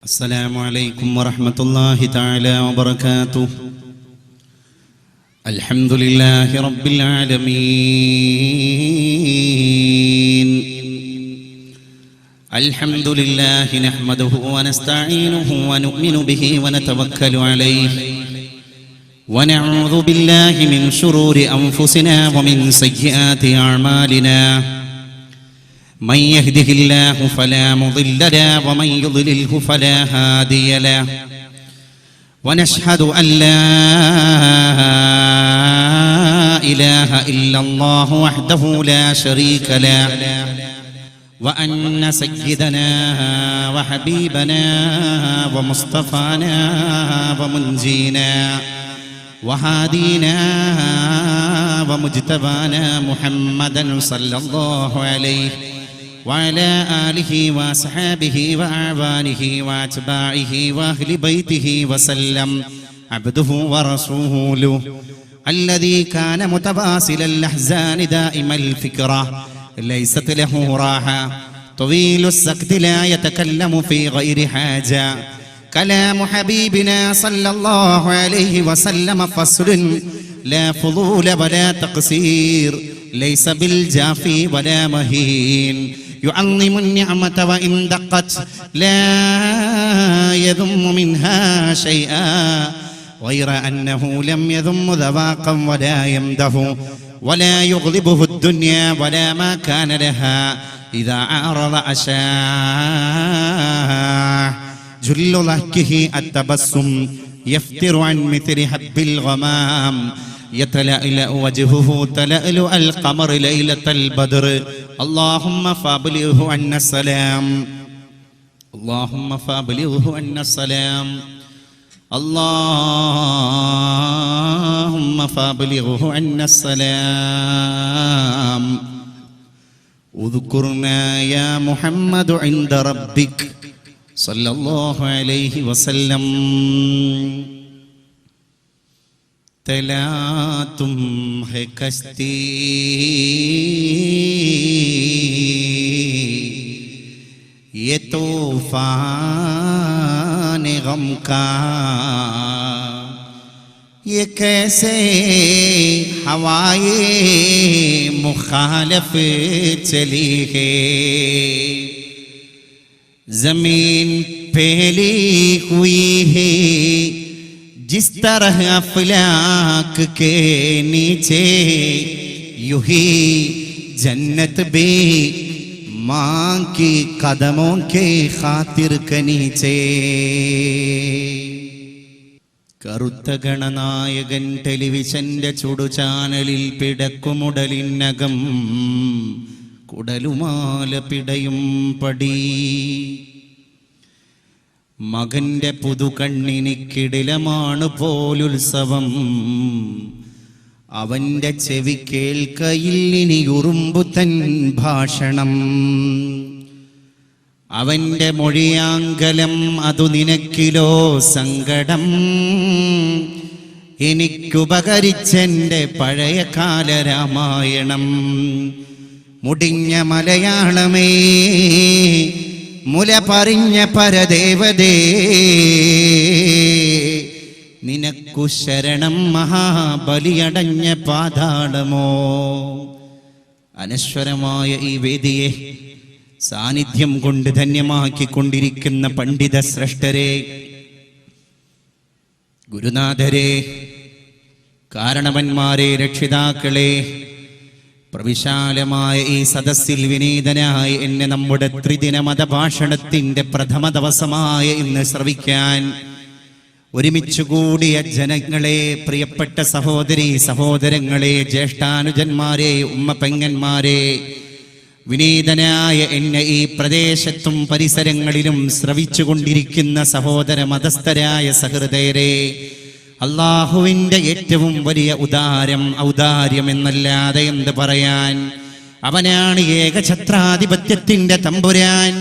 السلام عليكم ورحمة الله تعالى وبركاته. الحمد لله رب العالمين. الحمد لله نحمده ونستعينه ونؤمن به ونتوكل عليه ونعوذ بالله من شرور أنفسنا ومن سيئات أعمالنا. من يهده الله فلا مضل له ومن يضلله فلا هادي له. ونشهد أن لا إله إلا الله وحده لا شريك له وأن سيدنا وحبيبنا ومصطفانا ومنجينا وهادينا ومجتبانا محمدا صلى الله عليه وعلى آله وصحابه وأعوانه وأتباعه وأهل بيته وسلم عبده ورسوله الذي كان متواصل الأحزان دائم الفكرة ليست له راحة طويل السكت لا يتكلم في غير حاجة. كلام حبيبنا صلى الله عليه وسلم فصل لا فضول ولا تقصير ليس بالجافي ولا مهين. يعظم النعمة وإن دقت لا يذم منها شيئا غير أنه لم يذم ذواقا ولا يمده ولا يغضبه الدنيا ولا ما كان لها إذا عارض أشاع. جل ضحكه التبسم يفتر عن مثل حب الغمام يتلألأ وجهه تلألؤ القمر ليلة البدر. اللهم فابلغه عنا السلام. اللهم فابلغه عنا السلام. اللهم فابلغه عنا السلام. اذكرنا يا محمد عند ربك صلى الله عليه وسلم. तला तुम है कश्ती ये तूफान गम का ये कैसे हवाए मुखालिफ चली है. जमीन फैली हुई है जिस तरह अफलाक के नीचे यूं ही जन्नत भी माँ की कदमों के खातिर के नीचे. കറുത്ത ഗണനായകൻ ടെലിവിഷന്റെ ചുടുചാനലിൽ പിടക്കുമുടലിനകം കുടലുമാല പിടയും പടി. മകന്റെ പുതുകണ്ണിനിക്കിടിലമാണ് പോലുത്സവം. അവന്റെ ചെവി കേൾക്കയിൽ ഇനി ഉറുമ്പുതൻ ഭാഷണം. അവന്റെ മൊഴിയാങ്കലം അതു നിനക്കിലോ സങ്കടം. എനിക്കുപകരിച്ചെന്റെ പഴയകാല രാമായണം. മുടിഞ്ഞ മലയാളമേ മുല പറഞ്ഞ പരദേവതേ നിനക്കു ശരണം മഹാബലിയടഞ്ഞ പാതാളമോ. അനശ്വരമായ ഈ വേദിയെ സാന്നിധ്യം കൊണ്ട് ധന്യമാക്കിക്കൊണ്ടിരിക്കുന്ന പണ്ഡിത ശ്രേഷ്ഠരെ, ഗുരുനാഥരെ, കാരണവന്മാരെ, രക്ഷിതാക്കളെ, പ്രവിശാലമായ ഈ സദസ്സിൽ വിനീതനായി എന്നെ നമ്മുടെ ത്രിദിന മതഭാഷണത്തിന്റെ പ്രഥമ ദിവസമായ ഇന്ന് ശ്രവിക്കാൻ ഒരുമിച്ചു കൂടിയ ജനങ്ങളെ, പ്രിയപ്പെട്ട സഹോദരി സഹോദരങ്ങളെ, ജ്യേഷ്ഠാനുജന്മാരെ, ഉമ്മ പെങ്ങന്മാരെ, വിനീതനായ എന്നെ ഈ പ്രദേശത്തും പരിസരങ്ങളിലും ശ്രവിച്ചുകൊണ്ടിരിക്കുന്ന സഹോദര മതസ്ഥരായ സഹൃദയരെ, അള്ളാഹുവിൻ്റെ ഏറ്റവും വലിയ ഔദാര്യം എന്നല്ലാതെ എന്ത് പറയാൻ. അവനാണ് ഏകഛത്രാധിപത്യത്തിൻ്റെ തമ്പുരാൻ.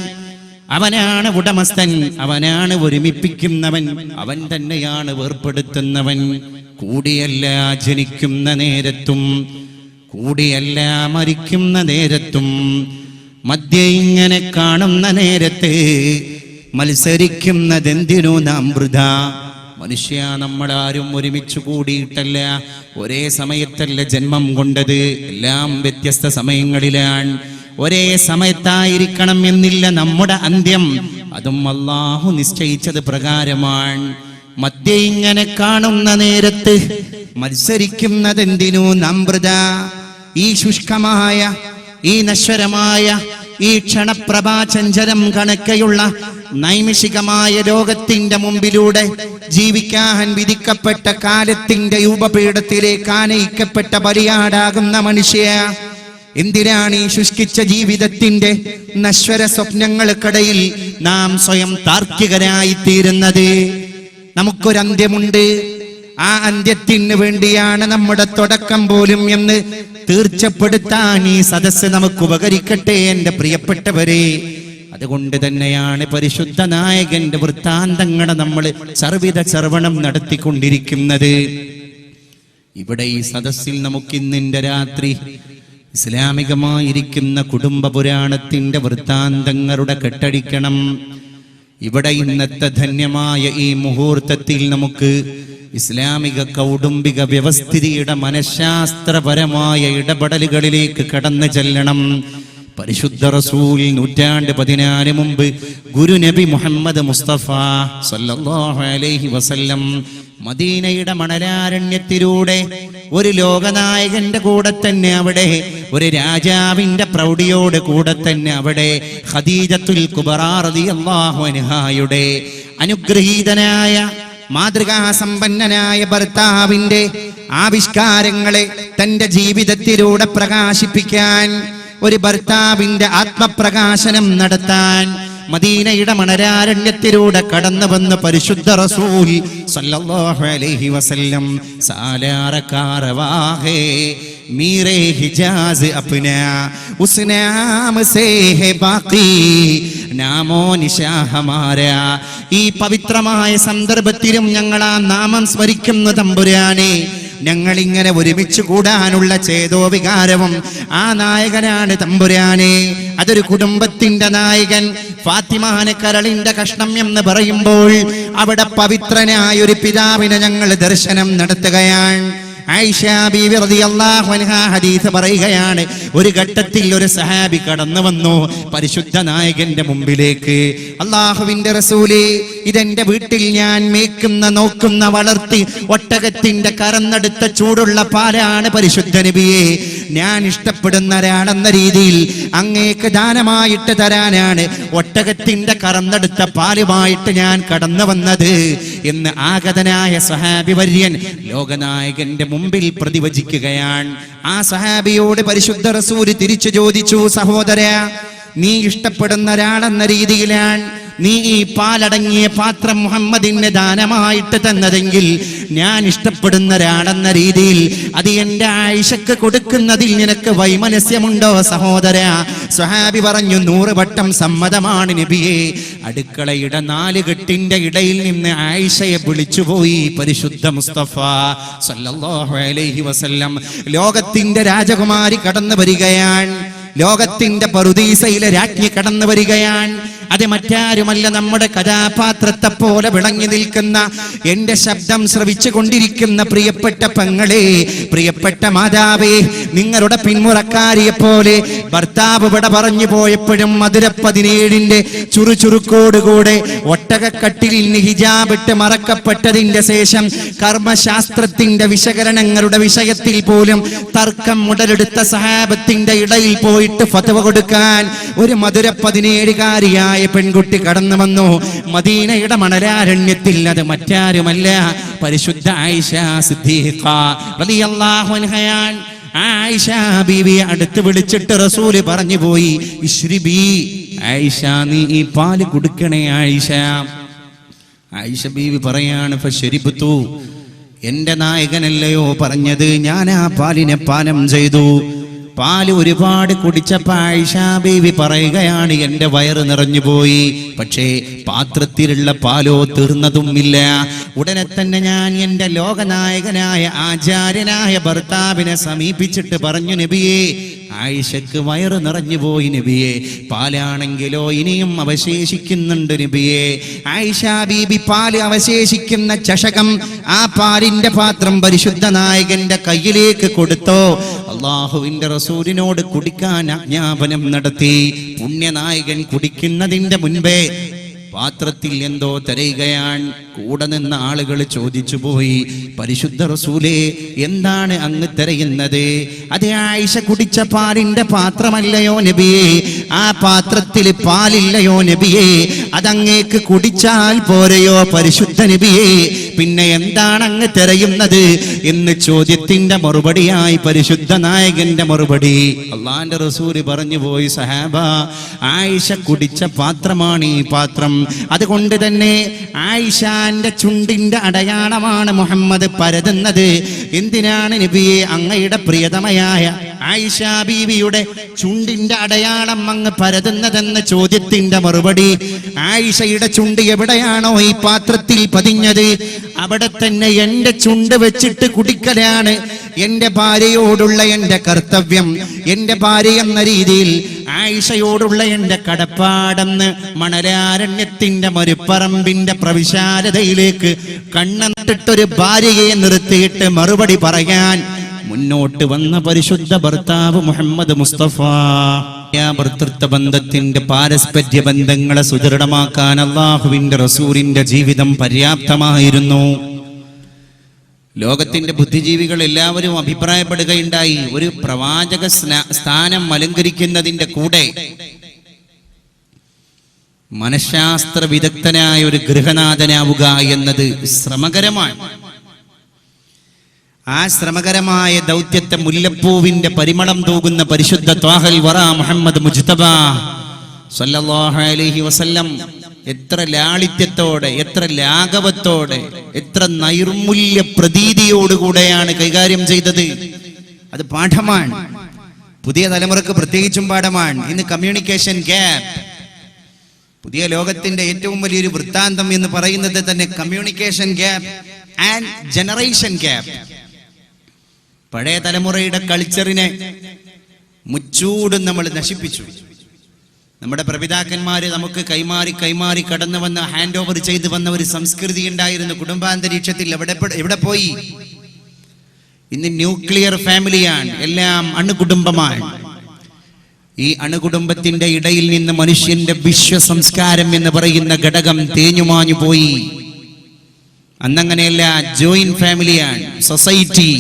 അവനാണ് ഉടമസ്ഥൻ. അവനാണ് ഒരുമിപ്പിക്കുന്നവൻ. അവൻ തന്നെയാണ് വേർപ്പെടുത്തുന്നവൻ. കൂടിയല്ല ജനിക്കുന്ന നേരത്തും കൂടിയല്ല മരിക്കുന്ന നേരത്തും മധ്യ ഇങ്ങനെ കാണുന്ന നേരത്ത് മത്സരിക്കുന്നതെന്തിനു നാം വൃഥാ. മനുഷ്യ, നമ്മളാരും ഒരുമിച്ച് കൂടിയിട്ടല്ല, ഒരേ സമയത്തല്ല ജന്മം കൊണ്ടത്. എല്ലാം വ്യത്യസ്ത സമയങ്ങളിലാണ്. ഒരേ സമയത്തായിരിക്കണം എന്നില്ല നമ്മുടെ അന്ത്യം. അതും അല്ലാഹു നിശ്ചയിച്ചത് പ്രകാരമാണ്. മധ്യ ഇങ്ങനെ കാണുന്ന നേരത്ത് മത്സരിക്കുന്നതെന്തിനു നാം വൃഥാ. ഈ ശുഷ്കമായ, ഈ നശ്വരമായ, ഈ ക്ഷണപ്രഭാചഞ്ചലം കണക്കെയുള്ള നൈമിഷികമായ ലോകത്തിന്റെ മുമ്പിലൂടെ ജീവിക്കാൻ വിധിക്കപ്പെട്ട കാലത്തിന്റെ യൂപപീഠത്തിലേക്ക് ആനയിക്കപ്പെട്ട ബലിയാടാകുന്ന മനുഷ്യ, എന്തിനാണ് ഈ ശുഷ്കിച്ച ജീവിതത്തിന്റെ നശ്വര സ്വപ്നങ്ങൾക്കിടയിൽ നാം സ്വയം താർക്കികരായി തീരുന്നത്? നമുക്കൊരന്ത്യമുണ്ട്. ആ അന്ത്യത്തിന് വേണ്ടിയാണ് നമ്മുടെ തുടക്കം പോലും എന്ന് തീർച്ചപ്പെടുത്താൻ ഈ സദസ്സ് നമുക്ക് ഉപകരിക്കട്ടെ എൻ്റെ പ്രിയപ്പെട്ടവരെ. അതുകൊണ്ട് തന്നെയാണ് പരിശുദ്ധ നായകന്റെ വൃത്താന്തങ്ങളെ നമ്മൾ സർവിത സർവണം നടത്തിക്കൊണ്ടിരിക്കുന്നത്. ഇവിടെ ഈ സദസ്സിൽ നമുക്കിന്നിന്റെ രാത്രി ഇസ്ലാമികമായിരിക്കുന്ന കുടുംബ പുരാണത്തിന്റെ വൃത്താന്തങ്ങളുടെ കെട്ടടിക്കണം. ഇവിടെ ഇന്നത്തെ ധന്യമായ ഈ മുഹൂർത്തത്തിൽ നമുക്ക് ഇസ്ലാമിക കൗടുംബിക വ്യവസ്ഥിതിയുടെ മനഃശാസ്ത്രപരമായ ഇടപെടലുകളിലേക്ക് കടന്നു ചെല്ലണം. പരിശുദ്ധ റസൂൽ 114 മുമ്പ് ഗുരുനബി മുഹമ്മദ് മുസ്തഫ സല്ലല്ലാഹു അലൈഹി വസല്ലം മദീനയുടെ മണലാരണ്യത്തിലൂടെ ഒരു ലോകനായകന്റെ കൂടെ തന്നെ അവിടെ, ഒരു രാജാവിന്റെ പ്രൗഢിയോട് കൂടെ തന്നെ അവിടെ ഖദീജത്തുൽ കുബ്രാ റളിയല്ലാഹു അൻഹായുടെ അനുഗ്രഹീതനായ മാതൃകാസമ്പന്നനായ ഭർത്താവിന്റെ ആവിഷ്കാരങ്ങളെ തന്റെ ജീവിതത്തിലൂടെ പ്രകാശിപ്പിക്കാൻ, ഒരു ഭർത്താവിന്റെ ആത്മപ്രകാശനം നടത്താൻ മദീനയുടെ മണരാരണ്യത്തിലൂടെ കടന്നു വന്ന പരിശുദ്ധ റസൂൽ സല്ലല്ലാഹു അലൈഹി വസല്ലം സാലാറ കാരവാഹേ മീരേ ഹിജാസ് അപ്നാ ഉസ് നാം സേ ഹേ ബാഖി നാമോ നിശാ ഹമാരാ. ഈ പവിത്രമായ സന്ദർഭത്തിലും ഞങ്ങൾ ആ നാമം സ്മരിക്കുന്ന തമ്പുരാനെ, ഞങ്ങളിങ്ങനെ ഒരുമിച്ച് കൂടാനുള്ള ചേതോവികാരവും ആ നായകനാണ് തമ്പുരാനെ. അതൊരു കുടുംബത്തിന്റെ നായകൻ. ഫാത്തിമാനെ കരളിന്റെ കഷ്ണം എന്ന് പറയുമ്പോൾ അവിടെ പവിത്രനായ ഒരു പിതാവിനെ ഞങ്ങൾ ദർശനം നടത്തുകയാണ്. ആയിഷ ബീവി റളിയല്ലാഹു അൻഹാ ഹദീസ് പറയുകയാണ്, ഒരു ഘട്ടത്തിൽ ഒരു സഹാബി കടന്നു വന്നു പരിശുദ്ധ നായകന്റെ മുമ്പിലേക്ക്. അല്ലാഹുവിന്റെ റസൂലേ, ഇതെന്റെ വീട്ടിൽ ഞാൻ മേക്കുന്ന, നോക്കുന്ന, വളർത്തി ഒട്ടകത്തിന്റെ കറന്നെടുത്ത ചൂടുള്ള പാലാണ് പരിശുദ്ധ നബിയെ. ഞാൻ ഇഷ്ടപ്പെടുന്ന ഒരാളെന്ന രീതിയിൽ അങ്ങേക്ക് ദാനമായിട്ട് തരാനാണ് ഒട്ടകത്തിന്റെ കറന്നെടുത്ത പാലുമായിട്ട് ഞാൻ കടന്നു വന്നത് എന്ന് ആഗതനായ സഹാബി വര്യൻ ലോകനായകന്റെ മുമ്പിൽ പ്രതിവചിക്കുകയാണ്. ആ സഹാബിയോട് പരിശുദ്ധ റസൂൽ തിരിച്ചു ചോദിച്ചു, സഹോദരാ, നീ ഇഷ്ടപ്പെടുന്ന ഒരാളെന്ന രീതിയിലാണ് നീ ഈ പാലടങ്ങിയ പാത്രം മുഹമ്മദിന് ദാനമായിട്ട് തന്നതെങ്കിൽ, ഞാൻ ഇഷ്ടപ്പെടുന്ന ഒരാളെന്ന രീതിയിൽ അത് എൻ്റെ ആയിഷക്ക് കൊടുക്കുന്നതിൽ നിനക്ക് വൈമനസ്യമുണ്ടോ സഹോദരാ? സ്വഹാബി പറഞ്ഞു, 100 വട്ടം സമ്മതമാണ് നബിയെ. അടുക്കളയുടെ 4 കെട്ടിന്റെ ഇടയിൽ നിന്ന് ആയിഷയെ വിളിച്ചുപോയി പരിശുദ്ധ മുസ്തഫ സല്ലല്ലാഹു അലൈഹി വസല്ലം. ലോകത്തിന്റെ രാജകുമാരി കടന്നു വരികയാണ്. ലോകത്തിന്റെ പറുദീസയിലെ രാജ്ഞി കടന്നു വരികയാണ്. അത് മറ്റാരുമല്ല, നമ്മുടെ കഥാപാത്രത്തെ പോലെ വിളങ്ങി നിൽക്കുന്ന, എന്റെ ശബ്ദം ശ്രവിച്ചു കൊണ്ടിരിക്കുന്ന പ്രിയപ്പെട്ട പെങ്ങളെ, പ്രിയപ്പെട്ട മാതാവേ, നിങ്ങളുടെ പിന്മുറക്കാരിയെ പോലെ ഭർത്താവ് ഇവിടെ പറഞ്ഞു പോയപ്പോഴും മധുര 17ന്റെ ചുറുചുറുക്കോടുകൂടെ ഒട്ടകക്കട്ടിലിൽ ഹിജാബിട്ട് മറക്കപ്പെട്ടതിന്റെ ശേഷം കർമ്മശാസ്ത്രത്തിന്റെ വിശകലനങ്ങളുടെ വിഷയത്തിൽ പോലും തർക്കം മുടലെടുത്ത സഹാബത്തിന്റെ ഇടയിൽ പോയിട്ട് ഫത്വ കൊടുക്കാൻ ഒരു മധുര 17കാരിയായ പെൺകുട്ടി കടന്നു വന്നു മദീനയുടെ മണലാരണ്യത്തിൽ. അത് മറ്റാരുമല്ല, പരിശുദ്ധ ആയിഷ സിദ്ദീഖ റളിയല്ലാഹു അൻഹയാണ്. ആയിഷ ബീവിയെ അടുത്ത് വിളിച്ചിട്ട് റസൂല് പറഞ്ഞു പോയി, ഇശ്രിബി ആയിഷ, നീ ഈ പാല് കുടിക്കണേ ആയിഷ. ആയിഷ ബീവി പറയാണ്, ഫശരിബ്തു, എന്റെ നായകനല്ലയോ പറഞ്ഞത്, ഞാൻ ആ പാലിനെ പാനം ചെയ്തു. പാല് ഒരുപാട് കുടിച്ചപ്പോൾ ആയിഷ ബീവി പറയുകയാണ്, എൻ്റെ വയറ് നിറഞ്ഞുപോയി, പക്ഷേ പാത്രത്തിലുള്ള പാലോ തീർന്നതുമില്ല. ഉടനെ തന്നെ ഞാൻ എൻ്റെ ലോകനായകനായ ആചാര്യനായ ഭർത്താവിനെ സമീപിച്ചിട്ട് പറഞ്ഞു, നബിയേ, ആയിഷക്ക് വയറ് നിറഞ്ഞുപോയി നബിയേ, പാലാണെങ്കിലോ ഇനിയും അവശേഷിക്കുന്നുണ്ട് നബിയേ. ആയിഷ ബീബി പാല് അവശേഷിക്കുന്ന ചഷകം, ആ പാലിന്റെ പാത്രം പരിശുദ്ധ നായകന്റെ കയ്യിലേക്ക് കൊടുത്തോ. അള്ളാഹുവിന്റെ റസൂലിനോട് കുടിക്കാൻ ആജ്ഞാപനം നടത്തി. പുണ്യനായകൻ കുടിക്കുന്നതിന്റെ മുൻപേ പാത്രത്തിൽ എന്തോ തിരയുകയാണ്. കൂടെ നിന്ന ആളുകൾ ചോദിച്ചു പോയി, പരിശുദ്ധ റസൂലേ, എന്താണ് അങ്ങ് തിരയുന്നത്? അതേ, ആയിഷ കുടിച്ച പാലിന്റെ പാത്രമല്ലയോ നബിയേ? ആ പാത്രത്തിൽ പാലില്ലയോ നബിയേ? അതങ്ങേക്ക് കുടിച്ചാൽ പോരെയോ പരിശുദ്ധ നബിയേ? പിന്നെ എന്താണ് അങ്ങ് തിരയുന്നത് എന്ന് ചോദ്യത്തിന്റെ മറുപടിയായി പരിശുദ്ധ നായകന്റെ മറുപടി, അള്ളാന്റെ റസൂല് പറഞ്ഞു പോയി, സഹാബ, ആയിഷ കുടിച്ച പാത്രമാണ് ഈ പാത്രം. അതുകൊണ്ട് തന്നെ ആയിഷാന്റെ ചുണ്ടിന്റെ അടയാളമാണ് മുഹമ്മദ് പരതുന്നത്. എന്തിനാണ് നബിയെ അങ്ങയുടെ പ്രിയതമയായ ആയിഷ ബീവിയുടെ ചുണ്ടിന്റെ അടയാളം അങ്ങ് പരതുന്നതെന്ന ചോദ്യത്തിന്റെ മറുപടി, ആയിഷയുടെ ചുണ്ട് എവിടെയാണോ ഈ പാത്രത്തിൽ പതിഞ്ഞത് അവിടെ തന്നെ എന്റെ ചുണ്ട് വെച്ചിട്ട് കുടിക്കലാണ് എന്റെ ഭാര്യയോടുള്ള എന്റെ കർത്തവ്യം, എന്റെ ഭാര്യ എന്ന രീതിയിൽ ആയിഷയോടുള്ള എന്റെ കടപ്പാടെന്ന് മണലാരണ്യത്തിന്റെ മരുപ്പറമ്പിന്റെ പ്രവിശാലതയിലേക്ക് കണ്ണന്നിട്ടൊരു ഭാര്യയെ നിർത്തിയിട്ട് മറുപടി പറയാൻ മുന്നോട്ട് വന്ന പരിശുദ്ധ ഭർത്താവ് മുഹമ്മദ് മുസ്തഫ. ഭർത്തൃത്വ ബന്ധത്തിന്റെ പാരസ്പര്യ ബന്ധങ്ങളെ സുദൃഢമാക്കാൻ അള്ളാഹുവിന്റെ റസൂലിന്റെ ജീവിതം പര്യാപ്തമായിരുന്നു. ലോകത്തിന്റെ ബുദ്ധിജീവികൾ എല്ലാവരും അഭിപ്രായപ്പെടുകയുണ്ടായി, ഒരു പ്രവാചക സ്ഥാനം അലങ്കരിക്കുന്നതിന്റെ കൂടെ മനഃശാസ്ത്ര വിദഗ്ധനായ ഒരു ഗൃഹനാഥനാവുക എന്നത് ശ്രമകരമാണ്. ആ ശ്രമകരമായ ദൗത്യത്തെ മുല്ലപ്പൂവിന്റെ പരിമളം തൂകുന്ന പരിശുദ്ധ ത്വാഹൽ വറ മുഹമ്മദ് മുജ്തബ സല്ലല്ലാഹു അലൈഹി വസല്ലം എത്ര ലാളിത്യത്തോടെ, എത്ര ലാഘവത്തോടെ, എത്ര നൈർമൂല്യ പ്രതീതിയോടുകൂടെയാണ് കൈകാര്യം ചെയ്തത്. അത് പാഠമാണ്, പുതിയ തലമുറക്ക് പ്രത്യേകിച്ചും പാഠമാണ്. ഇന്ന് കമ്മ്യൂണിക്കേഷൻ ഗ്യാപ്പ്, പുതിയ ലോകത്തിന്റെ ഏറ്റവും വലിയൊരു വൃത്താന്തം എന്ന് പറയുന്നത് തന്നെ communication gap and generation gap. പഴയ തലമുറയുടെ കൾച്ചറിനെ മുച്ചൂടും നമ്മൾ നശിപ്പിച്ചു. നമ്മുടെ പ്രപിതാക്കന്മാര് നമുക്ക് കൈമാറി കടന്നു വന്ന, ഹാൻഡ് ഓവർ ചെയ്തു വന്ന ഒരു സംസ്കൃതി ഉണ്ടായിരുന്നു കുടുംബാന്തരീക്ഷത്തിൽ. എവിടെ പോയി? ഇന്ന് ന്യൂക്ലിയർ ഫാമിലിയാണ്, എല്ലാം അണുകുടുംബമാണ്. ഈ അണുകുടുംബത്തിന്റെ ഇടയിൽ നിന്ന് മനുഷ്യന്റെ വിശ്വസംസ്കാരം എന്ന് പറയുന്ന ഘടകം തേഞ്ഞുമാഞ്ഞു പോയി. അന്നങ്ങനെയല്ല, ജോയിന്റ് ഫാമിലിയാണ്, സൊസൈറ്റി.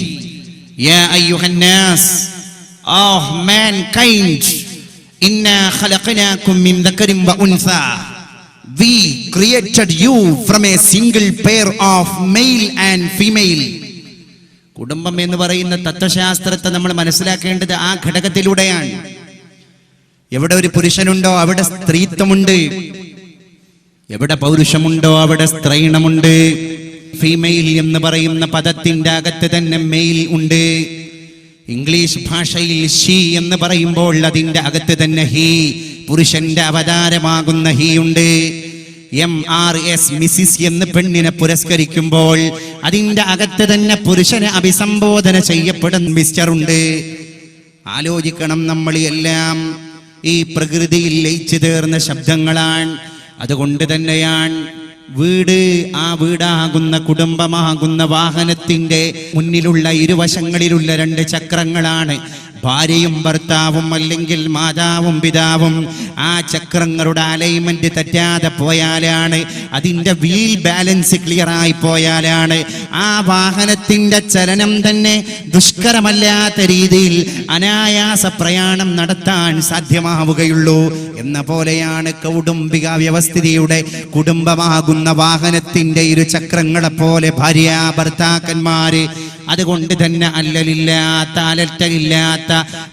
യാ അയ്യുഹന്നാസ് ഓഹ് മാൻകൈൻഡ് ഇന്നാ ഖലഖനാകും മിൻ ദക്കറിൻ വ ഉൻസാ, we created you from a single pair of male and female. കുടുംബം എന്ന് പറയുന്ന തത്വശാസ്ത്രത്തെ നമ്മൾ മനസ്സിലാക്കേണ്ടത് ആ ഘടകത്തിലൂടെയാണ്. എവിടെ ഒരു പുരുഷനുണ്ടോ അവിടെ സ്ത്രീത്വമുണ്ട്, എവിടെ പൗരുഷമുണ്ടോ അവിടെ സ്ത്രൈണമുണ്ട്. ഫീമെയിൽ എന്ന് പറയുന്ന പദത്തിന്റെ അകത്ത് തന്നെ മെയിൽ ഉണ്ട്. ഇംഗ്ലീഷ് ഭാഷയിൽ ഷീ എന്ന് പറയുമ്പോൾ അതിന്റെ അകത്ത് തന്നെ ഹീ, പുരുഷന്റെ അവതാരമാകുന്ന ഹീ ഉണ്ട്. MRS മിസിസ് എന്ന് പെണ്ണിനെ പുരസ്കരിക്കുമ്പോൾ അതിന്റെ അകത്ത് തന്നെ പുരുഷനെ അഭിസംബോധന ചെയ്യപ്പെടുന്ന മിസ്റ്റർ ഉണ്ട്. ആലോചിക്കണം, നമ്മൾ എല്ലാം ഈ പ്രകൃതിയിൽ ലയിച്ചു ചേർന്ന ശബ്ദങ്ങളാണ്. അതുകൊണ്ട് തന്നെയാണ് വീട്, ആ വീടാകുന്ന കുടുംബമാകുന്ന വാഹനത്തിന്റെ മുന്നിലുള്ള ഇരുവശങ്ങളിലുള്ള 2 ചക്രങ്ങളാണ്. ഭാര്യയും ഭർത്താവും അല്ലെങ്കിൽ മാതാവും പിതാവും. ആ ചക്രങ്ങളുടെ അലൈൻമെന്റ് തെറ്റാതെ പോയാലാണ്, അതിൻ്റെ വീൽ ബാലൻസ് ക്ലിയർ ആയി പോയാലാണ് ആ വാഹനത്തിന്റെ ചലനം തന്നെ ദുഷ്കരമല്ലാത്ത രീതിയിൽ അനായാസ പ്രയാണം നടത്താൻ സാധ്യമാവുകയുള്ളൂ. എന്ന പോലെയാണ് കൗടുംബിക വ്യവസ്ഥിതിയുടെ കുടുംബമാകുന്ന വാഹനത്തിന്റെ 2 ചക്രങ്ങളെ പോലെ ഭാര്യ ഭർത്താക്കന്മാര് അതുകൊണ്ട് തന്നെ അല്ലലില്ലാത്ത അലറ്റലില്ലാത്ത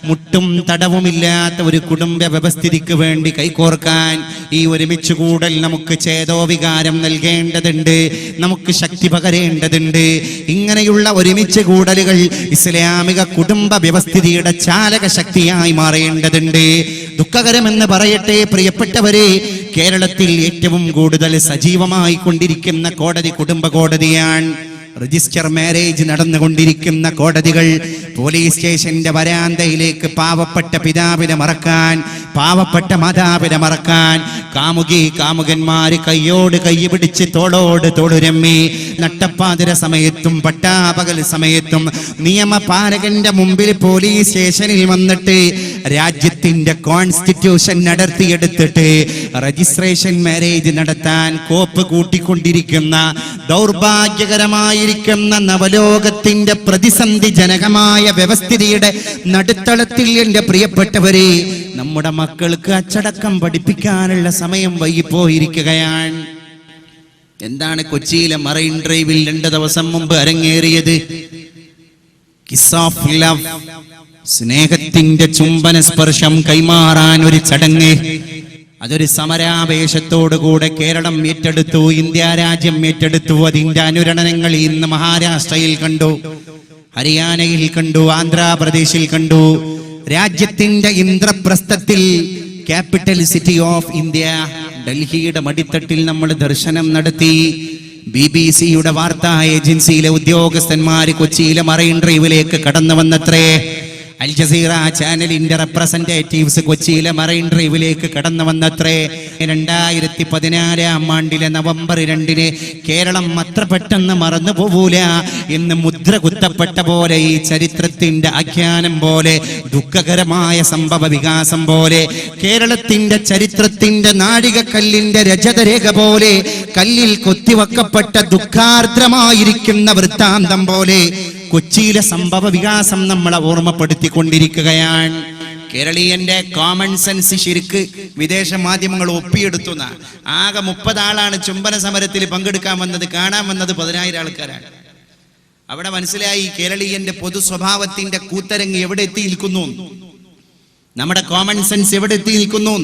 മുട്ടും തടവുമില്ലാത്ത ഒരു കുടുംബ വ്യവസ്ഥിതിക്ക് വേണ്ടി കൈകോർക്കാൻ ഈ ഒരുമിച്ച് കൂടൽ നമുക്ക് ചേതോവികാരം നൽകേണ്ടതുണ്ട്, നമുക്ക് ശക്തി പകരേണ്ടതുണ്ട്. ഇങ്ങനെയുള്ള ഒരുമിച്ച് കൂടലുകൾ ഇസ്ലാമിക കുടുംബ വ്യവസ്ഥിതിയുടെ ചാലക ശക്തിയായി മാറേണ്ടതുണ്ട്. ദുഃഖകരമെന്ന് പറയട്ടെ പ്രിയപ്പെട്ടവരെ, കേരളത്തിൽ ഏറ്റവും കൂടുതൽ സജീവമായി കൊണ്ടിരിക്കുന്ന കോടതി കുടുംബ കോടതിയാണ്. രജിസ്റ്റർ മാരേജ് നടന്നുകൊണ്ടിരിക്കുന്ന കോടതികൾ. പോലീസ് സ്റ്റേഷന്റെ വരാന്തയിലേക്ക് പാവപ്പെട്ട പിതാവിനെ മറക്കാൻ, പാവപ്പെട്ട മാതാവിനെ മറക്കാൻ കാമുകി കാമുകന്മാര് കയ്യോട് കൈ പിടിച്ച് തോളോട് തോളുരമ്മി നട്ടപ്പാതിര സമയത്തും പട്ടാപകൽ സമയത്തും നിയമപാലകന്റെ മുമ്പിൽ പോലീസ് സ്റ്റേഷനിൽ വന്നിട്ട് രാജ്യത്തിന്റെ കോൺസ്റ്റിറ്റ്യൂഷൻ നടത്തിയെടുത്തിട്ട് രജിസ്ട്രേഷൻ മാരേജ് നടത്താൻ കോപ്പ് കൂട്ടിക്കൊണ്ടിരിക്കുന്ന ദൗർഭാഗ്യകരമായ നവലോകത്തിന്റെ പ്രതിസന്ധി ജനകമായ വ്യവസ്ഥിതിയുടെ നടുത്തളത്തിൽ എന്റെ പ്രിയപ്പെട്ടവരെ, നമ്മുടെ മക്കൾക്ക് അച്ചടക്കം പഠിപ്പിക്കാനുള്ള സമയം വൈകിപ്പോയിരിക്കുകയാണ്. എന്താണ് കൊച്ചിയിലെ മറൈൻ ഡ്രൈവിൽ 2 ദിവസം മുമ്പ് അരങ്ങേറിയത്? കിസ് ഓഫ് ലവ്, സ്നേഹത്തിന്റെ ചുംബന സ്പർശം കൈമാറാൻ ഒരു ചടങ്ങ്. അതൊരു സമരാവേശത്തോടുകൂടെ കേരളം ഏറ്റെടുത്തു, ഇന്ത്യ രാജ്യം ഏറ്റെടുത്തു. അതിന്റെ അനുരണനങ്ങൾ ഇന്ന് മഹാരാഷ്ട്രയിൽ കണ്ടു, ഹരിയാനയിൽ കണ്ടു, ആന്ധ്രാപ്രദേശിൽ കണ്ടു. രാജ്യത്തിന്റെ ഇന്ദ്രപ്രസ്ഥത്തിൽ ക്യാപിറ്റൽ സിറ്റി ഓഫ് ഇന്ത്യ ഡൽഹിയുടെ മടിത്തട്ടിൽ നമ്മൾ ദർശനം നടത്തി. BBC-യുടെ വാർത്താ ഏജൻസിയിലെ ഉദ്യോഗസ്ഥന്മാര് കൊച്ചിയിലെ മറൈൻ ഡ്രൈവിലേക്ക് കടന്നു വന്നത്രേ. അൽ ജസീറ ചാനലിന്റെ റെപ്രസെന്റേറ്റീവ്സ് കൊച്ചിയിലെ മറൈൻ ഡ്രൈവിലേക്ക് കടന്നു വന്നത്രേ. 2014 നവംബർ 2 കേരളം അത്ര പെട്ടെന്ന് മറന്നു പോവൂല എന്ന് മുദ്ര കുത്തപ്പെട്ട പോലെ, ഈ ചരിത്രത്തിന്റെ ആഖ്യാനം പോലെ, ദുഃഖകരമായ സംഭവ വികാസം പോലെ, കേരളത്തിന്റെ ചരിത്രത്തിന്റെ നാഴികക്കല്ലിന്റെ രജതരേഖ പോലെ, കല്ലിൽ കൊത്തിവെക്കപ്പെട്ട ദുഃഖാർദ്രമായിരിക്കുന്ന വൃത്താന്തം പോലെ കൊച്ചിയിലെ സംഭവ വികാസം നമ്മളെ ഓർമ്മപ്പെടുത്തിക്കൊണ്ടിരിക്കുകയാണ്. കേരളീയന്റെ കോമൺ സെൻസ് ശരിക്ക് വിദേശ മാധ്യമങ്ങൾ ഒപ്പിയെടുത്തു. ആകെ 30 ആളാണ് ചുംബന സമരത്തിൽ പങ്കെടുക്കാൻ വന്നത്. കാണാൻ വന്നത് 10,000 ആൾക്കാരാണ്. അവിടെ മനസ്സിലായി കേരളീയന്റെ പൊതു സ്വഭാവത്തിന്റെ കൂത്തരങ്ങ് എവിടെ എത്തി നിൽക്കുന്നു, നമ്മുടെ കോമൺ സെൻസ് എവിടെ എത്തി നിൽക്കുന്നു.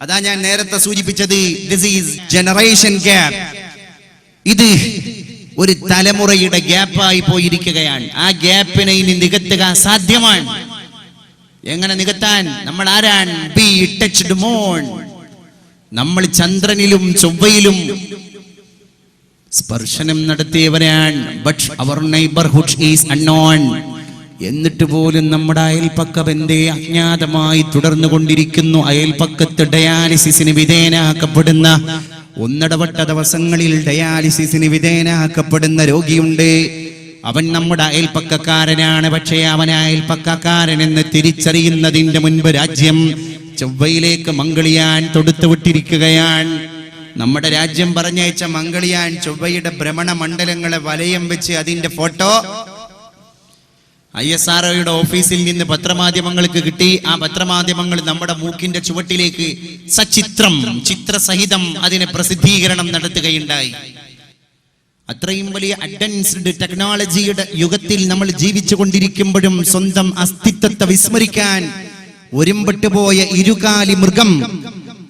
അതാ ഞാൻ നേരത്തെ സൂചിപ്പിച്ചത്, ദിസ് ഈസ് ജനറേഷൻ ഗ്യാപ്പ്. ഇത് ഒരു തലമുറയുടെ ഗ്യാപ്പായി പോയിരിക്കുകയാണ്. ആ ഗ്യാപ്പിനെ ഇനി നികത്തുക സാധ്യമാണ്. എങ്ങനെ നികത്താൻ? നമ്മൾ ആരാണ്? Be touched moon. നമ്മൾ ചന്ദ്രനിലും ചൊവ്വയിലും സ്പർശനം നടത്തിയവരാണ്. ബട്ട് അവർ നെയ്ബർഹുഡ് ഈസ് അൺനോൺ. എന്നിട്ട് പോലും നമ്മുടെ അയൽപക്ക ബന്ധേ അജ്ഞാതമായി തുടർന്നുകൊണ്ടിരിക്കുന്നു. അയൽപക്കത്ത് ഡയാലിസിസിന് വിധേയനാക്കപ്പെടുന്ന, ഒന്നിടവട്ട ദിവസങ്ങളിൽ ഡയാലിസിസിന് വിധേയനാക്കപ്പെടുന്ന രോഗിയുണ്ട്. അവൻ നമ്മുടെ അയൽപ്പക്കക്കാരനാണ്. പക്ഷേ അവൻ അയൽപ്പക്കക്കാരനെന്ന് തിരിച്ചറിയുന്നതിന്റെ മുൻപ് രാജ്യം ചൊവ്വയിലേക്ക് മംഗളിയാൻ തൊടുത്തുവിട്ടിരിക്കുകയാണ്. നമ്മുടെ രാജ്യം പറഞ്ഞയച്ച മംഗളിയാൻ ചൊവ്വയുടെ ഭ്രമണ മണ്ഡലങ്ങളെ വലയം വെച്ച് അതിന്റെ ഫോട്ടോ ISROയുടെ ഓഫീസിൽ നിന്ന് പത്രമാധ്യമങ്ങൾക്ക് കിട്ടി. ആ പത്രമാധ്യമങ്ങൾ നമ്മുടെ മൂക്കിന്റെ ചുവട്ടിലേക്ക് സചിത്രം, ചിത്രസഹിതം അതിനെ പ്രസിദ്ധീകരണം നടത്തുകയുണ്ടായി. അത്രയും വലിയ അഡ്വാൻസ്ഡ് ടെക്നോളജിയുടെ യുഗത്തിൽ നമ്മൾ ജീവിച്ചു കൊണ്ടിരിക്കുമ്പോഴും സ്വന്തം അസ്തിത്വത്തെ വിസ്മരിക്കാൻ ഒരുമ്പെട്ടുപോയ ഇരുകാലി മൃഗം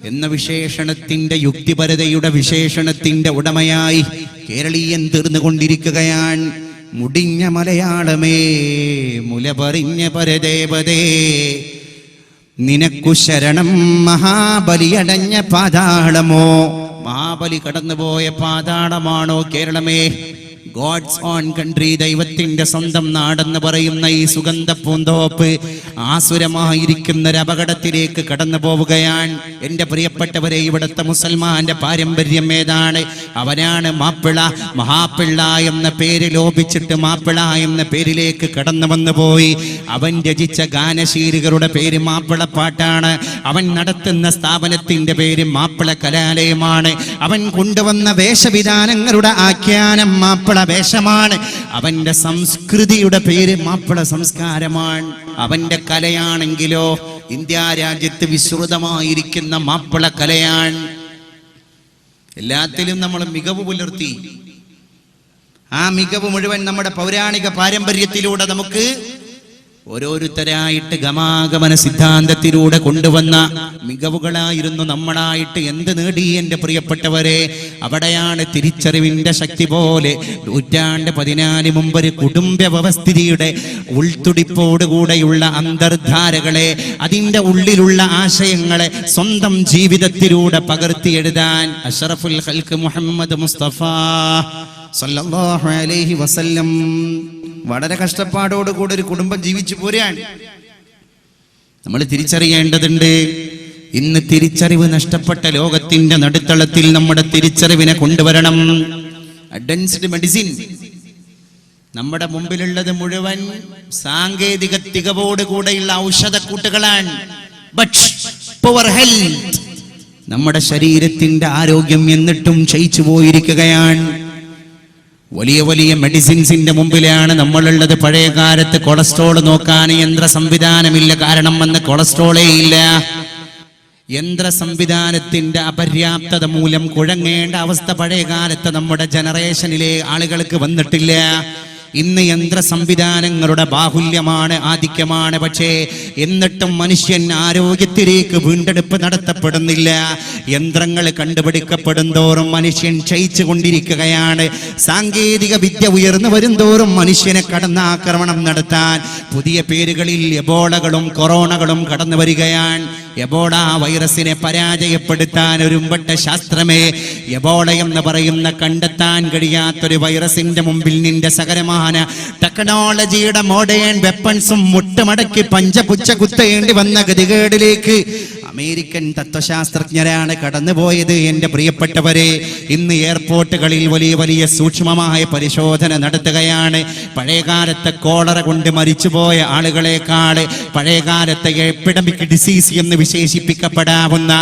എന്ന വിശേഷണത്തിന്റെ, യുക്തിപരതയുടെ വിശേഷണത്തിന്റെ ഉടമയായി കേരളീയൻ തീർന്നുകൊണ്ടിരിക്കുകയാണ്. മുടിഞ്ഞ മലയാളമേ, മുലപറിഞ്ഞ പരദേവതേ, നിനക്കു ശരണം മഹാബലിയടഞ്ഞ പാതാളമോ? മഹാബലി കടന്നുപോയ പാതാളമാണോ കേരളമേ? ഗോഡ്സ് ഓൺ കൺട്രി, ദൈവത്തിന്റെ സ്വന്തം നാടെന്ന് പറയുന്ന ഈ സുഗന്ധ പൂന്തോപ്പ് ആസുരമായിരിക്കുന്ന ഒരു അപകടത്തിലേക്ക് കടന്നു പോവുകയാണ്. എൻ്റെ പ്രിയപ്പെട്ടവരെ, ഇവിടുത്തെ മുസൽമാന്റെ പാരമ്പര്യം ഏതാണ്? അവനാണ് മാപ്പിള. മഹാപ്പിള്ള എന്ന പേര് ലോപിച്ചിട്ട് മാപ്പിള എന്ന പേരിലേക്ക് കടന്നു വന്നു പോയി. അവൻ രചിച്ച ഗാനശീലികളുടെ പേര് മാപ്പിളപ്പാട്ടാണ്. അവൻ നടത്തുന്ന സ്ഥാപനത്തിന്റെ പേര് മാപ്പിള കലാലയമാണ്. അവൻ കൊണ്ടുവന്ന വേഷവിധാനങ്ങളുടെ ആഖ്യാനം മാപ്പിള വേഷമാണ്. അവന്റെ സംസ്കൃതിയുടെ പേര് മാപ്പിള സംസ്കാരമാണ്. അവന്റെ കലയാണെങ്കിലോ ഇന്ത്യ രാജ്യത്ത് വിശ്രുതമായിരിക്കുന്ന മാപ്പിള കലയാണ്. എല്ലാത്തിലും നമ്മൾ മികവ് പുലർത്തി. ആ മികവ് മുഴുവൻ നമ്മുടെ പൗരാണിക പാരമ്പര്യത്തിലൂടെ നമുക്ക് ഓരോരുത്തരായിട്ട് ഗമാഗമന സിദ്ധാന്തത്തിലൂടെ കൊണ്ടുവന്ന മികവുകളായിരുന്നു നമ്മളായിട്ട് എന്ത് നേടി എൻ്റെ പ്രിയപ്പെട്ടവരെ. അവിടെയാണ് തിരിച്ചറിവിന്റെ ശക്തി പോലെ 14 മുമ്പ് ഒരു കുടുംബ വ്യവസ്ഥിതിയുടെ ഉൾത്തുടിപ്പോടുകൂടെയുള്ള അന്തർധാരകളെ, അതിൻ്റെ ഉള്ളിലുള്ള ആശയങ്ങളെ സ്വന്തം ജീവിതത്തിലൂടെ പകർത്തി എഴുതാൻ അഷ്റഫുൽ ഖൽഖ് മുഹമ്മദ് മുസ്തഫ സല്ലല്ലാഹു അലൈഹി വസല്ലം വളരെ കഷ്ടപ്പാടോടുകൂടെ ഒരു കുടുംബം ജീവിച്ചു പോരാൻ നമ്മൾ തിരിച്ചറിയേണ്ടതുണ്ട്. ഇന്ന് തിരിച്ചറിവ് നഷ്ടപ്പെട്ട ലോകത്തിന്റെ നടുത്തളത്തിൽ നമ്മുടെ തിരിച്ചറിവിനെ കൊണ്ടുവരണം. അഡ്വാൻസ്ഡ് മെഡിസിൻ നമ്മുടെ മുമ്പിലുള്ളത് മുഴുവൻ സാങ്കേതിക തികവോടുകൂടെയുള്ള ഔഷധക്കൂട്ടുകളാണ്. ബട്ട് പവർ ഹെൽത്ത്, നമ്മുടെ ശരീരത്തിന്റെ ആരോഗ്യം എന്നിട്ടും ക്ഷയിച്ചു പോയിരിക്കുകയാണ്. വലിയ വലിയ മെഡിസിൻസിന്റെ മുമ്പിലാണ് നമ്മളുള്ളത്. പഴയ കാലത്ത് കൊളസ്ട്രോൾ നോക്കാൻ യന്ത്ര സംവിധാനമില്ല, കാരണം അന്ന് കൊളസ്ട്രോളേ ഇല്ല. യന്ത്ര സംവിധാനത്തിന്റെ അപര്യാപ്തത മൂലം കുഴങ്ങേണ്ട അവസ്ഥ പഴയ കാലത്ത് നമ്മുടെ ജനറേഷനിലെ ആളുകൾക്ക് വന്നിട്ടില്ല. ഇന്ന് യന്ത്ര സംവിധാനങ്ങളുടെ ബാഹുല്യമാണ്, ആധിക്യമാണ്. പക്ഷേ എന്നിട്ടും മനുഷ്യൻ ആരോഗ്യത്തിലേക്ക് വീണ്ടെടുപ്പ് നടത്തപ്പെടുന്നില്ല. യന്ത്രങ്ങൾ കണ്ടുപിടിക്കപ്പെടുന്തോറും മനുഷ്യൻ ക്ഷയിച്ചു കൊണ്ടിരിക്കുകയാണ്. സാങ്കേതിക വിദ്യ ഉയർന്നു വരുന്തോറും മനുഷ്യനെ കടന്നാക്രമണം നടത്താൻ പുതിയ പേരുകളിൽ എബോളകളും കൊറോണകളും കടന്നു വരികയാണ്. എബോള വൈറസിനെ പരാജയപ്പെടുത്താൻ ഒരുമ്പെട്ട ശാസ്ത്രമേ, എബോള എന്ന് പറയുന്ന കണ്ടെത്താൻ കഴിയാത്തൊരു വൈറസിന്റെ മുമ്പിൽ നിന്റെ സകലമായ ടെക്നോളജിയുടെ മോഡേൺ വെപ്പൺസും മുട്ടുമടക്കി പഞ്ചപുച്ച കുത്തേണ്ടി വന്ന ഗതികേടിലേക്ക് അമേരിക്കൻ തത്വശാസ്ത്രജ്ഞരാണ് കടന്നുപോയത്. എൻ്റെ പ്രിയപ്പെട്ടവരെ, ഇന്ന് എയർപോർട്ടുകളിൽ വലിയ വലിയ സൂക്ഷ്മമായ പരിശോധന നടത്തുകയാണ്. പഴയകാലത്തെ കോളറ കൊണ്ട് മരിച്ചുപോയ ആളുകളെക്കാൾ പഴയകാലത്തെ എപ്പിഡമിക് ഡിസീസ് എന്ന് വിശേഷിപ്പിക്കപ്പെടാവുന്ന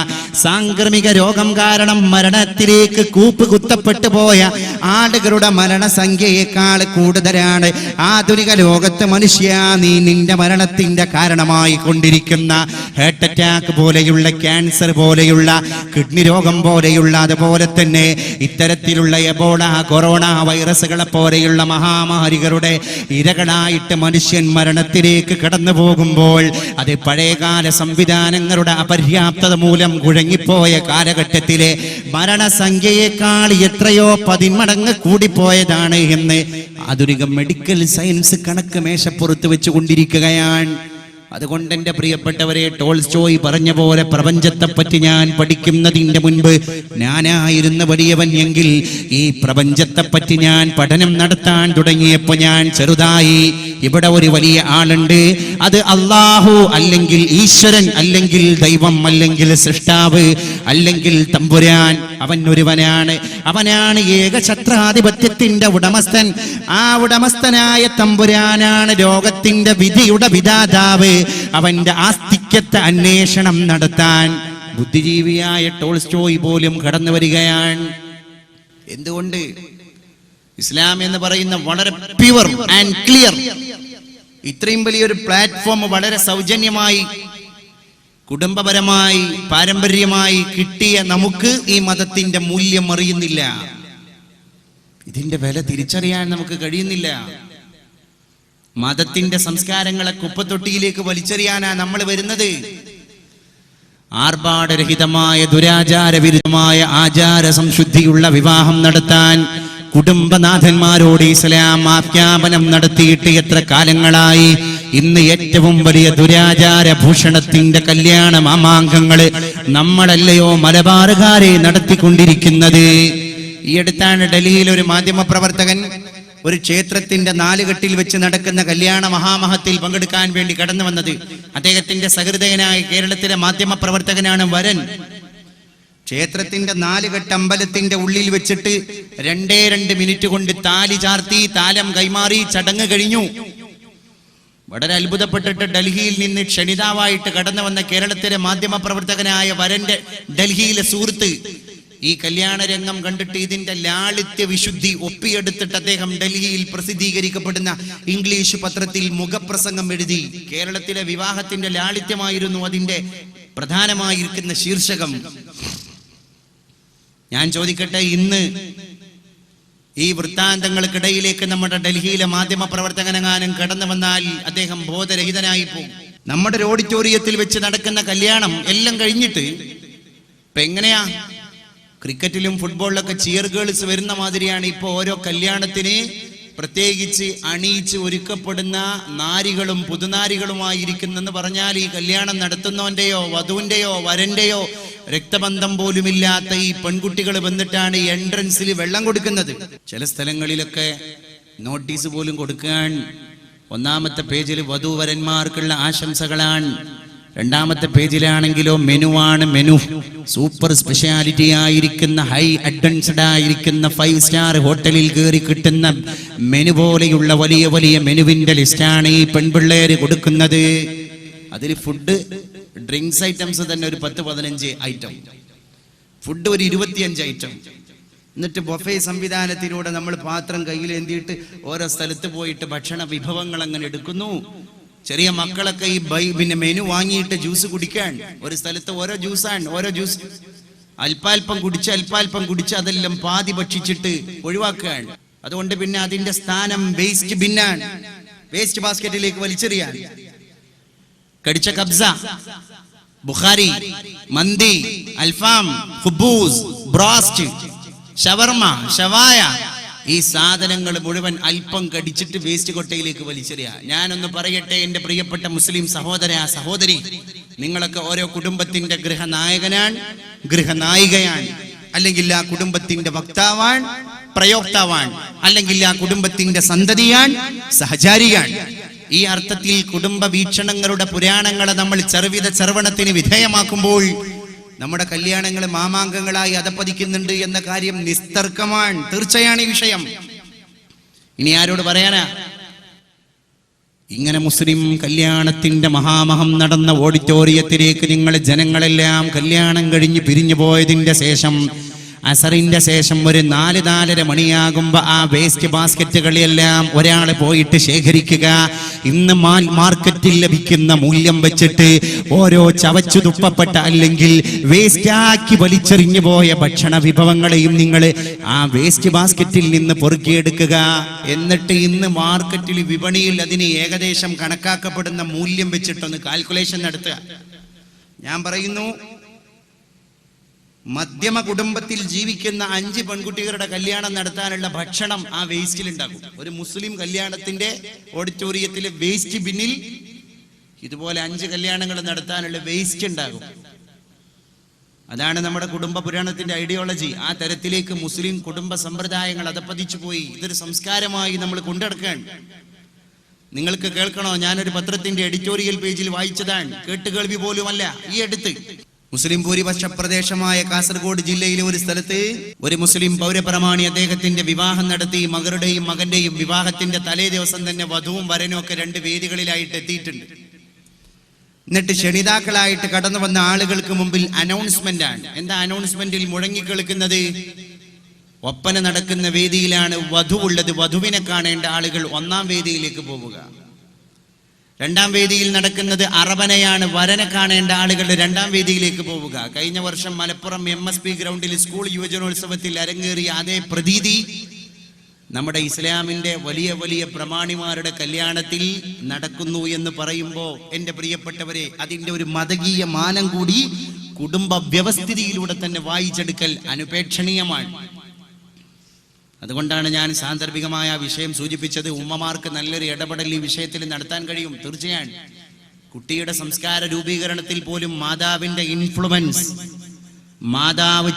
സാംക്രമിക രോഗം കാരണം മരണത്തിലേക്ക് കൂപ്പുകുത്തപ്പെട്ടു പോയ ആളുകളുടെ മരണസംഖ്യയേക്കാൾ കൂടുതലാണ് ആധുനിക ലോകത്ത് മനുഷ്യ നീ നിന്റെ മരണത്തിന്റെ കാരണമായി കൊണ്ടിരിക്കുന്ന ഹാർട്ട് അറ്റാക്ക് പോലെയുള്ള, ക്യാൻസർ പോലെയുള്ള, കിഡ്നി രോഗം പോലെയുള്ള, അതുപോലെ തന്നെ ഇത്തരത്തിലുള്ള എബോള, കൊറോണ വൈറസുകളെ പോലെയുള്ള മഹാമാരികളുടെ ഇരകളായിട്ട് മനുഷ്യൻ മരണത്തിലേക്ക് കടന്നു പോകുമ്പോൾ അത് പഴയകാല സംവിധാനങ്ങളുടെ അപര്യാപ്തത മൂലം കുഴങ്ങിപ്പോയ കാലഘട്ടത്തിലെ മരണസംഖ്യയേക്കാൾ എത്രയോ 10 മടങ്ങ് കൂടിപ്പോയതാണ് എന്ന് ആധുനിക മെഡിക്കൽ സയൻസ് കണക്ക് മേശപ്പുറത്ത് വെച്ചുകൊണ്ടിരിക്കുകയാണ്. അതുകൊണ്ട് എൻ്റെ പ്രിയപ്പെട്ടവരെ, ടോൾസ്റ്റോയ് പറഞ്ഞ പോലെ പ്രപഞ്ചത്തെപ്പറ്റി ഞാൻ പഠിക്കുന്നതിൻ്റെ മുൻപ് ഞാനായിരുന്നു വലിയവൻ എങ്കിൽ ഈ പ്രപഞ്ചത്തെപ്പറ്റി ഞാൻ പഠനം നടത്താൻ തുടങ്ങിയപ്പോൾ ഞാൻ ചെറുതായി. ഇവിടെ ഒരു വലിയ ആളുണ്ട്, അത് അല്ലാഹു അല്ലെങ്കിൽ ഈശ്വരൻ അല്ലെങ്കിൽ ദൈവം അല്ലെങ്കിൽ സൃഷ്ടാവ് അല്ലെങ്കിൽ തമ്പുരാൻ. അവൻ ഒരുവനാണ്, അവനാണ് ഏകഛത്രാധിപത്യത്തിന്റെ ഉടമസ്ഥൻ. ആ ഉടമസ്ഥനായ തമ്പുരാനാണ് ലോകത്തിന്റെ വിധിയുടെ വിധാതാവ്. അവന്റെ ആസ്തിക്യത്തെ അന്വേഷണം നടത്താൻ ബുദ്ധിജീവിയായ ടോൾസ്റ്റോയ് പോലും കടന്നു വരികയാണ്. എന്തുകൊണ്ട്? ഇസ്ലാം എന്ന് പറയുന്ന വളരെ പ്യുവർ ആൻഡ് ക്ലിയർ, ഇത്രയും വലിയൊരു പ്ലാറ്റ്ഫോം വളരെ സൗജന്യമായി കുടുംബപരമായി പാരമ്പര്യമായി കിട്ടിയ നമുക്ക് ഈ മതത്തിന്റെ മൂല്യം അറിയുന്നില്ല, ഇതിന്റെ വില തിരിച്ചറിയാൻ നമുക്ക് കഴിയുന്നില്ല. മതത്തിന്റെ സംസ്കാരങ്ങളെ കുപ്പത്തൊട്ടിയിലേക്ക് വലിച്ചെറിയാനാ നമ്മൾ വരുന്നത്. ആർഭാടരഹിതമായ ദുരാചാരവിരുദ്ധമായ ആചാര സംശുദ്ധിയുള്ള വിവാഹം നടത്താൻ കുടുംബനാഥന്മാരോട് ഇസ്ലാം ആജ്ഞാപനം നടത്തിയിട്ട് എത്ര കാലങ്ങളായി. ഇന്ന് ഏറ്റവും വലിയ ദുരാചാര ഭൂഷണത്തിന്റെ കല്യാണ മാമാങ്കങ്ങള് നമ്മളല്ലയോ മലബാറുകാരെ നടത്തിക്കൊണ്ടിരിക്കുന്നത്. ഈ അടുത്താണ് ഡൽഹിയിൽ ഒരു മാധ്യമ പ്രവർത്തകൻ ഒരു ക്ഷേത്രത്തിന്റെ 4 കെട്ടിൽ വെച്ച് നടക്കുന്ന കല്യാണ മഹാമഹത്തിൽ പങ്കെടുക്കാൻ വേണ്ടി കടന്നു വന്നത്. അദ്ദേഹത്തിന്റെ സഹൃദയനായ കേരളത്തിലെ മാധ്യമ പ്രവർത്തകനാണ് വരൻ. ക്ഷേത്രത്തിന്റെ 4 കെട്ട് അമ്പലത്തിന്റെ ഉള്ളിൽ വെച്ചിട്ട് 2 മിനിറ്റ് കൊണ്ട് താലി ചാർത്തി, താലം കൈമാറി, ചടങ്ങ് കഴിഞ്ഞു. വളരെ അത്ഭുതപ്പെട്ടിട്ട് ഡൽഹിയിൽ നിന്ന് ക്ഷണിതാവായിട്ട് കടന്നു വന്ന കേരളത്തിലെ മാധ്യമ പ്രവർത്തകനായ വരന്റെ ഡൽഹിയിലെ സുഹൃത്ത് ഈ കല്യാണ രംഗം കണ്ടിട്ട് ഇതിന്റെ ലാളിത്യ വിശുദ്ധി ഒപ്പിയെടുത്തിട്ട് അദ്ദേഹം ഡൽഹിയിൽ പ്രസിദ്ധീകരിക്കപ്പെടുന്ന ഇംഗ്ലീഷ് പത്രത്തിൽ മുഖപ്രസംഗം എഴുതി. കേരളത്തിലെ വിവാഹത്തിന്റെ ലാളിത്യമായിരുന്നു അതിന്റെ പ്രധാനമായിരിക്കുന്ന ശീർഷകം. ഞാൻ ചോദിക്കട്ടെ, ഈ വൃത്താന്തങ്ങൾക്കിടയിലേക്ക് നമ്മുടെ ഡൽഹിയിലെ മാധ്യമ പ്രവർത്തകനെങ്ങാനും കടന്നു വന്നാൽ അദ്ദേഹം ബോധരഹിതനായി പോകും. നമ്മുടെ ഒരു ഓഡിറ്റോറിയത്തിൽ വെച്ച് നടക്കുന്ന കല്യാണം എല്ലാം കഴിഞ്ഞിട്ട് ഇപ്പൊ എങ്ങനെയാ ക്രിക്കറ്റിലും ഫുട്ബോളിലൊക്കെ ചിയർ ഗേൾസ് വരുന്ന മാതിരിയാണ് ഇപ്പൊ ഓരോ കല്യാണത്തിന് പ്രത്യേകിച്ച് അണിയിച്ച് ഒരുക്കപ്പെടുന്ന നാരികളും പുതുനാരികളുമായിരിക്കുന്നെന്ന് പറഞ്ഞാൽ ഈ കല്യാണം നടത്തുന്നവന്റെയോ വധുവിന്റെയോ വരന്റെയോ രക്തബന്ധം പോലുമില്ലാത്ത ഈ പെൺകുട്ടികൾ വന്നിട്ടാണ് ഈ എൻട്രൻസിൽ വെള്ളം കൊടുക്കുന്നത്. ചില സ്ഥലങ്ങളിലൊക്കെ നോട്ടീസ് പോലും കൊടുക്കാൻ ഒന്നാമത്തെ പേജിൽ വധുവരന്മാർക്കുള്ള ആശംസകളാണ്, രണ്ടാമത്തെ പേജിലാണെങ്കിലോ മെനുവാണ്. മെനു സൂപ്പർ സ്പെഷ്യാലിറ്റി ആയിരിക്കുന്ന ഹൈ അഡ്വാൻസ്ഡ് ആയിരിക്കുന്ന 5 സ്റ്റാർ ഹോട്ടലിൽ കയറി കിട്ടുന്ന മെനു പോലെയുള്ള വലിയ വലിയ മെനുവിന്റെ ലിസ്റ്റാണ് ഈ പെൺപിള്ളേര് കൊടുക്കുന്നത്. അതിൽ ഫുഡ് ഡ്രിങ്ക്സ് ഐറ്റംസ് തന്നെ ഒരു 10-15 ഐറ്റം, ഫുഡ് ഒരു 25 ഐറ്റം. എന്നിട്ട് ബൊഫേ സംവിധാനത്തിലൂടെ നമ്മൾ പാത്രം കയ്യിലേന്തിയിട്ട് ഓരോ സ്ഥലത്ത് പോയിട്ട് ഭക്ഷണ വിഭവങ്ങൾ അങ്ങനെ എടുക്കുന്നു. ചെറിയ മക്കളൊക്കെ ഈ പിന്നെ മെനു വാങ്ങിയിട്ട് ജ്യൂസ് കുടിക്കാൻ ഒരു സ്ഥലത്ത് ഓരോ ജ്യൂസാണ്, ഓരോ ജ്യൂസ് അല്പാൽപ്പം കുടിച്ച് അതെല്ലാം പാതി ഭക്ഷിച്ചിട്ട് ഒഴിവാക്കുകയാണ്. അതുകൊണ്ട് പിന്നെ അതിന്റെ സ്ഥാനം വേസ്റ്റ് ബിന്നാണ്, വേസ്റ്റ് ബാസ്ക്കറ്റിലേക്ക് വലിച്ചെറിയാൻ. കടിച്ച കബ്സ, ബുഖാരി, മന്തി, അൽഫാം, ഖുബൂസ്, ബ്രോസ്റ്റ്, ഷവർമ, ഷവായ, ഈ സാധനങ്ങൾ മുഴുവൻ അല്പം കടിച്ചിട്ട് വേസ്റ്റ് കൊട്ടയിലേക്ക് വലിച്ചെറിയ. ഞാനൊന്ന് പറയട്ടെ എൻ്റെ പ്രിയപ്പെട്ട മുസ്ലിം സഹോദര സഹോദരി, നിങ്ങളൊക്കെ ഓരോ കുടുംബത്തിന്റെ ഗൃഹനായകനാണ്, ഗൃഹനായികയാണ്, അല്ലെങ്കിൽ ആ കുടുംബത്തിന്റെ വക്താവാൻ, പ്രയോക്താവാൻ, അല്ലെങ്കിൽ ആ കുടുംബത്തിന്റെ സന്തതിയാൻ, സഹചാരിയാണ്. ഈ അർത്ഥത്തിൽ കുടുംബ വീക്ഷണങ്ങളുടെ പുരാണങ്ങളെ നമ്മൾ ചെറുവണത്തിന് വിധേയമാക്കുമ്പോൾ നമ്മുടെ കല്യാണങ്ങൾ മാമാങ്കങ്ങളായി അധപ്പതിക്കുന്നുണ്ട് എന്ന കാര്യം നിസ്തർക്കമാണ്, തീർച്ചയാണ് ഈ വിഷയം. ഇനി ആരോട് പറയാനാ? ഇങ്ങനെ മുസ്ലിം കല്യാണത്തിന്റെ മഹാമഹം നടന്ന ഓഡിറ്റോറിയത്തിലേക്ക് നിങ്ങൾ ജനങ്ങളെല്ലാം കല്യാണം കഴിഞ്ഞ് പിരിഞ്ഞു പോയതിന്റെ ശേഷം അസറിന്റെ ശേഷം ഒരു 4-4:30 മണിയാകുമ്പോ ആ വേസ്റ്റ് ബാസ്ക്കറ്റുകളെല്ലാം ഒരാൾ പോയിട്ട് ശേഖരിക്കുക. ഇന്ന് മാർക്കറ്റിൽ ലഭിക്കുന്ന മൂല്യം വെച്ചിട്ട് ഓരോ ചവച്ചു തുപ്പപ്പെട്ട അല്ലെങ്കിൽ വേസ്റ്റാക്കി വലിച്ചെറിഞ്ഞു പോയ ഭക്ഷണ വിഭവങ്ങളെയും നിങ്ങൾ ആ വേസ്റ്റ് ബാസ്ക്കറ്റിൽ നിന്ന് പൊറുക്കിയെടുക്കുക. എന്നിട്ട് ഇന്ന് മാർക്കറ്റിൽ വിപണിയിൽ അതിന് ഏകദേശം കണക്കാക്കപ്പെടുന്ന മൂല്യം വെച്ചിട്ടൊന്ന് കാൽക്കുലേഷൻ നടത്തുക. ഞാൻ പറയുന്നു, മധ്യമ കുടുംബത്തിൽ ജീവിക്കുന്ന 5 പെൺകുട്ടികളുടെ കല്യാണം നടത്താനുള്ള ഭക്ഷണം ആ വേസ്റ്റിൽ ഉണ്ടാകും. ഒരു മുസ്ലിം കല്യാണത്തിന്റെ ഓഡിറ്റോറിയത്തിലെ വേസ്റ്റ് ബിന്നിൽ ഇതുപോലെ 5 കല്യാണങ്ങൾ നടത്താനുള്ള വേസ്റ്റ് ഉണ്ടാകും. അതാണ് നമ്മുടെ കുടുംബ പുരാണത്തിന്റെ ഐഡിയോളജി. ആ തരത്തിലേക്ക് മുസ്ലിം കുടുംബ സമ്പ്രദായങ്ങൾ അധപ്പതിച്ചു പോയി. ഇതൊരു സംസ്കാരമായി നമ്മൾ കൊണ്ടെടുക്കാൻ. നിങ്ങൾക്ക് കേൾക്കണോ? ഞാനൊരു പത്രത്തിന്റെ എഡിറ്റോറിയൽ പേജിൽ വായിച്ചതാണ്, കേട്ടുകേൾവി പോലുമല്ല. ഈ അടുത്ത് മുസ്ലിം ഭൂരിപക്ഷ പ്രദേശമായ കാസർഗോഡ് ജില്ലയിലെ ഒരു സ്ഥലത്ത് ഒരു മുസ്ലിം പൗരപ്രമാണി അദ്ദേഹത്തിന്റെ വിവാഹം നടത്തി. മകളുടെയും മകന്റെയും വിവാഹത്തിന്റെ തലേ ദിവസം തന്നെ വധുവും വരനും ഒക്കെ 2 വേദികളിലായിട്ട് എത്തിയിട്ടുണ്ട്. എന്നിട്ട് ക്ഷണിതാക്കളായിട്ട് കടന്നു വന്ന ആളുകൾക്ക് മുമ്പിൽ അനൗൺസ്മെന്റ് ആണ്. എന്താ അനൗൺസ്മെന്റിൽ മുഴങ്ങിക്കേൾക്കുന്നത്? ഒപ്പന നടക്കുന്ന വേദിയിലാണ് വധുവുള്ളത്, വധുവിനെ കാണേണ്ട ആളുകൾ 1-ാം വേദിയിലേക്ക് പോവുക. 2-ാം വേദിയിൽ നടക്കുന്നത് അറബനയാണ്, വരനെ കാണേണ്ട ആളുകൾ 2-ാം വേദിയിലേക്ക് പോവുക. കഴിഞ്ഞ വർഷം മലപ്പുറം MSP ഗ്രൗണ്ടിൽ സ്കൂൾ യുവജനോത്സവത്തിൽ അരങ്ങേറിയ അതേ പ്രതീതി നമ്മുടെ ഇസ്ലാമിന്റെ വലിയ വലിയ പ്രമാണിമാരുടെ കല്യാണത്തിൽ നടക്കുന്നു എന്ന് പറയുമ്പോൾ എൻ്റെ പ്രിയപ്പെട്ടവരെ, അതിൻ്റെ ഒരു മതകീയ മാനം കൂടി കുടുംബ വ്യവസ്ഥിതിയിലൂടെ തന്നെ വായിച്ചെടുക്കൽ അനുപേക്ഷണീയമാണ്. അതുകൊണ്ടാണ് ഞാൻ സാന്ദർഭികമായ വിഷയം സൂചിപ്പിച്ചത്. ഉമ്മമാർക്ക് നല്ലൊരു ഇടപെടൽ ഈ വിഷയത്തിൽ നടത്താൻ കഴിയും, തീർച്ചയാണ്. കുട്ടിയുടെ സംസ്കാര രൂപീകരണത്തിൽ പോലും മാതാവിന്റെ ഇൻഫ്ലുവൻസ്, മാതാവ്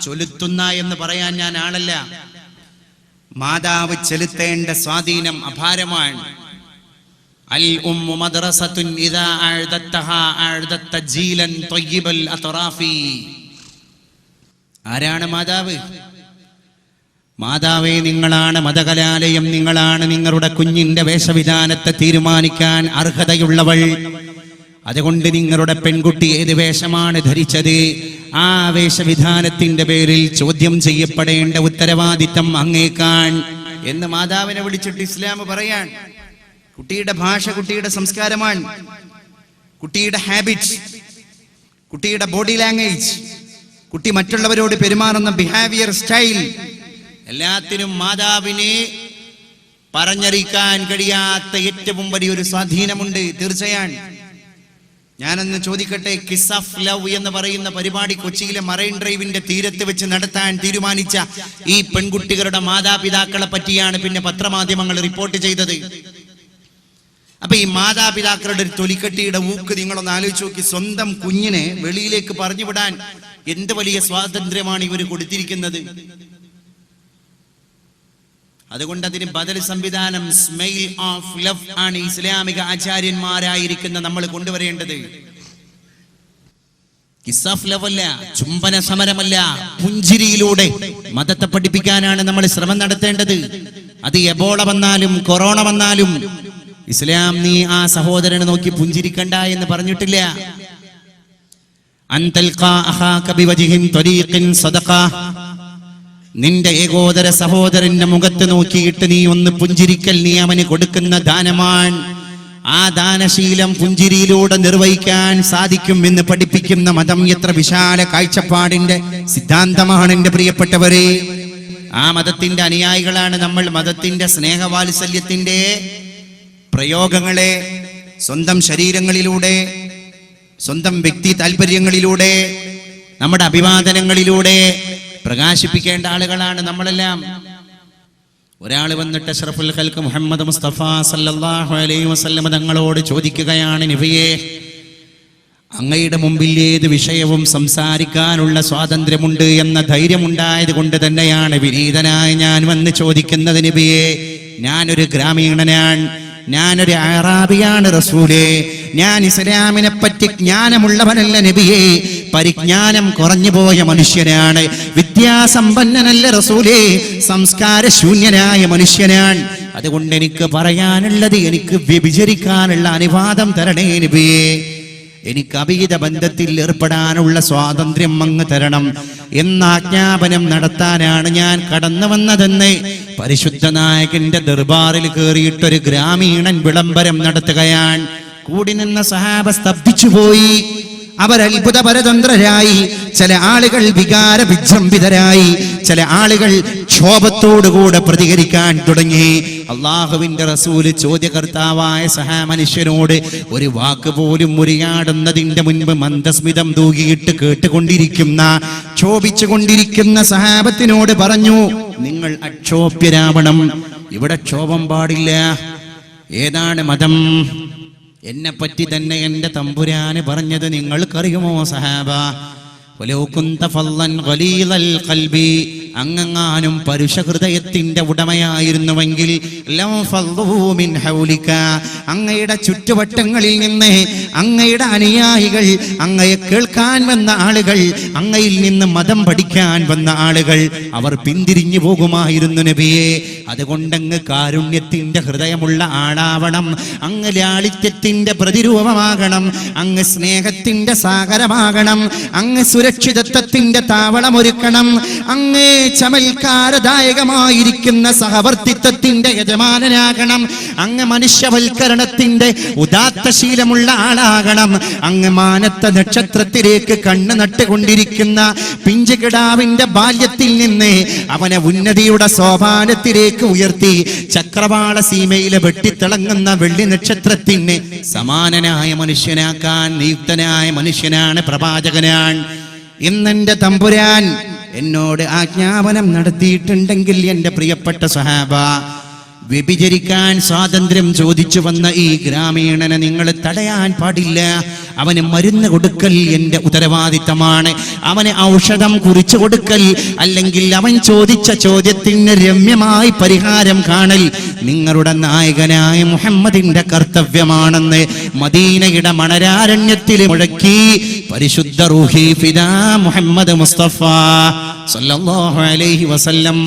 ചെലുത്തുന്ന എന്ന് പറയാൻ ഞാൻ ആളല്ല, മാതാവ് ചെലുത്തേണ്ട സ്വാധീനം അപാരമാണ്. അൽ ഉമ്മു മദ്റസത്തുൻ ഇദാ അഅദത്തഹാ അഅദത്ത ജീലൻ ത്വയ്യിബൽ അത്റാഫി. ആരാണ് മാതാവ്? മാതാവേ, നിങ്ങളാണ് മതകലാലയം, നിങ്ങളാണ് നിങ്ങളുടെ കുഞ്ഞിന്റെ വേഷവിധാനത്തെ തീരുമാനിക്കാൻ അർഹതയുള്ളവൾ. അതുകൊണ്ട് നിങ്ങളുടെ പെൺകുട്ടി ഏത് വേഷമാണ് ധരിച്ചത്, ആ വേഷവിധാനത്തിന്റെ പേരിൽ ചോദ്യം ചെയ്യപ്പെടേണ്ട ഉത്തരവാദിത്തം അങ്ങേക്കാൻ എന്ന് മാതാവിനെ വിളിച്ചിട്ട് ഇസ്ലാം പറയാൻ. കുട്ടിയുടെ ഭാഷ കുട്ടിയുടെ സംസ്കാരമാണ്, കുട്ടിയുടെ ഹാബിറ്റ്സ്, കുട്ടിയുടെ ബോഡി ലാംഗ്വേജ്, കുട്ടി മറ്റുള്ളവരോട് പെരുമാറുന്ന ബിഹേവിയർ സ്റ്റൈൽ എല്ലാത്തിനും മാതാവിനെ പറഞ്ഞറിയിക്കാൻ കഴിയാത്ത ഏറ്റവും വലിയൊരു സ്വാധീനമുണ്ട്. തീർച്ചയാണ്. ഞാനൊന്ന് ചോദിക്കട്ടെ, കിസ് ഓഫ് ലവ് എന്ന് പറയുന്ന പരിപാടി കൊച്ചിയിലെ മറൈൻ ഡ്രൈവിന്റെ തീരത്ത് വെച്ച് നടത്താൻ തീരുമാനിച്ച ഈ പെൺകുട്ടികളുടെ മാതാപിതാക്കളെ പറ്റിയാണ് പിന്നെ പത്രമാധ്യമങ്ങൾ റിപ്പോർട്ട് ചെയ്തത്. അപ്പൊ ഈ മാതാപിതാക്കളുടെ ഒരു തൊലിക്കട്ടിയുടെ ഊക്ക് നിങ്ങളൊന്ന് ആലോചിച്ച് നോക്കി. സ്വന്തം കുഞ്ഞിനെ വെളിയിലേക്ക് പറഞ്ഞു വിടാൻ എന്ത് വലിയ സ്വാതന്ത്ര്യമാണ് ഇവർ കൊടുത്തിരിക്കുന്നത്. അതുകൊണ്ട് അതിന് ബദൽ സംവിധാനം സ്മൈൽ ഓഫ് ലവ് ആണ് ഇസ്ലാമിക ആചാര്യന്മാരായിരിക്കുന്ന നമ്മൾ കൊണ്ടുവരേണ്ടത്. കിസ് ഓഫ് ലവ് അല്ല, ചുംബന സമരമല്ല, പുഞ്ചിരിയിലൂടെ മതത്തെ പഠിപ്പിക്കാനാണ് നമ്മൾ ശ്രമം നടത്തേണ്ടത്. അത് എബോള വന്നാലും കൊറോണ വന്നാലും ഇസ്ലാം നീ ആ സഹോദരനെ നോക്കി പുഞ്ചിരിക്കണ്ട എന്ന് പറഞ്ഞിട്ടില്ല. അൻതൽഖാ അഖാക ബിവജ്ഹിൻ ത്വരീഖിൻ സദഖ, നിന്റെ ഏകോദര സഹോദരന്റെ മുഖത്ത് നോക്കിയിട്ട് നീ ഒന്ന് പുഞ്ചിരിക്കൽ നീ അവന് കൊടുക്കുന്ന ദാനമാണ്. ആ ദാനശീലം പുഞ്ചിരിയിലൂടെ നിർവഹിക്കാൻ സാധിക്കും എന്ന് പഠിപ്പിക്കുന്ന മതം എത്ര വിശാല കാഴ്ചപ്പാടിന്റെ സിദ്ധാന്തമാണ് എന്റെ പ്രിയപ്പെട്ടവരെ. ആ മതത്തിന്റെ അനുയായികളാണ് നമ്മൾ. മതത്തിന്റെ സ്നേഹവാത്സല്യത്തിന്റെ പ്രയോഗങ്ങളെ സ്വന്തം ശരീരങ്ങളിലൂടെ, സ്വന്തം വ്യക്തി താല്പര്യങ്ങളിലൂടെ, നമ്മുടെ അഭിവാദനങ്ങളിലൂടെ പ്രകാശിപ്പിക്കേണ്ട ആളുകളാണ് നമ്മളെല്ലാം. ഒരാൾ വന്നിട്ട് അഷ്റഫുൽ ഖൽഖ് മുഹമ്മദ് മുസ്തഫ സല്ലല്ലാഹു അലൈഹി വസല്ലം തങ്ങളോട് ചോദിക്കുകയാണ്, നബിയേ, അങ്ങയുടെ മുമ്പിൽ ഏത് വിഷയവും സംസാരിക്കാനുള്ള സ്വാതന്ത്ര്യമുണ്ട് എന്ന ധൈര്യമുണ്ടായത് കൊണ്ട് തന്നെയാണ് വിനീതനായി ഞാൻ വന്ന് ചോദിക്കുന്നത്. നബിയേ, ഞാനൊരു ഗ്രാമീണനാണ്, ഞാനൊരു അറാബിയാണ് റസൂലേ, ഞാൻ ഇസ്ലാമിനെ പറ്റി ജ്ഞാനമുള്ളവനല്ല നബിയേ, പരിജ്ഞാനം കുറഞ്ഞുപോയ മനുഷ്യനാണ്, വിദ്യാസമ്പന്നനല്ല റസൂലേ, സംസ്കാര ശൂന്യനായ മനുഷ്യനാണ്. അതുകൊണ്ട് എനിക്ക് പറയാനുള്ളത്, എനിക്ക് വ്യഭിചരിക്കാനുള്ള അനുവാദം തരണേ നബിയേ, എനിക്ക് അഭീത ബന്ധത്തിൽ ഏർപ്പെടാനുള്ള സ്വാതന്ത്ര്യം അങ്ങ് തരണം എന്ന ആജ്ഞാപനം നടത്താനാണ് ഞാൻ കടന്നു വന്നതെന്ന് പരിശുദ്ധ നായകന്റെ ദർബാറിൽ കയറിയിട്ടൊരു ഗ്രാമീണൻ വിളംബരം നടത്തുകയാണ്. കൂടി നിന്ന സഹാബ സ്തബ്ധിച്ചുപോയി. അവർ അത്ഭുത പരതന്ത്രരായി. ചില ആളുകൾ വികാര വിജൃംഭിതരായി, ചില ആളുകൾ ക്ഷോഭത്തോടുകൂടെ പ്രതികരിക്കാൻ തുടങ്ങി. അള്ളാഹുവിന്റെ റസൂല് ചോദ്യകർത്താവായ മനുഷ്യനോട് ഒരു വാക്ക് പോലും ഉരിയാടുന്നതിന്റെ മുൻപ് മന്ദസ്മിതം തൂകിയിട്ട് കേട്ടുകൊണ്ടിരിക്കുന്ന, ക്ഷോഭിച്ചുകൊണ്ടിരിക്കുന്ന സഹാബത്തിനോട് പറഞ്ഞു, നിങ്ങൾ അക്ഷോഭ്യരാവണം, ഇവിടെ ക്ഷോഭം പാടില്ല. ഏതാണ് മതം? എന്നെ പറ്റി തന്നെ എന്റെ തമ്പുരാന് പറഞ്ഞത് നിങ്ങൾക്കറിയുമോ സഹാബ? അങ്ങങ്ങാനും പരുഷ ഹൃദയത്തിന്റെ ഉടമയായിരുന്നുവെങ്കിൽ അങ്ങയുടെ ചുറ്റുവട്ടങ്ങളിൽ നിന്ന് അങ്ങയുടെ അനുയായികൾ, അങ്ങയെ കേൾക്കാൻ വന്ന ആളുകൾ, അങ്ങയിൽ നിന്ന് മതം പഠിക്കാൻ വന്ന ആളുകൾ, അവർ പിന്തിരിഞ്ഞു പോകുമായിരുന്നു നബിയെ. അതുകൊണ്ടങ്ങ് കാരുണ്യത്തിന്റെ ഹൃദയമുള്ള ആളാവണം, അങ്ങ് ലാളിത്യത്തിന്റെ പ്രതിരൂപമാകണം, അങ്ങ് സ്നേഹത്തിന്റെ സാഗരമാകണം, അങ്ങ് സുരക്ഷിതത്വത്തിന്റെ താവളമൊരുക്കണം, അങ്ങ് ചമൽക്കാരദായകമായിരിക്കുന്ന സഹവർത്തിത്വത്തിന്റെ യജമാനനാകണം, അങ്ങ് മനുഷ്യവൽക്കരണത്തിന്റെ ഉദാത്ത ശീലമുള്ള ആളാകണം, അങ്ങ് മാനത്ത നക്ഷത്രത്തിലേക്ക് കണ്ണ് നട്ടുകൊണ്ടിരിക്കുന്ന പിഞ്ചുകിടാവിന്റെ ബാല്യത്തിൽ നിന്ന് അവനെ ഉന്നതിയുടെ സോപാനത്തിലേക്ക് ഉയർത്തി ചക്രവാള സീമയിലെ വെട്ടിത്തിളങ്ങുന്ന വെള്ളി നക്ഷത്രത്തിന് സമാനനായ മനുഷ്യനാക്കാൻ നിയുക്തനായ മനുഷ്യനാണ്, പ്രവാചകനാണ്. ഇന്നെന്റെ തമ്പുരാൻ എന്നോട് ആജ്ഞാപനം നടത്തിയിട്ടുണ്ടെങ്കിൽ എന്റെ പ്രിയപ്പെട്ട സഹാബ, വ്യഭിചരിക്കാൻ സ്വാതന്ത്ര്യം ചോദിച്ചു വന്ന ഈ ഗ്രാമീണനെ നിങ്ങൾ തടയാൻ പാടില്ല. അവന് മരുന്ന് കൊടുക്കൽ എന്റെ ഉത്തരവാദിത്തമാണ്, അവന് ഔഷധം കുറിച്ചു കൊടുക്കൽ, അല്ലെങ്കിൽ അവൻ ചോദിച്ച ചോദ്യത്തിന് രമ്യമായി പരിഹാരം കാണൽ നിങ്ങളുടെ നായകനായ മുഹമ്മദിന്റെ കർത്തവ്യമാണെന്ന് മദീനയുടെ മണരാരണ്യത്തിൽ മുഴക്കി പരിശുദ്ധ റൂഹി ഫിദാ മുഹമ്മദ് മുസ്തഫ സല്ലല്ലാഹു അലൈഹി വസല്ലം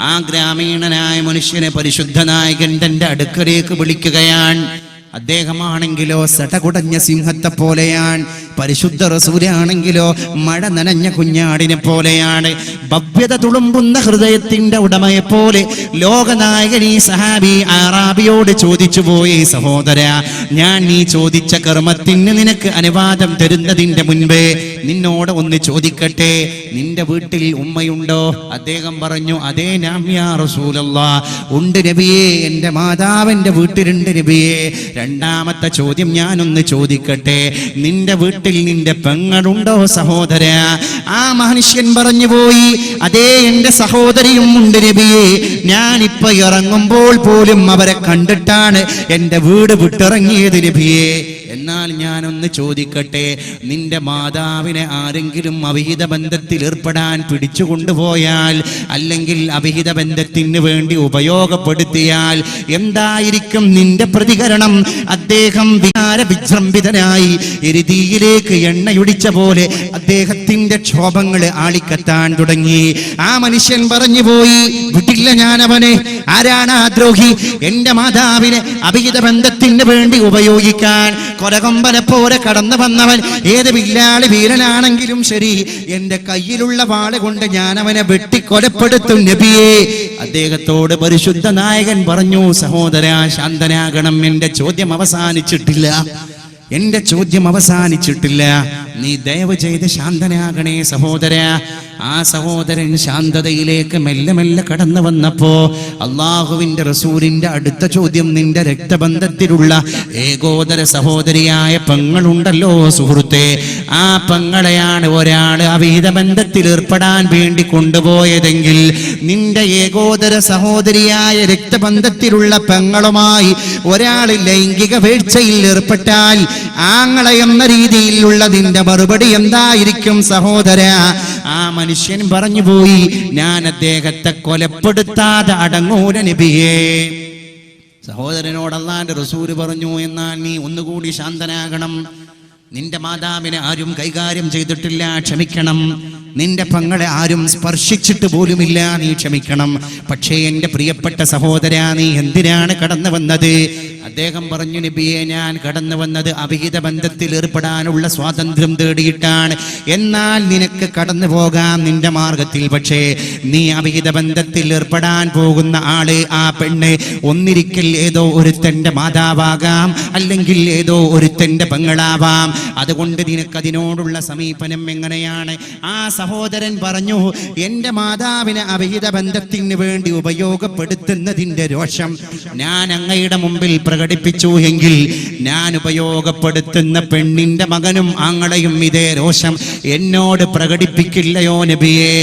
ആ ഗ്രാമീണനായ മനുഷ്യനെ പരിശുദ്ധ നായകൻ തന്റെ അടുക്കലേക്ക് വിളിക്കുകയാണ്. അദ്ദേഹമാണെങ്കിലോ സടകുടഞ്ഞ സിംഹത്തെ പോലെയാണ്, പരിശുദ്ധ റസൂലാണെങ്കിലോ മഴ നനഞ്ഞ കുഞ്ഞാടിനെ പോലെയാണ്. ഭവ്യത തുളുമ്പുന്ന ഹൃദയത്തിന്റെ ഉടമയെ പോലെ ലോകനായകൻ ഈ സഹാബി ആറാബിയോട് ചോദിച്ചു പോയി, സഹോദര, ഞാൻ നീ ചോദിച്ച കർമ്മത്തിന് നിനക്ക് അനുവാദം തരുന്നതിന്റെ മുൻപേ നിന്നോട് ഒന്ന് ചോദിക്കട്ടെ, നിന്റെ വീട്ടിൽ ഉമ്മയുണ്ടോ? അദ്ദേഹം പറഞ്ഞു, അതേ നാം യാ റസൂലല്ലാഹ്, ഉണ്ട് നബിയേ, എന്റെ മാതാവിന്റെ വീട്ടിലുണ്ട് നബിയേ. രണ്ടാമത്തെ ചോദ്യം ഞാനൊന്ന് ചോദിക്കട്ടെ, നിന്റെ വീട്ടിൽ നിന്റെ പെങ്ങളുണ്ടോ സഹോദര? ആ മനുഷ്യൻ പറഞ്ഞു പോയി, അതേ, എന്റെ സഹോദരിയും ഉണ്ട് നബിയേ. ഞാനിപ്പോ ഇറങ്ങുമ്പോൾ പോലും അവരെ കണ്ടിട്ടാണ് എന്റെ വീട് വിട്ടിറങ്ങിയത് നബിയേ. എന്നാൽ ഞാനൊന്ന് ചോദിക്കട്ടെ, നിന്റെ മാതാവിനെ ആരെങ്കിലും അവിഹിത ബന്ധത്തിൽ ഏർപ്പെടാൻ പിടിച്ചു കൊണ്ടുപോയാൽ, അല്ലെങ്കിൽ അവിഹിത ബന്ധത്തിന് വേണ്ടി ഉപയോഗപ്പെടുത്തിയാൽ എന്തായിരിക്കും നിന്റെ പ്രതികരണം? അദ്ദേഹം വിചാരവിജൃംഭിതനായി എരുതിയിലേക്ക് എണ്ണയൊടിച്ച പോലെ അദ്ദേഹത്തിന്റെ ക്ഷോഭങ്ങൾ ആളിക്കത്താൻ തുടങ്ങി. ആ മനുഷ്യൻ പറഞ്ഞു പോയി, വിട്ടില്ല ഞാൻ അവനെ. ആരാണ് ആ ദ്രോഹി? എന്റെ മാതാവിനെ അവിഹിത ബന്ധത്തിന് വേണ്ടി ഉപയോഗിക്കാൻ കൊലകൊമ്പനെ പോലെ കടന്നു വന്നവൻ. ഏത് വില്ലാളി വീരനാണെങ്കിലും ശരി, എന്റെ കയ്യിലുള്ള വാള് കൊണ്ട് ഞാൻ അവനെ വെട്ടിക്കൊലപ്പെടുത്തും നബിയേ. അദ്ദേഹത്തോട് പരിശുദ്ധ നായകൻ പറഞ്ഞു, സഹോദര, ശാന്തനാകണം, എന്റെ ചോദ്യം അവസാനിച്ചിട്ടില്ല, എന്റെ ചോദ്യം അവസാനിച്ചിട്ടില്ല. നീ ദയവ് ചെയ്ത് ശാന്തനാകണേ സഹോദര. ആ സഹോദരൻ ശാന്തതയിലേക്ക് മെല്ലെ മെല്ലെ കടന്നു വന്നപ്പോ അള്ളാഹുവിന്റെ റസൂലിന്റെ അടുത്ത ചോദ്യം, നിന്റെ രക്തബന്ധത്തിലുള്ള ഏകോദര സഹോദരിയായ പെങ്ങളുണ്ടല്ലോ സുഹൃത്തെ, ആ പെങ്ങളെയാണ് ഒരാൾ അവിഹിത ബന്ധത്തിൽ ഏർപ്പെടാൻ വേണ്ടി കൊണ്ടുപോയതെങ്കിൽ, നിന്റെ ഏകോദര സഹോദരിയായ രക്തബന്ധത്തിലുള്ള പെങ്ങളുമായി ഒരാൾ ലൈംഗിക വീഴ്ചയിൽ ഏർപ്പെട്ടാൽ ആങ്ങളെ എന്ന രീതിയിലുള്ളതിന്റെ മറുപടി എന്തായിരിക്കും സഹോദര? ആ മനുഷ്യൻ പറഞ്ഞു പോയി, ഞാൻ അദ്ദേഹത്തെ കൊലപ്പെടുത്താതെ അടങ്ങൂല നബിയേ. സഹോദരനോട് അല്ലാഹുവിന്റെ റസൂൽ പറഞ്ഞു, എന്നാൽ നീ ഒന്നുകൂടി ശാന്തനാകണം. നിന്റെ മാതാവിനെ ആരും കൈകാര്യം ചെയ്തിട്ടില്ല, ക്ഷമിക്കണം. നിന്റെ പെങ്ങളെ ആരും സ്പർശിച്ചിട്ട് പോലുമില്ല, നീ ക്ഷമിക്കണം. പക്ഷേ എന്റെ പ്രിയപ്പെട്ട സഹോദര, നീ എന്തിനാണ് കടന്നു വന്നത്? അദ്ദേഹം പറഞ്ഞു, നബിയെ, ഞാൻ കടന്നു വന്നത് അവിഹിത ബന്ധത്തിൽ ഏർപ്പെടാനുള്ള സ്വാതന്ത്ര്യം തേടിയിട്ടാണ്. എന്നാൽ നിനക്ക് കടന്നു പോകാം നിന്റെ മാർഗത്തിൽ. പക്ഷേ നീ അവിഹിത ബന്ധത്തിൽ ഏർപ്പെടാൻ പോകുന്ന ആള്, ആ പെണ്ണ് ഒന്നിരിക്കൽ ഏതോ ഒരുത്തന്റെ മാതാവാകാം, അല്ലെങ്കിൽ ഏതോ ഒരുത്തന്റെ പെങ്ങളാവാം. അതുകൊണ്ട് നിനക്കതിനോടുള്ള സമീപനം എങ്ങനെയാണ്? ആ സഹോദരൻ പറഞ്ഞു, എന്റെ മാതാവിനെ അവിഹിത ബന്ധത്തിന് വേണ്ടി ഉപയോഗപ്പെടുത്തുന്നതിന്റെ രോഷം ഞാൻ അങ്ങയുടെ മുമ്പിൽ പ്രകടിപ്പിച്ചു എങ്കിൽ, ഞാൻ ഉപയോഗപ്പെടുത്തുന്ന പെണ്ണിന്റെ മകനും ആങ്ങളെയും ഇതേ രോഷം എന്നോട് പ്രകടിപ്പിക്കില്ലയോ നബിയേ?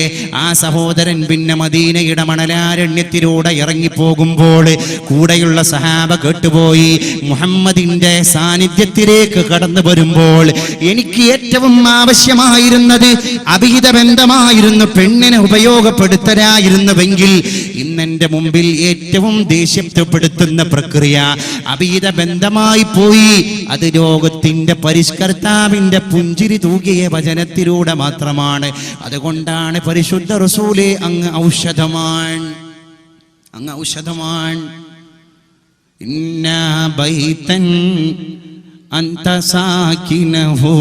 ആ സഹോദരൻ പിന്നെ മദീനയുടെ മണലാരണ്യത്തിലൂടെ ഇറങ്ങിപ്പോകുമ്പോൾ കൂടെയുള്ള സഹാബ കേട്ടുപോയി. മുഹമ്മദിന്റെ സാന്നിധ്യത്തിലേക്ക് കടന്നു വരുമ്പോൾ എനിക്ക് ഏറ്റവും ആവശ്യമായിരുന്നത് അവിഹിത ബന്ധമായിരുന്നു, പെണ്ണിനെ ഉപയോഗപ്പെടുത്തലായിരുന്നുവെങ്കിൽ ഇന്നെന്റെ മുമ്പിൽ ഏറ്റവും ദേഷ്യപ്പെടുത്തുന്ന പ്രക്രിയ അവിഹിത ബന്ധമായി പോയി. അത് ലോകത്തിന്റെ പരിഷ്കർത്താവിന്റെ പുഞ്ചിരി തൂകിയ വചനത്തിലൂടെ മാത്രമാണ്. അതുകൊണ്ടാണ് പരിശുദ്ധ റസൂലേ, അങ്ങ് ഔഷധമാണ്, അങ്ങ് ഔഷധമാണ്. ഇന്നാ ബൈതൻ അന്ത സാകിനഹു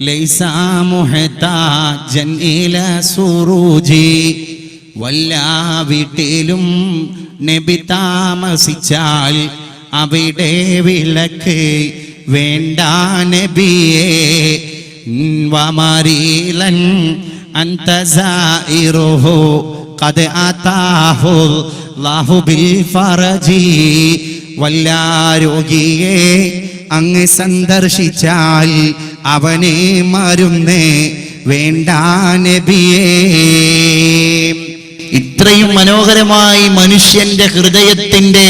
ലൈസാ മുഹ്താജൻ ഇലാ സുറൂജി. വല്ലാ വീട്ടിലും നബി താമസിച്ചാൽ അവിടെ വിളക്ക് വേണ്ട നബിയേ. വമരീലൻ അന്ത സായിറുഹു ഖദ് ആതാഹു അല്ലാഹു ബിൽ ഫറജി. വല്ലാ രോഗിയെ അങ്ങ് സന്ദർശിച്ചാൽ അവനെ മരുന്ന് വേണ്ട നബിയേ. ഇത്രയും മനോഹരമായി മനുഷ്യന്റെ ഹൃദയത്തിന്റെ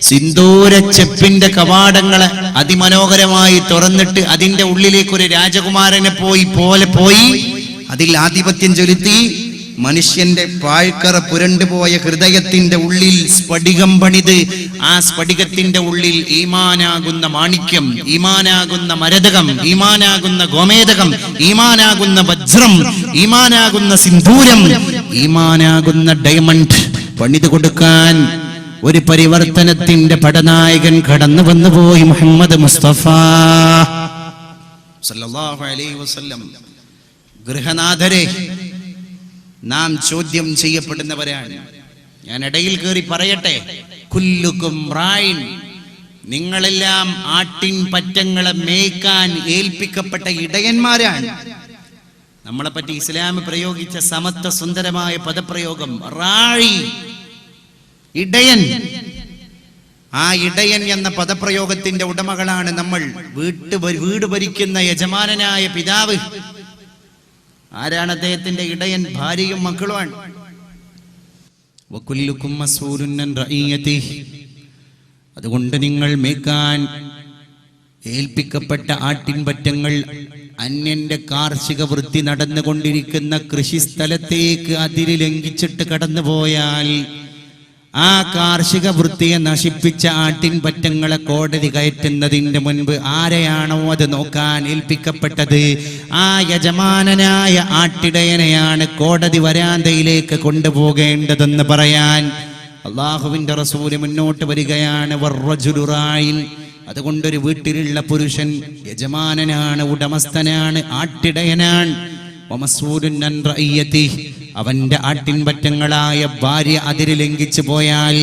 സിന്ദൂരച്ചെപ്പിന്റെ കവാടങ്ങളെ അതിമനോഹരമായി തുറന്നിട്ട് അതിന്റെ ഉള്ളിലേക്ക് ഒരു രാജകുമാരനെ പോയി അതിൽ ആധിപത്യം ചെലുത്തി മനുഷ്യന്റെ പാഴ്ക്കറ പുരണ്ടുപോയ ഹൃദയത്തിന്റെ ഉള്ളിൽ സ്ഫടികം പണിത് ആ സ്ഫടികത്തിന്റെ ഉള്ളിൽ ഈമാനാകുന്ന മാണിക്യം, ഈമാനാകുന്ന മരതകം, ഈമാനാകുന്ന ഗോമേതകം, ഈമാനാകുന്ന വജ്രം, ഈമാനാകുന്ന സിന്ദൂരം, ഈമാനാകുന്ന ഡയമണ്ട് പണിത് കൊടുക്കാൻ ഒരു പരിവർത്തനത്തിന്റെ പടനായകൻ കടന്നു വന്നുപോയി. മുഹമ്മദ് മുസ്തഫ സല്ലല്ലാഹു അലൈഹി വസല്ലം, ഗൃഹനാഥരെ, നാം ചോദ്യം ചെയ്യപ്പെടുന്നവരാണ്. ഞാൻ ഇടയിൽ കയറി പറയട്ടെ, കുല്ലുക്കും റായിൻ, നിങ്ങളെല്ലാം ആട്ടിൻ പറ്റങ്ങളെ മേയ്ക്കാൻ ഏൽപ്പിക്കപ്പെട്ട ഇടയന്മാരാണ്. നമ്മളെ പറ്റി ഇസ്ലാം പ്രയോഗിച്ച സമത്വ സുന്ദരമായ പദപ്രയോഗം റായി, ഇടയൻ. ആ ഇടയൻ എന്ന പദപ്രയോഗത്തിന്റെ ഉടമകളാണ് നമ്മൾ. വീട് ഭരിക്കുന്ന യജമാനനായ പിതാവ് ആരാണ്? അദ്ദേഹത്തിന്റെ ഇടയൻ ഭാര്യയും മക്കളുമാണ്. വകുല്ലുക്കും മസ്ഊലുൻ അൻ റഈയതിഹി, അതുകൊണ്ട് നിങ്ങൾ മേക്കാൻ ഏൽപ്പിക്കപ്പെട്ട ആട്ടിൻപറ്റങ്ങൾ അന്യന്റെ കാർഷിക വൃത്തി നടന്നുകൊണ്ടിരിക്കുന്ന കൃഷിസ്ഥലത്തേക്ക് അതിര് ലംഘിച്ചിട്ട് കടന്നുപോയാൽ ആ കാർഷിക വൃത്തിയെ നശിപ്പിച്ച ആട്ടിൻപറ്റങ്ങളെ കോടതി കയറ്റുന്നതിന് മുൻപ് ആരെയാണോ അത് നോക്കാൻ ഏൽപ്പിക്കപ്പെട്ടത്, ആ യജമാനനായ ആട്ടിടയനെയാണ് കോടതി വരാന്തയിലേക്ക് കൊണ്ടുപോകേണ്ടതെന്ന് പറയാൻ അള്ളാഹുവിന്റെ റസൂല് മുന്നോട്ട് വരികയാണ്. വറജുലു റായിൻ, അതുകൊണ്ടൊരു വീട്ടിലുള്ള പുരുഷൻ യജമാനനാണ്, ഉടമസ്ഥനാണ്, ആട്ടിടയനാണ്. വമസ്ഊലുൻ അൻ റഈയതിഹി, അവന്റെ ആട്ടിൻപറ്റങ്ങളായ ഭാര്യ അതിര് ലംഘിച്ചു പോയാൽ,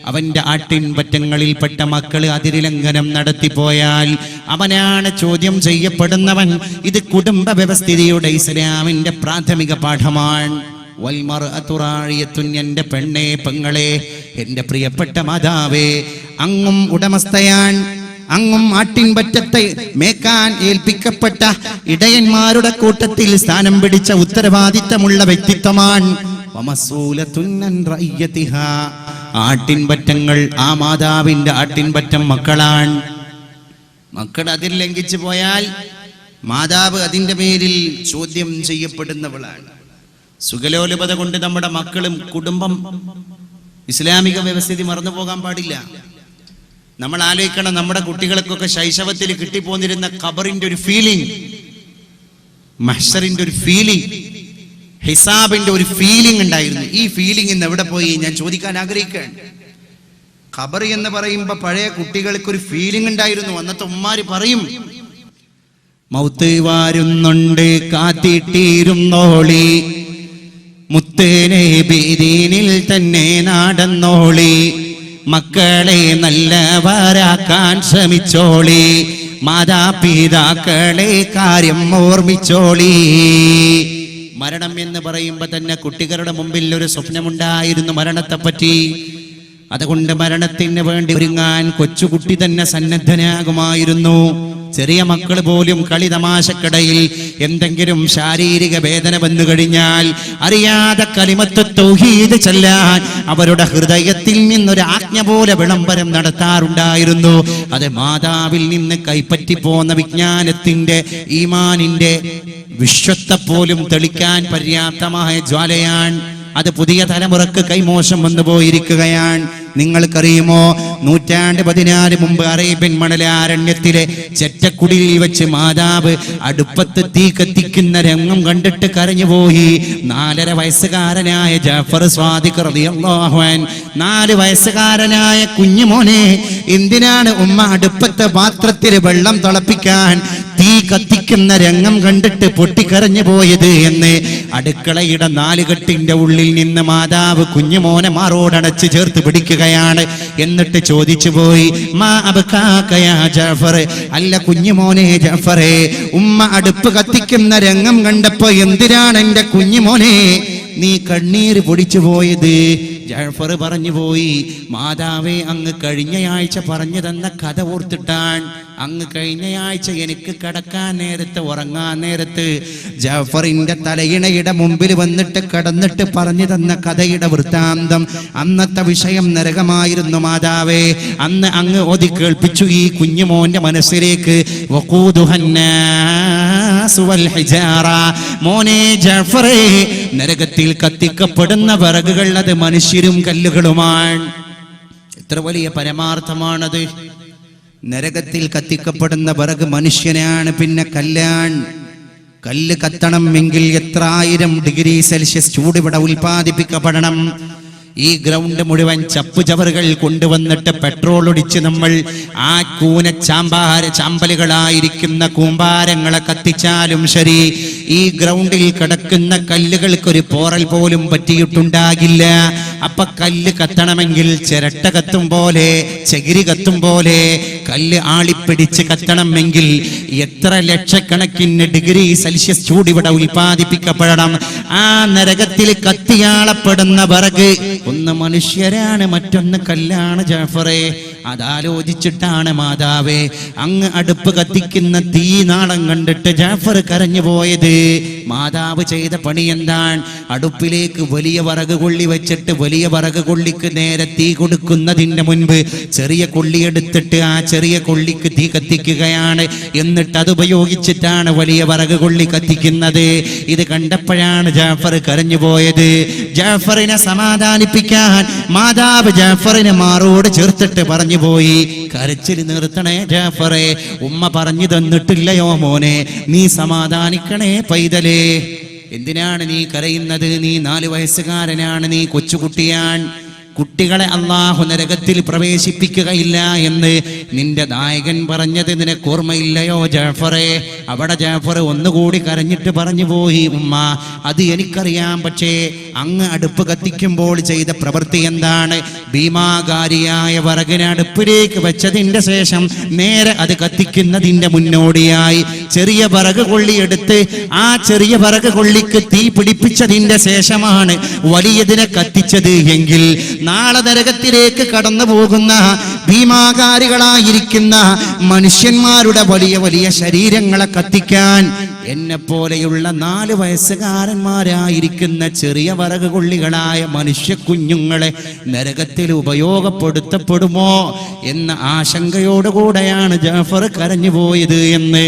അവന്റെ ആട്ടിൻപറ്റങ്ങളിൽപ്പെട്ട മക്കള് അതിരിലംഘനം നടത്തിപ്പോയാൽ അവനാണ് ചോദ്യം ചെയ്യപ്പെടുന്നവൻ. ഇത് കുടുംബ വ്യവസ്ഥിതിയുടെ ഇസ്ലാമിന്റെ പ്രാഥമിക പാഠമാണ്. വൽമർഅതു റാഇയത്തുൻ, എന്റെ പെണ്ണേ, പെങ്ങളെ, എന്റെ പ്രിയപ്പെട്ട മാതാവേ, അങ്ങും ഉടമസ്ഥയാൻ, അങ്ങും ആട്ടിൻപറ്റത്തെ മേക്കാൻ ഏൽപ്പിക്കപ്പെട്ട ഇടയന്മാരുടെ കൂട്ടത്തിൽ സ്ഥാനം പിടിച്ച ഉത്തരവാദിത്തമുള്ള വ്യക്തിത്വമാണ്. വമസ്ഊലത്തുൻ അൻ റഈയതിഹാ, ആട്ടിൻപറ്റങ്ങൾ ആ മാതാവിന്റെ ആട്ടിൻപറ്റം മക്കളാണ്. മക്കൾ അതിൽ ലംഘിച്ചു പോയാൽ മാതാവ് അതിന്റെ പേരിൽ ചോദ്യം ചെയ്യപ്പെടുന്നവളാണ്. സുഖലോലുപത കൊണ്ട് നമ്മുടെ മക്കളും കുടുംബം ഇസ്ലാമിക വ്യവസ്ഥിതി മറന്നു പോകാൻ പാടില്ല. നമ്മൾ ആലോചിക്കണം, നമ്മുടെ കുട്ടികൾക്കൊക്കെ ശൈശവത്തിൽ കിട്ടിപ്പോന്നിരുന്ന ഖബറിന്റെ ഒരു ഫീലിംഗ്, മഹ്ശറിന്റെ ഒരു ഫീലിംഗ്, ഹിസാബിന്റെ ഒരു ഫീലിംഗ് ഉണ്ടായിരുന്നു. ഈ ഫീലിംഗ് ഇന്ന് എവിടെ പോയി? ഞാൻ ചോദിക്കാൻ ആഗ്രഹിക്കുകയാണ്. ഖബർ എന്ന് പറയുമ്പോ പഴയ കുട്ടികൾക്ക് ഒരു ഫീലിംഗ് ഉണ്ടായിരുന്നു. അന്നത്തെ ഉമ്മാര് പറയും, മൗത്ത് വാരുന്നുണ്ട് കാത്തിട്ടിരുന്നോളി, മുത്തേനെ ബീദീനിൽ തന്നെ നടന്നോളി, മക്കളെ നല്ലവരാക്കാൻ ശ്രമിച്ചോളി, മാതാപിതാക്കളെ കാര്യം ഓർമ്മിച്ചോളി. മരണം എന്ന് പറയുമ്പോ തന്നെ കുട്ടികളുടെ മുമ്പിൽ ഒരു സ്വപ്നമുണ്ടായിരുന്നു മരണത്തെപ്പറ്റി. അതുകൊണ്ട് മരണത്തിന് വേണ്ടി ഒരുങ്ങാൻ കൊച്ചുകുട്ടി തന്നെ സന്നദ്ധനാകുമായിരുന്നു. ചെറിയ മക്കൾ പോലും കളി തമാശക്കിടയിൽ എന്തെങ്കിലും ശാരീരിക വേദന വന്നു കഴിഞ്ഞാൽ അറിയാതെ കലിമത്ത് തൗഹീദ് ചൊല്ലാൻ അവരുടെ ഹൃദയത്തിൽ നിന്നൊരു ആജ്ഞ പോലെ വിളംബരം നടത്താറുണ്ടായിരുന്നു. അത് മാതാവിൽ നിന്ന് കൈപ്പറ്റി പോന്ന വിജ്ഞാനത്തിന്റെ, ഈമാനിന്റെ വിശ്വത്തെ പോലും തെളിക്കാൻ പര്യാപ്തമായ ജ്വാലയാണ്. അത് പുതിയ തലമുറക്ക് കൈമോശം വന്നു പോയിരിക്കുകയാണ്. നിങ്ങൾക്കറിയുമോ, 14 മുമ്പ് അറേബ്യൻ മണലാരണ്യത്തിലെ ചെറ്റക്കുടിയിൽ വെച്ച് മാതാവ് അടുപ്പത്ത് തീ കത്തിക്കുന്ന രംഗം കണ്ടിട്ട് കരഞ്ഞുപോയി. 4.5 വയസ്സുകാരനായ ജാഫർ സ്വാദിഖ് റളിയല്ലാഹു അൻഹു, 4 വയസ്സുകാരനായ കുഞ്ഞുമോനെ, എന്തിനാണ് ഉമ്മ അടുപ്പത്തെ പാത്രത്തിൽ വെള്ളം തിളപ്പിക്കാൻ തീ കത്തിക്കുന്ന രംഗം കണ്ടിട്ട് പൊട്ടിക്കരഞ്ഞു പോയത് എന്ന് അടുക്കളയുടെ 4 കെട്ടിന്റെ ഉള്ളിൽ നിന്ന് മാതാവ് കുഞ്ഞുമോനെ മാറോടണച്ച് ചേർത്ത് പിടിക്കുകയാണ്. എന്നിട്ട് ചോദിച്ചു പോയി, മാ അബ്കാക യാ ജാഫർ, അല്ല കുഞ്ഞുമോനെ ജാഫറേ, ഉമ്മ അടുപ്പ് കത്തിക്കുന്ന രംഗം കണ്ടപ്പോ എന്തിനാണ് എന്റെ കുഞ്ഞുമോനെ നീ കണ്ണീര് പൊടിച്ചു പോയത്? ജാഫർ പറഞ്ഞു പോയി, മാതാവേ, അങ്ങ് കഴിഞ്ഞയാഴ്ച പറഞ്ഞു തന്ന കഥ ഓർത്തിട്ടാണ്. അങ്ങ് കഴിഞ്ഞയാഴ്ച എനിക്ക് കിടക്കാൻ നേരത്ത്, ഉറങ്ങാൻ നേരത്ത് ജാഫറിന്റെ തലയിണയുടെ മുമ്പിൽ വന്നിട്ട് കടന്നിട്ട് പറഞ്ഞു തന്ന കഥയുടെ വൃത്താന്തം. അന്നത്തെ വിഷയം നരകമായിരുന്നു മാതാവേ. അന്ന് അങ്ങ് ഓതി കേൾപ്പിച്ചു ഈ കുഞ്ഞുമോന്റെ മനസ്സിലേക്ക്, വഖൂദുഹന്നാസു വൽ ഹിജാറ, മോനെ ജാഫറേ, നരകത്തിൽ കത്തിക്കപ്പെടുന്ന വിറകുകൾ അത് മനുഷ്യരും കല്ലുകളുമാണ്. എത്ര വലിയ പരമാർത്ഥമാണത്! നരകത്തിൽ കത്തിക്കപ്പെടുന്ന വിറക് മനുഷ്യനാണ്, പിന്നെ കല്ലാണ്. കല്ല് കത്തണമെങ്കിൽ എത്ര 1000 ഡിഗ്രി സെൽഷ്യസ് ചൂട് ഇവിടെ ഉൽപ്പാദിപ്പിക്കപ്പെടണം. ഈ ഗ്രൗണ്ട് മുഴുവൻ ചപ്പുചവറുകൾ കൊണ്ടുവന്നിട്ട് പെട്രോൾ ഒടിച്ച് നമ്മൾ ആ ചാമ്പലുകളായിരിക്കുന്ന കൂമ്പാരങ്ങളെ കത്തിച്ചാലും ശരി, ഈ ഗ്രൗണ്ടിൽ കിടക്കുന്ന കല്ലുകൾക്കൊരു പോറൽ പോലും പറ്റിയിട്ടുണ്ടാകില്ല. അപ്പൊ കല്ല് കത്തണമെങ്കിൽ ചിരട്ട കത്തും പോലെ, ചകിരി കത്തും പോലെ കല്ല് ആളിപ്പിടിച്ച് കത്തണമെങ്കിൽ എത്ര ലക്ഷക്കണക്കിന് ഡിഗ്രി സെൽഷ്യസ് ചൂടിവിടെ ഉൽപ്പാദിപ്പിക്കപ്പെടണം. ആ നരകത്തിൽ കത്തിയാളപ്പെടുന്ന വിറക് ഒന്ന് മനുഷ്യരാണ്, മറ്റൊന്ന് കല്ലാണ് ജാഫറെ. അതാലോചിച്ചിട്ടാണ് മാതാവേ അങ്ങ് അടുപ്പ് കത്തിക്കുന്ന തീ നാളം കണ്ടിട്ട് ജാഫർ കരഞ്ഞു പോയത്. മാതാവ് ചെയ്ത പണി എന്താണ്? അടുപ്പിലേക്ക് വലിയ വിറക് കൊള്ളി വെച്ചിട്ട് വലിയ വിറക് കൊള്ളിക്ക് നേരെ തീ കൊടുക്കുന്നതിന് മുൻപ് ചെറിയ കൊള്ളിയെടുത്തിട്ട് ആ ചെറിയ കൊള്ളിക്ക് തീ കത്തിക്കുകയാണ്. എന്നിട്ട് അത് ഉപയോഗിച്ചിട്ടാണ് വലിയ വിറക് കൊള്ളി കത്തിക്കുന്നത്. ഇത് കണ്ടപ്പോഴാണ് ജാഫർ കരഞ്ഞു പോയത്. ജാഫറിനെ സമാധാനിപ്പിക്കാൻ മാതാവ് ജാഫറിനെ മാറോട് ചേർത്തിട്ട് പറഞ്ഞു പോയി, കരച്ചിൽ നിർത്തണേ ജാഫറെ, ഉമ്മ പറഞ്ഞു തന്നിട്ടില്ലയോ മോനെ, നീ സമാധാനിക്കണേ പൈതലേ. എന്തിനാണ് നീ കരയുന്നത്? നീ 4 വയസ്സുകാരനാണ്, നീ കൊച്ചുകുട്ടിയാണ്. കുട്ടികളെ അല്ലാഹു നരകത്തിൽ പ്രവേശിപ്പിക്കുകയില്ല എന്ന് നിന്റെ നായകൻ പറഞ്ഞത് നിനക്ക് ഓർമ്മയില്ലയോ ജാഫറെ? അവിടെ ജാഫർ ഒന്നുകൂടി കരഞ്ഞിട്ട് പറഞ്ഞു പോയി, ഉമ്മ അത് എനിക്കറിയാം, പക്ഷേ അങ്ങ് അടുപ്പ് കത്തിക്കുമ്പോൾ ചെയ്ത പ്രവൃത്തി എന്താണ്? ഭീമാകാരിയായ വിറകിനെ അടുപ്പിലേക്ക് വെച്ചതിന്റെ ശേഷം നേരെ അത് കത്തിക്കുന്നതിന്റെ മുന്നോടിയായി ചെറിയ വിറക് കൊള്ളിയെടുത്ത് ആ ചെറിയ വിറക് കൊള്ളിക്ക് തീ പിടിപ്പിച്ചതിന്റെ ശേഷമാണ് വലിയതിനെ കത്തിച്ചത് എങ്കിൽ നാളെ നരകത്തിലേക്ക് കടന്നു പോകുന്ന ഭീമാകാരികളായിരിക്കുന്ന മനുഷ്യന്മാരുടെ വലിയ വലിയ ശരീരങ്ങളെ കത്തിക്കാൻ എന്നെ പോലെയുള്ള 4 വയസ്സുകാരന്മാരായിരിക്കുന്ന ചെറിയ വിറക് കൊള്ളികളായ മനുഷ്യ കുഞ്ഞുങ്ങളെ നരകത്തിൽ ഉപയോഗപ്പെടുത്തപ്പെടുമോ എന്ന ആശങ്കയോടുകൂടെയാണ് ജാഫർ കരഞ്ഞുപോയത് എന്ന്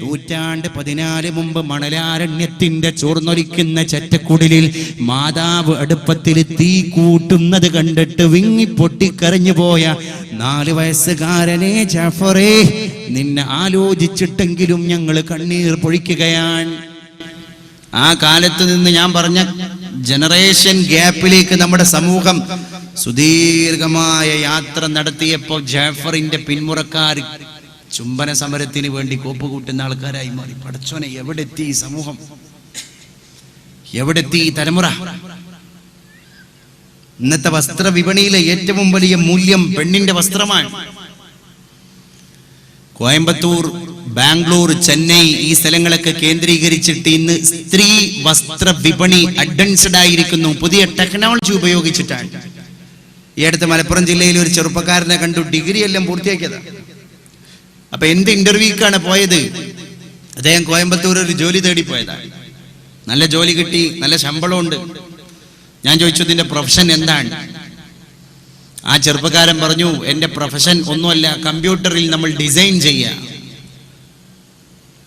14 മുമ്പ് മണലാരണ്യത്തിന്റെ ചോർന്നൊലിക്കുന്ന ചെറ്റക്കുടിലിൽ മാതാവ് അടുപ്പത്തിൽ തീ കൂട്ടുന്നത് കണ്ടിട്ട് വിങ്ങി പൊട്ടിക്കരഞ്ഞു പോയ 4 വയസ്സുകാരനെ ജാഫറേ, നിന്നെ ആലോചിച്ചിട്ടെങ്കിലും ഞങ്ങൾ കണ്ണീർ പൊഴിക്കുകയാണ്. ആ കാലത്ത് നിന്ന് ഞാൻ പറഞ്ഞ ജനറേഷൻ ഗ്യാപ്പിലേക്ക് നമ്മുടെ സമൂഹം സുദീർഘമായ യാത്ര നടത്തിയപ്പോൾ ജാഫറിന്റെ പിന്മുറക്കാർ ചുംബന സമരത്തിന് വേണ്ടി കോപ്പ് കൂട്ടുന്ന ആൾക്കാരായി മാറി. പടച്ചോനെ, എവിടെ എത്തി ഈ സമൂഹം? എവിടെ എത്തി ഈ തലമുറ? ഇന്നത്തെ വസ്ത്ര വിപണിയിലെ ഏറ്റവും വലിയ മൂല്യം പെണ്ണിന്റെ വസ്ത്രമാണ്. കോയമ്പത്തൂർ, ബാംഗ്ലൂർ, ചെന്നൈ ഈ സ്ഥലങ്ങളൊക്കെ കേന്ദ്രീകരിച്ചിട്ട് ഇന്ന് സ്ത്രീ വസ്ത്ര വിപണി അഡ്വാൻസ്ഡ് ആയിരിക്കുന്നു. പുതിയ ടെക്നോളജി ഉപയോഗിച്ചിട്ടാണ്. ഈ അടുത്ത് മലപ്പുറം ജില്ലയിൽ ഒരു ചെറുപ്പക്കാരനെ കണ്ടു, ഡിഗ്രി എല്ലാം പൂർത്തിയാക്കിയത്. അപ്പൊ എന്ത് ഇന്റർവ്യൂക്കാണ് പോയത്? അദ്ദേഹം കോയമ്പത്തൂർ ഒരു ജോലി തേടി പോയതാണ്. നല്ല ജോലി കിട്ടി, നല്ല ശമ്പളമുണ്ട്. ഞാൻ ചോദിച്ചു, ഇതിന്റെ പ്രൊഫഷൻ എന്താണ്? ആ ചെറുപ്പക്കാരൻ പറഞ്ഞു, എന്റെ പ്രൊഫഷൻ ഒന്നുമല്ല, കമ്പ്യൂട്ടറിൽ നമ്മൾ ഡിസൈൻ ചെയ്യുക.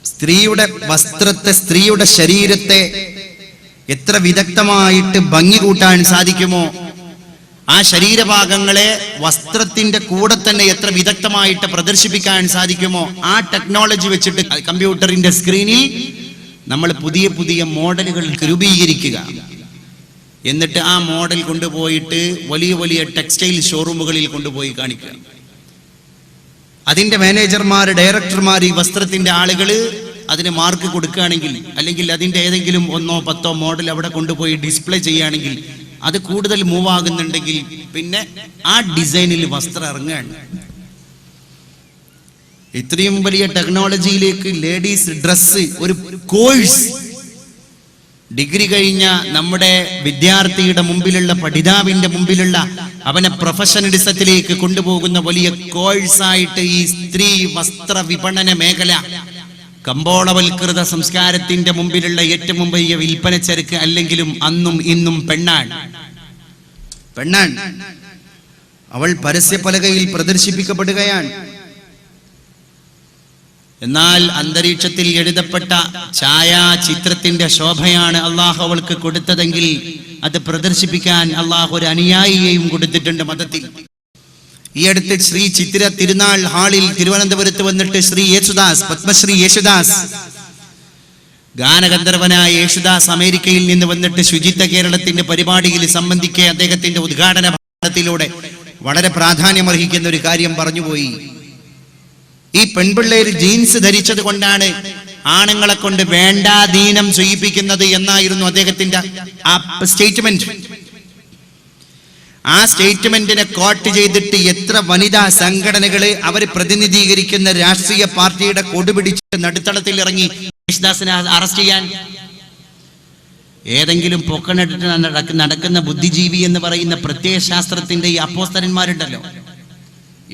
സ്ത്രീയുടെ വസ്ത്രത്തെ, സ്ത്രീയുടെ ശരീരത്തെ എത്ര വിദഗ്ധമായിട്ട് ഭംഗി കൂട്ടാൻ സാധിക്കുമോ, ആ ശരീരഭാഗങ്ങളെ വസ്ത്രത്തിന്റെ കൂടെ തന്നെ എത്ര വിദഗ്ധമായിട്ട് പ്രദർശിപ്പിക്കാൻ സാധിക്കുമോ, ആ ടെക്നോളജി വെച്ചിട്ട് കമ്പ്യൂട്ടറിന്റെ സ്ക്രീനിൽ നമ്മൾ പുതിയ പുതിയ മോഡലുകൾ രൂപീകരിക്കുക. എന്നിട്ട് ആ മോഡൽ കൊണ്ടുപോയിട്ട് വലിയ വലിയ ടെക്സ്റ്റൈൽ ഷോറൂമുകളിൽ കൊണ്ടുപോയി കാണിക്കുക. അതിന്റെ മാനേജർമാർ, ഡയറക്ടർമാർ, ഈ വസ്ത്രത്തിന്റെ ആളുകൾ അതിന് മാർക്ക് കൊടുക്കുകയാണെങ്കിൽ, അല്ലെങ്കിൽ അതിന്റെ ഏതെങ്കിലും 1 or 10 മോഡൽ അവിടെ കൊണ്ടുപോയി ഡിസ്പ്ലേ ചെയ്യുകയാണെങ്കിൽ, അത് കൂടുതൽ മൂവ് ആകുന്നുണ്ടെങ്കിൽ പിന്നെ ആ ഡിസൈനിൽ വസ്ത്രം ഇറങ്ങുകയാണ്. ഇത്രയും വലിയ ടെക്നോളജിയിലേക്ക് ലേഡീസ് ഡ്രസ് ഒരു കോഴ്സ്, ഡിഗ്രി കഴിഞ്ഞ നമ്മുടെ വിദ്യാർത്ഥിയുടെ മുമ്പിലുള്ള, പഠിതാവിന്റെ മുമ്പിലുള്ള അവനെ പ്രൊഫഷണലിസത്തിലേക്ക് കൊണ്ടുപോകുന്ന വലിയ കോഴ്സായിട്ട് ഈ സ്ത്രീ വസ്ത്ര വിപണന മേഖല, കമ്പോളവൽകൃത സംസ്കാരത്തിന്റെ മുമ്പിലുള്ള ഏറ്റവും വലിയ വിൽപ്പന ചരക്ക് അല്ലെങ്കിലും അന്നും ഇന്നും പെണ്ണാണ്. അവൾ പരസ്യപലകയിൽ പ്രദർശിപ്പിക്കപ്പെടുകയാണ്. എന്നാൽ അന്തരീക്ഷത്തിൽ എഴുതപ്പെട്ട ഛായാചിത്രത്തിന്റെ ശോഭയാണ് അള്ളാഹു അവൾക്ക് കൊടുത്തതെങ്കിൽ അത് പ്രദർശിപ്പിക്കാൻ അള്ളാഹു ഒരു അനുയായിയെയും കൊടുത്തിട്ടുണ്ട് മതത്തിൽ. ഈ അടുത്ത് ശ്രീ ചിത്തിര തിരുനാൾ ഹാളിൽ തിരുവനന്തപുരത്ത് വന്നിട്ട് ശ്രീ യേശുദാസ്, പത്മശ്രീ യേശുദാസ് ഗാനഗന്ധർവനായ യേശുദാസ് അമേരിക്കയിൽ നിന്ന് വന്നിട്ട് ശുചിത്വ കേരളത്തിന്റെ പരിപാടിയിൽ സംബന്ധിക്കുക അദ്ദേഹത്തിന്റെ ഉദ്ഘാടന ഭാഷണത്തിലൂടെ വളരെ പ്രാധാന്യമർഹിക്കുന്ന ഒരു കാര്യം പറഞ്ഞുപോയി. ഈ പെൺപിള്ളേർ ജീൻസ് ധരിച്ചത് കൊണ്ടാണ് ആണുങ്ങളെ കൊണ്ട് വേണ്ടാധീനം ചെയ്യിപ്പിക്കുന്നത് എന്നായിരുന്നു അദ്ദേഹത്തിന്റെ ആ സ്റ്റേറ്റ്മെന്റ്. ആ സ്റ്റേറ്റ്മെന്റിനെ കോട്ട് ചെയ്തിട്ട് എത്ര വനിതാ സംഘടനകള് അവർ പ്രതിനിധീകരിക്കുന്ന രാഷ്ട്രീയ പാർട്ടിയുടെ കൊടുപിടിച്ച് നടുത്തളത്തിൽ ഇറങ്ങി യേശുദാസിനെ അറസ്റ്റ് ചെയ്യാൻ. ഏതെങ്കിലും പൊക്കണിട്ട് നടക്കുന്ന ബുദ്ധിജീവി എന്ന് പറയുന്ന പ്രത്യയശാസ്ത്രത്തിന്റെ ഈ അപ്പോസ്തലന്മാരുണ്ടല്ലോ,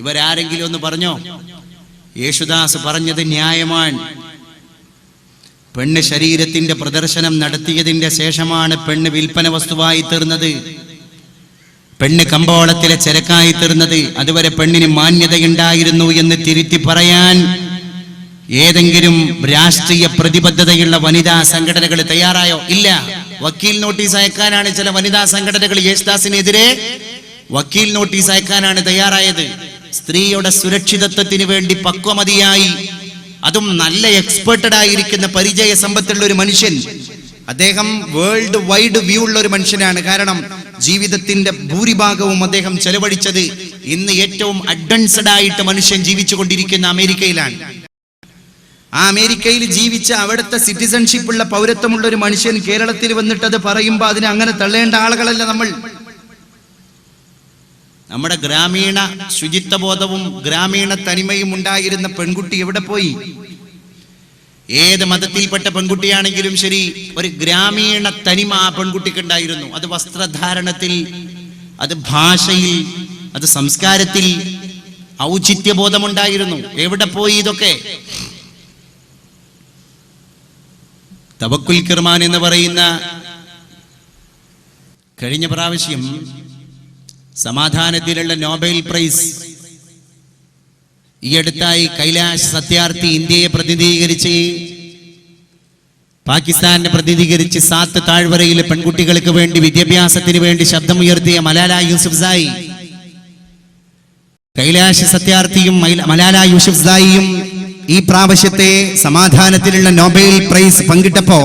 ഇവരാരെങ്കിലും ഒന്ന് പറഞ്ഞോ യേശുദാസ് പറഞ്ഞത് ന്യായമാണ്? പെണ്ണ് ശരീരത്തിന്റെ പ്രദർശനം നടത്തിയതിന്റെ ശേഷമാണ് പെണ്ണ് വിൽപ്പന വസ്തുവായി തീർന്നത്, പെണ്ണ് കമ്പോളത്തിലെ ചരക്കായി തീർന്നത്. അതുവരെ പെണ്ണിന് മാന്യതയുണ്ടായിരുന്നു എന്ന് തിരുത്തി പറയാൻ ഏതെങ്കിലും രാഷ്ട്രീയ പ്രതിബദ്ധതയുള്ള വനിതാ സംഘടനകൾ തയ്യാറായോ? ഇല്ല. വക്കീൽ നോട്ടീസ് അയക്കാനാണ് ചില വനിതാ സംഘടനകൾ യേശുദാസിനെതിരെ വക്കീൽ നോട്ടീസ് അയക്കാനാണ് തയ്യാറായത്. സ്ത്രീയുടെ സുരക്ഷിതത്വത്തിന് വേണ്ടി പക്വമതിയായി, അതും നല്ല എക്സ്പേർട്ടഡ് ആയിരിക്കുന്ന പരിചയ സമ്പത്തുള്ള ഒരു മനുഷ്യൻ. അദ്ദേഹം വേൾഡ് വൈഡ് വ്യൂ ഉള്ള ഒരു മനുഷ്യനാണ്. കാരണം ജീവിതത്തിന്റെ ഭൂരിഭാഗവും അദ്ദേഹം ചെലവഴിച്ചത് ഇന്ന് ഏറ്റവും അഡ്വാൻസ്ഡ് ആയിട്ട് മനുഷ്യൻ ജീവിച്ചു കൊണ്ടിരിക്കുന്ന അമേരിക്കയിലാണ്. ആ അമേരിക്കയിൽ ജീവിച്ച അവിടുത്തെ സിറ്റിസൺഷിപ്പ് ഉള്ള പൗരത്വമുള്ള ഒരു മനുഷ്യൻ കേരളത്തിൽ വന്നിട്ട് അത് പറയുമ്പോൾ അതിനെ അങ്ങനെ തള്ളേണ്ട ആളുകളല്ല നമ്മൾ. നമ്മുടെ ഗ്രാമീണ ശുചിത്വബോധവും ഗ്രാമീണ തനിമയും ഉണ്ടായിരുന്ന പെൺകുട്ടി എവിടെ പോയി? ഏത് മതത്തിൽപ്പെട്ട പെൺകുട്ടിയാണെങ്കിലും ശരി, ഒരു ഗ്രാമീണ തനിമ ആ പെൺകുട്ടിക്ക് ഉണ്ടായിരുന്നു. അത് വസ്ത്രധാരണത്തിൽ, അത് ഭാഷയിൽ, അത് സംസ്കാരത്തിൽ ഔചിത്യബോധമുണ്ടായിരുന്നു. എവിടെ പോയി ഇതൊക്കെ? തവക്കുൽ കിർമാൻ എന്ന് പറയുന്ന കഴിഞ്ഞ പ്രാവശ്യം സമാധാനത്തിലുള്ള നോബൽ പ്രൈസ് ഈ അടുത്തായി കൈലാഷ് സത്യാർത്ഥി ഇന്ത്യയെ പ്രതിനിധീകരിച്ച്, പാകിസ്ഥാനെ പ്രതിനിധീകരിച്ച് സാത്ത് താഴ്വരയിലെ പെൺകുട്ടികൾക്ക് വേണ്ടി വിദ്യാഭ്യാസത്തിന് വേണ്ടി ശബ്ദമുയർത്തിയ മലാല യൂസുഫ്സായി, കൈലാഷ് സത്യാർത്ഥിയും മലാല യൂസുഫ്സായിയും ഈ പ്രാവശ്യത്തെ സമാധാനത്തിലുള്ള നോബൽ പ്രൈസ് പങ്കിട്ടപ്പോ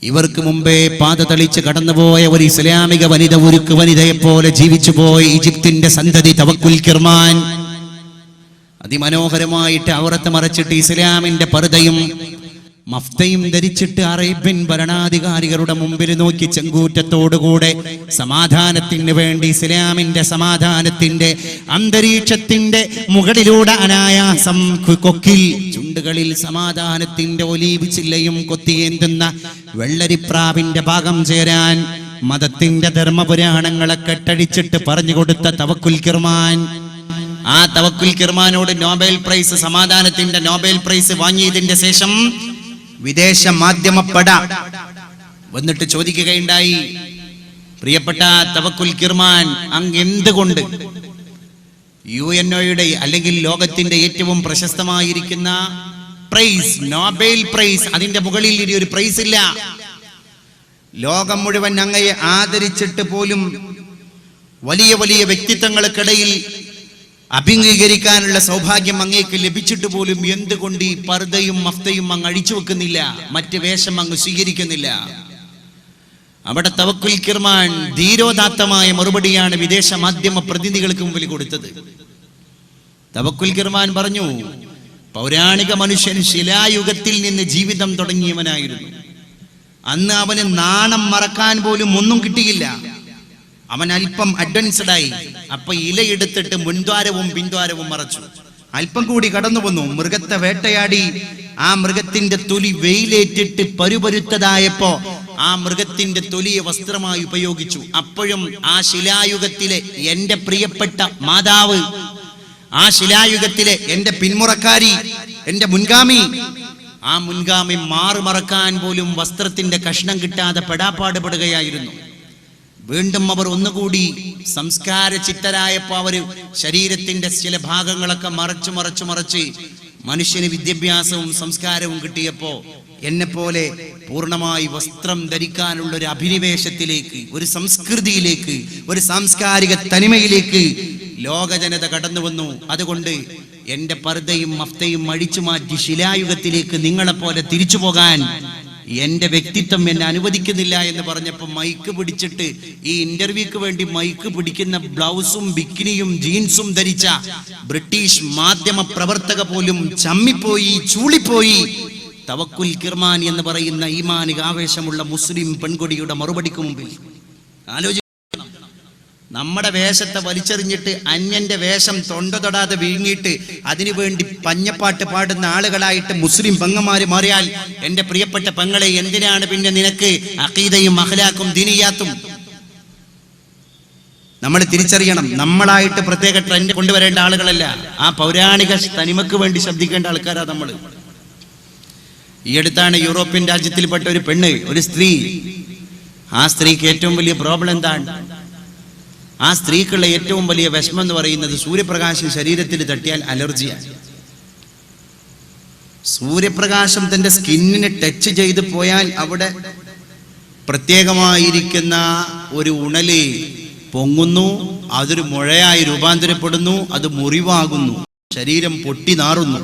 ഇവർക്ക് മുമ്പേ പാത തെളിച്ച് കടന്നുപോയ ഒരു ഇസ്ലാമിക വനിത, ഉരുക്ക് വനിതയെപ്പോലെ ജീവിച്ചുപോയ ഈജിപ്തിന്റെ സന്തതി തവക്കുൽ കിർമാൻ അതിമനോഹരമായിട്ട് ഔറത്ത് മറച്ചിട്ട് ഇസ്ലാമിന്റെ പർദയും മഫ്തയും ധരിച്ചിട്ട് അറേബ്യൻ ഭരണാധികാരികളുടെ മുമ്പിൽ നോക്കി ചെങ്കൂറ്റത്തോടുകൂടെ സമാധാനത്തിന് വേണ്ടി, ഇസ്ലാമിന്റെ സമാധാനത്തിന്റെ അന്തരീക്ഷത്തിന്റെ മുകളിലൂടെ അനായാസം കൊക്കിൽ ചുണ്ടുകളിൽ സമാധാനത്തിന്റെ ഒലീവ് ചില്ലയും കൊത്തിയേന്തുന്ന വെള്ളരിപ്രാവിന്റെ ഭാഗം ചേരാൻ മതത്തിന്റെ ധർമ്മപുരാണങ്ങളെ കെട്ടടിച്ചിട്ട് പറഞ്ഞു കൊടുത്ത തവക്കുൽ കിർമാൻ, ആ തവക്കുൽ കിർമാനോട് നോബൽ പ്രൈസ്, സമാധാനത്തിന്റെ നോബൽ പ്രൈസ് വാങ്ങിയതിന്റെ ശേഷം വിദേശ മാധ്യമപ്പട വന്നിട്ട് ചോദിക്കുകയുണ്ടായി, പ്രിയപ്പെട്ട തവക്കുൽ കിർമാൻ, അങ്ങ് എന്തുകൊണ്ട് UNOയുടെ അല്ലെങ്കിൽ ലോകത്തിന്റെ ഏറ്റവും പ്രശസ്തമായിരിക്കുന്ന പ്രൈസ്, നോബൽ പ്രൈസ്, അതിന്റെ മുകളിൽ ഇനി ഒരു പ്രൈസ് ഇല്ല, ലോകം മുഴുവൻ അങ്ങയെ ആദരിച്ചിട്ട് പോലും വലിയ വലിയ വ്യക്തിത്വങ്ങൾക്കിടയിൽ അഭിമുഖീകരിക്കാനുള്ള സൗഭാഗ്യം അങ്ങേക്ക് ലഭിച്ചിട്ട് പോലും എന്തുകൊണ്ട് ഈ പർദയും മഫ്തയും അങ്ങ് അഴിച്ചു വെക്കുന്നില്ല, മറ്റ് വേഷം അങ്ങ് സ്വീകരിക്കുന്നില്ല? അവിടെ തവക്കുൽ കിർമാൻ ധീരോദാത്തമായ മറുപടിയാണ് വിദേശ മാധ്യമ പ്രതിനിധികൾക്ക് മുമ്പിൽ കൊടുത്തത്. തവക്കുൽ കിർമാൻ പറഞ്ഞു, പൗരാണിക മനുഷ്യൻ ശിലായുഗത്തിൽ നിന്ന് ജീവിതം തുടങ്ങിയവനായിരുന്നു. അന്ന് അവന് നാണം മറക്കാൻ പോലും ഒന്നും കിട്ടിയില്ല. അവൻ അല്പം അഡ്വാൻസ്ഡ് ആയി. അപ്പൊ ഇലയെടുത്തിട്ട് മുൻദ്വാരവും പിൻദ്വാരവും മറച്ചു. അല്പം കൂടി കടന്നു വന്നു, മൃഗത്തെ വേട്ടയാടി ആ മൃഗത്തിന്റെ തൊലി വെയിലേറ്റിട്ട് പരുപരുത്തതായപ്പോ ആ മൃഗത്തിന്റെ തൊലിയെ വസ്ത്രമായി ഉപയോഗിച്ചു. അപ്പോഴും ആ ശിലായുഗത്തിലെ എന്റെ പ്രിയപ്പെട്ട മാതാവ്, ആ ശിലായുഗത്തിലെ എന്റെ പിന്മുറക്കാരി, എന്റെ മുൻഗാമി, ആ മുൻഗാമി മാറുമറക്കാൻ പോലും വസ്ത്രത്തിന്റെ കഷ്ണം കിട്ടാതെ പെടാപ്പാടുപെടുകയായിരുന്നു. വീണ്ടും അവർ ഒന്നുകൂടി സംസ്കാര ചിത്തരായപ്പോ അവര് ശരീരത്തിന്റെ ചില ഭാഗങ്ങളൊക്കെ മറച്ച് മനുഷ്യന് വിദ്യാഭ്യാസവും സംസ്കാരവും കിട്ടിയപ്പോ എന്നെ പോലെ പൂർണ്ണമായി വസ്ത്രം ധരിക്കാനുള്ള ഒരു അഭിനിവേശത്തിലേക്ക്, ഒരു സംസ്കൃതിയിലേക്ക്, ഒരു സാംസ്കാരിക തനിമയിലേക്ക് ലോക ജനത കടന്നു വന്നു. അതുകൊണ്ട് എന്റെ പർദ്ദയും മഫ്തയും അഴിച്ചു മാറ്റി ശിലായുഗത്തിലേക്ക് നിങ്ങളെപ്പോലെ തിരിച്ചു പോകാൻ എന്റെ വ്യക്തിത്വം എന്നെ അനുവദിക്കുന്നില്ല എന്ന് പറഞ്ഞപ്പോൾ മൈക്ക് പിടിച്ചിട്ട് ഈ ഇന്റർവ്യൂക്ക് വേണ്ടി മൈക്ക് പിടിക്കുന്ന ബ്ലൗസും ബിക്കിനിയും ജീൻസും ധരിച്ച ബ്രിട്ടീഷ് മാധ്യമ പ്രവർത്തക പോലും ചമ്മിപ്പോയി, ചൂളിപ്പോയി. തവക്കുൽ കിർമാൻ എന്ന് പറയുന്ന ഈമാനിക ആവേശമുള്ള മുസ്ലിം പെൺകൊടിയുടെ മറുപടിക്ക് മുമ്പിൽ ആലോചിക്കണം. നമ്മുടെ വേഷത്തെ വലിച്ചെറിഞ്ഞിട്ട് അന്യന്റെ വേഷം തൊണ്ട തൊടാതെ വിഴുങ്ങിയിട്ട് അതിനുവേണ്ടി പഞ്ഞപ്പാട്ട് പാടുന്ന ആളുകളായിട്ട് മുസ്ലിം പെങ്ങന്മാര് മാറിയാൽ എന്റെ പ്രിയപ്പെട്ട പെങ്ങളെ, എന്തിനാണ് പിന്നെ നിനക്ക് അഖീദയും അഖ്ലാഖും ദീനിയാത്തും? നമ്മൾ തിരിച്ചറിയണം, നമ്മളായിട്ട് പ്രത്യേക ട്രെൻഡ് കൊണ്ടുവരേണ്ട ആളുകളല്ല. ആ പൗരാണിക തനിമക്ക് വേണ്ടി ശബ്ദിക്കേണ്ട ആൾക്കാരാ നമ്മൾ. ഈ അടുത്താണ് യൂറോപ്യൻ രാജ്യത്തിൽപ്പെട്ട ഒരു പെണ്ണ്, ഒരു സ്ത്രീ, ആ സ്ത്രീക്ക് ഏറ്റവും വലിയ പ്രോബ്ലം എന്താണ്? ആ സ്ത്രീക്കുള്ള ഏറ്റവും വലിയ വിഷമം എന്ന് പറയുന്നത് സൂര്യപ്രകാശം ശരീരത്തിൽ തട്ടിയാൽ അലർജിയാണ്. സൂര്യപ്രകാശം തന്റെ സ്കിന്നിനെ ടച്ച് ചെയ്ത് പോയാൽ അവിടെ പ്രത്യേകമായിരിക്കുന്ന ഒരു ഉണല് പൊങ്ങുന്നു, അതൊരു മുഴയായി രൂപാന്തരപ്പെടുന്നു, അത് മുറിവാകുന്നു, ശരീരം പൊട്ടി നാറുന്നു.